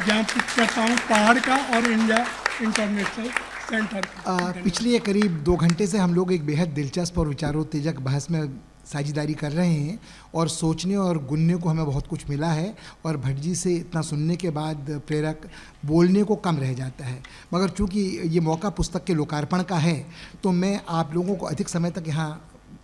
ज्ञापित करता हूँ पहाड़ का और इंडिया इंटरनेशनल सेंटर का। पिछले करीब 2 घंटे से हम लोग एक बेहद दिलचस्प और विचारोत्तेजक बहस में साझेदारी कर रहे हैं और सोचने और गुनने को हमें बहुत कुछ मिला है, और भट्ट जी से इतना सुनने के बाद प्रेरक बोलने को कम रह जाता है। मगर चूंकि ये मौका पुस्तक के लोकार्पण का है तो मैं आप लोगों को अधिक समय तक यहाँ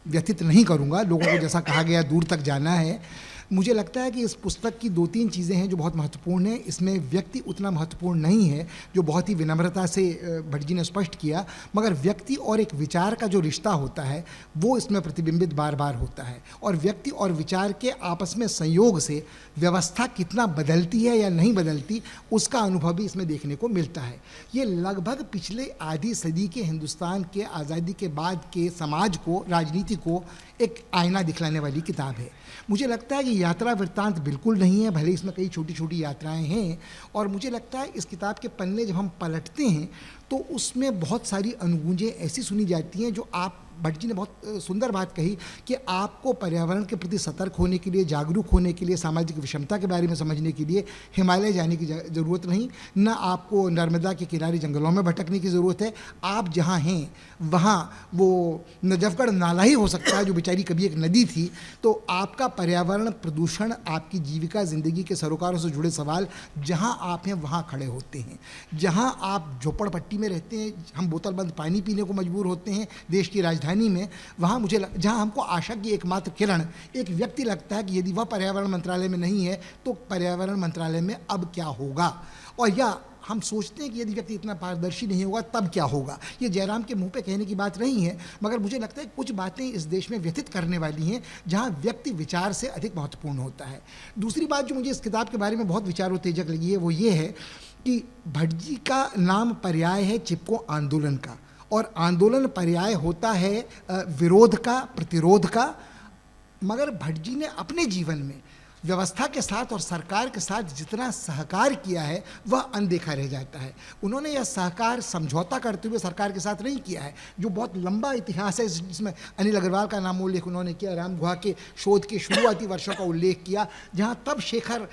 व्यतीत नहीं करूँगा। लोगों को जैसा कहा गया दूर तक जाना है। मुझे लगता है कि इस पुस्तक की 2-3 चीज़ें हैं जो बहुत महत्वपूर्ण हैं। इसमें व्यक्ति उतना महत्वपूर्ण नहीं है, जो बहुत ही विनम्रता से भट्ट जी ने स्पष्ट किया, मगर व्यक्ति और एक विचार का जो रिश्ता होता है वो इसमें प्रतिबिंबित बार बार होता है, और व्यक्ति और विचार के आपस में संयोग से व्यवस्था कितना बदलती है या नहीं बदलती उसका अनुभव भी इसमें देखने को मिलता है। ये लगभग पिछले आधी सदी के हिंदुस्तान के आज़ादी के बाद के समाज को, राजनीति को एक आईना दिखलाने वाली किताब है। मुझे लगता है कि यात्रा वृत्तांत बिल्कुल नहीं है, भले इसमें कई छोटी छोटी यात्राएं हैं। और मुझे लगता है इस किताब के पन्ने जब हम पलटते हैं तो उसमें बहुत सारी अनुगूंजें ऐसी सुनी जाती हैं जो आप भट्ट जी ने बहुत सुंदर बात कही कि आपको पर्यावरण के प्रति सतर्क होने के लिए, जागरूक होने के लिए, सामाजिक विषमता के बारे में समझने के लिए हिमालय जाने की ज़रूरत नहीं, न आपको नर्मदा के किनारे जंगलों में भटकने की ज़रूरत है। आप जहाँ हैं वहाँ वो नजफगढ़ नाला ही हो सकता है जो बेचारी कभी एक नदी थी। तो आपका पर्यावरण प्रदूषण, आपकी जीविका, ज़िंदगी के सरोकारों से जुड़े सवाल जहाँ आप हैं वहाँ खड़े होते हैं। जहाँ आप झोपड़पट्टी में रहते हैं, हम बोतल बंद पानी पीने को मजबूर होते हैं देश की राजधानी में, वहाँ जहाँ हमको आशा की एकमात्र किरण एक व्यक्ति लगता है कि यदि वह पर्यावरण मंत्रालय में नहीं है तो पर्यावरण मंत्रालय में अब क्या होगा। और या हम सोचते हैं कि यदि व्यक्ति इतना पारदर्शी नहीं होगा तब क्या होगा। ये जयराम के मुंह पे कहने की बात नहीं है, मगर मुझे लगता है कुछ बातें इस देश में व्यथित करने वाली हैं जहाँ व्यक्ति विचार से अधिक महत्वपूर्ण होता है। दूसरी बात जो मुझे इस किताब के बारे में बहुत विचारोत्तेजक लगी है वो ये है कि भट्ट जी का नाम पर्याय है चिपको आंदोलन का, और आंदोलन पर्याय होता है विरोध का, प्रतिरोध का। मगर भट्ट जी ने अपने जीवन में व्यवस्था के साथ और सरकार के साथ जितना सहकार किया है वह अनदेखा रह जाता है। उन्होंने यह सहकार समझौता करते हुए सरकार के साथ नहीं किया है, जो बहुत लंबा इतिहास है, जिसमें अनिल अग्रवाल का नाम उल्लेख उन्होंने किया, राम गुहा के शोध के शुरुआती वर्षों का उल्लेख किया, जहाँ तब शेखर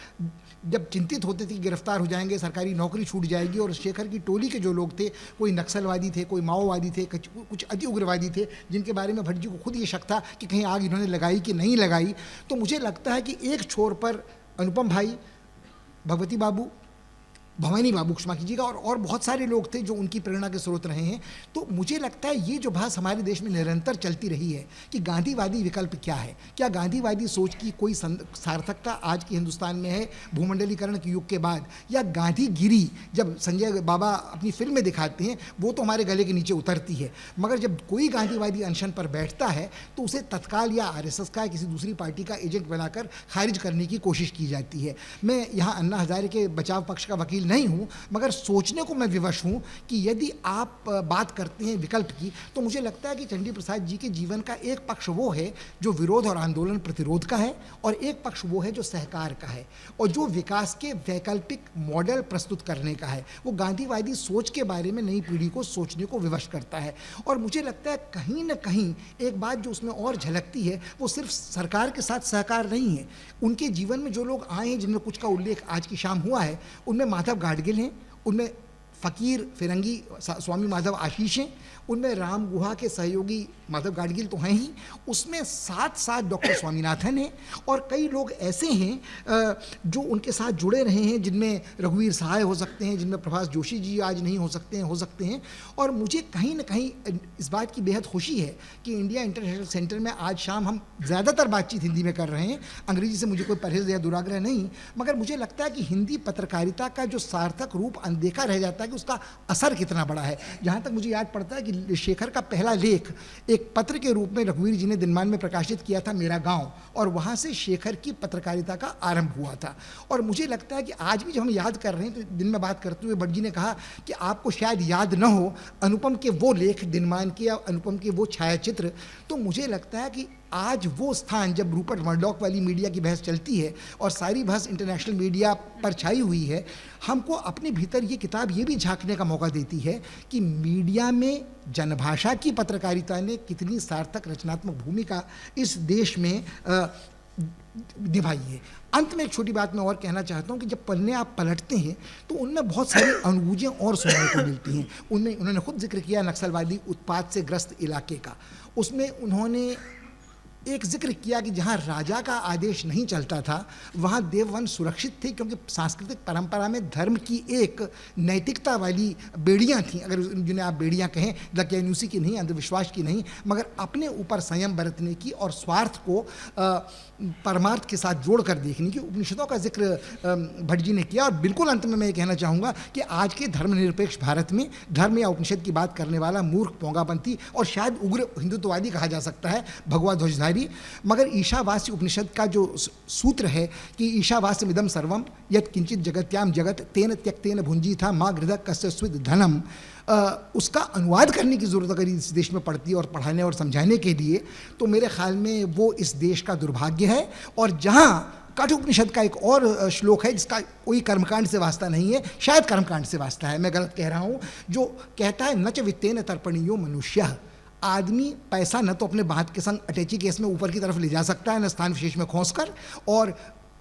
जब चिंतित होते थे कि गिरफ्तार हो जाएंगे, सरकारी नौकरी छूट जाएगी, और शेखर की टोली के जो लोग थे, कोई नक्सलवादी थे, कोई माओवादी थे, कुछ अति उग्रवादी थे, जिनके बारे में भट्ट जी को खुद ये शक था कि कहीं आग इन्होंने लगाई कि नहीं लगाई। तो मुझे लगता है कि एक छोर पर अनुपम भाई, भगवती बाबू, भवानी बाबू, क्षमा कीजिएगा, और बहुत सारे लोग थे जो उनकी प्रेरणा के स्रोत रहे हैं। तो मुझे लगता है ये जो बहस हमारे देश में निरंतर चलती रही है कि गांधीवादी विकल्प क्या है, क्या गांधीवादी सोच की कोई सार्थकता आज के हिंदुस्तान में है भूमंडलीकरण के युग के बाद, या गांधीगिरी जब संजय बाबा अपनी फिल्म में दिखाते हैं वो तो हमारे गले के नीचे उतरती है, मगर जब कोई गांधीवादी अनशन पर बैठता है तो उसे तत्काल या RSS का किसी दूसरी पार्टी का एजेंट बनाकर खारिज करने की कोशिश की जाती है। मैं यहाँ अन्ना हजारे के बचाव पक्ष का वकील नहीं हूं, मगर सोचने को मैं विवश हूं कि यदि आप बात करते हैं विकल्प की, तो मुझे लगता है कि चंडी प्रसाद जी के जीवन का एक पक्ष वो है जो विरोध और आंदोलन प्रतिरोध का है, और एक पक्ष वो है जो सहकार का है, और जो विकास के वैकल्पिक मॉडल प्रस्तुत करने का है। वो गांधीवादी सोच के बारे में नई पीढ़ी को सोचने को विवश करता है। और मुझे लगता है कहीं ना कहीं एक बात जो उसमें और झलकती है वो सिर्फ सरकार के साथ सहकार नहीं है। उनके जीवन में जो लोग आए हैं, जिनमें कुछ का उल्लेख आज की शाम हुआ है, उनमें माधव गाडगिल हैं, उनमें फ़कीर फिरंगी स्वामी माधव आशीष हैं, उनमें राम गुहा के सहयोगी माधव गाडगिल तो हैं ही, उसमें साथ साथ डॉक्टर स्वामीनाथन हैं, और कई लोग ऐसे हैं जो उनके साथ जुड़े रहे हैं, जिनमें रघुवीर सहाय हो सकते हैं, जिनमें प्रभास जोशी जी आज नहीं हो सकते हैं। और मुझे कहीं ना कहीं इस बात की बेहद खुशी है कि इंडिया इंटरनेशनल सेंटर में आज शाम हम ज़्यादातर बातचीत हिंदी में कर रहे हैं। अंग्रेजी से मुझे कोई परहेज या दुराग्रह नहीं, मगर मुझे लगता है कि हिंदी पत्रकारिता का जो सार्थक रूप अनदेखा रह जाता है कि उसका असर कितना बड़ा है। जहाँ तक मुझे याद पड़ता है कि शेखर का पहला लेख एक पत्र के रूप में रघुवीर जी ने दिनमान में प्रकाशित किया था, मेरा गांव, और वहाँ से शेखर की पत्रकारिता का आरंभ हुआ था। और मुझे लगता है कि आज भी जब हम याद कर रहे हैं, तो दिन में बात करते हुए भट्ट जी ने कहा कि आपको शायद याद न हो अनुपम के वो लेख दिनमान के या अनुपम के वो छायाचित्र। तो मुझे लगता है कि आज वो स्थान जब रूपर्ट मर्डॉक वाली मीडिया की बहस चलती है और सारी बहस इंटरनेशनल मीडिया पर छाई हुई है, हमको अपने भीतर ये किताब ये भी झांकने का मौका देती है कि मीडिया में जनभाषा की पत्रकारिता ने कितनी सार्थक रचनात्मक भूमिका इस देश में निभाई है। अंत में एक छोटी बात मैं और कहना चाहता हूँ कि जब पन्ने आप पलटते हैं तो उनमें बहुत सारी अनुगूंजें और सुनने को मिलती हैं। उनमें उन्होंने खुद जिक्र किया नक्सलवादी उत्पात से ग्रस्त इलाके का, उसमें उन्होंने एक जिक्र किया कि जहाँ राजा का आदेश नहीं चलता था वहाँ देववन सुरक्षित थे, क्योंकि सांस्कृतिक परंपरा में धर्म की एक नैतिकता वाली बेड़ियाँ थीं, अगर जिन्हें आप बेड़ियाँ कहें, दकियानूसी की नहीं, अंधविश्वास की नहीं, मगर अपने ऊपर संयम बरतने की और स्वार्थ को परमार्थ के साथ जोड़कर देखने की उपनिषदों का जिक्र भट्ट जी ने किया। और बिल्कुल अंत में मैं ये कहना चाहूँगा कि आज के धर्मनिरपेक्ष भारत में धर्म या उपनिषद की बात करने वाला मूर्ख, पोंगापंथी और शायद उग्र हिंदुत्ववादी कहा जा सकता है भगवा ध्वजधारी समझदारी, मगर ईशावास्य उपनिषद का जो सूत्र है कि ईशावास्यमिदं सर्वम यत् किंचित जगत्याम जगत तेन त्यक्तेन भुंजी था माँ गृह कस्य स्विद धनम, उसका अनुवाद करने की ज़रूरत अगर इस देश में पड़ती है और पढ़ाने और समझाने के लिए, तो मेरे ख्याल में वो इस देश का दुर्भाग्य है। और जहाँ कठोपनिषद का एक और श्लोक है जिसका कोई कर्मकांड से वास्ता नहीं है, शायद कर्मकांड से वास्ता है, मैं गलत कह रहा हूँ, जो कहता है न च वित्तेन तर्पणीयो मनुष्य, आदमी पैसा न तो अपने बात के संग अटैची केस में ऊपर की तरफ ले जा सकता है, न स्थान विशेष में खोस कर, और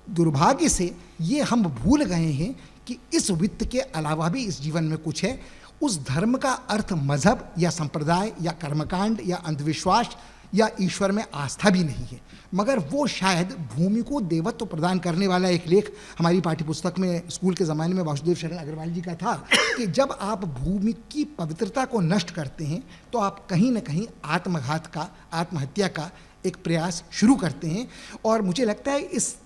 दुर्भाग्य से ये हम भूल गए हैं कि इस वित्त के अलावा भी इस जीवन में कुछ है। उस धर्म का अर्थ मजहब या संप्रदाय या कर्मकांड या अंधविश्वास या ईश्वर में आस्था भी नहीं है, मगर वो शायद भूमि को देवत्व प्रदान करने वाला एक लेख हमारी पाठ्यपुस्तक में स्कूल के ज़माने में वासुदेव शरण अग्रवाल जी का था कि जब आप भूमि की पवित्रता को नष्ट करते हैं तो आप कहीं ना कहीं आत्मघात का, आत्महत्या का एक प्रयास शुरू करते हैं। और मुझे लगता है इस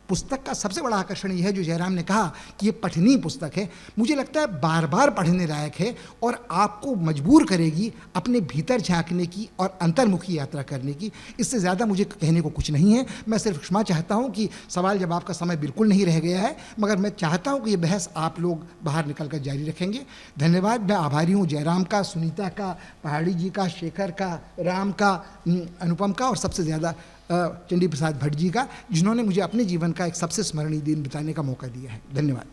पुस्तक का सबसे बड़ा आकर्षण यह है जो जयराम ने कहा कि ये पठनीय पुस्तक है, मुझे लगता है बार बार पढ़ने लायक है और आपको मजबूर करेगी अपने भीतर झांकने की और अंतर्मुखी यात्रा करने की। इससे ज़्यादा मुझे कहने को कुछ नहीं है। मैं सिर्फ क्षमा चाहता हूँ कि सवाल जवाब का समय बिल्कुल नहीं रह गया है, मगर मैं चाहता हूँ कि ये बहस आप लोग बाहर निकल कर जारी रखेंगे। धन्यवाद। मैं आभारी हूँ जयराम का, सुनीता का, पहाड़ी जी का, शेखर का, राम का, अनुपम का और सबसे ज़्यादा चंडी प्रसाद भट्ट जी का, जिन्होंने मुझे अपने जीवन का एक सबसे स्मरणीय दिन बिताने का मौका दिया है। धन्यवाद।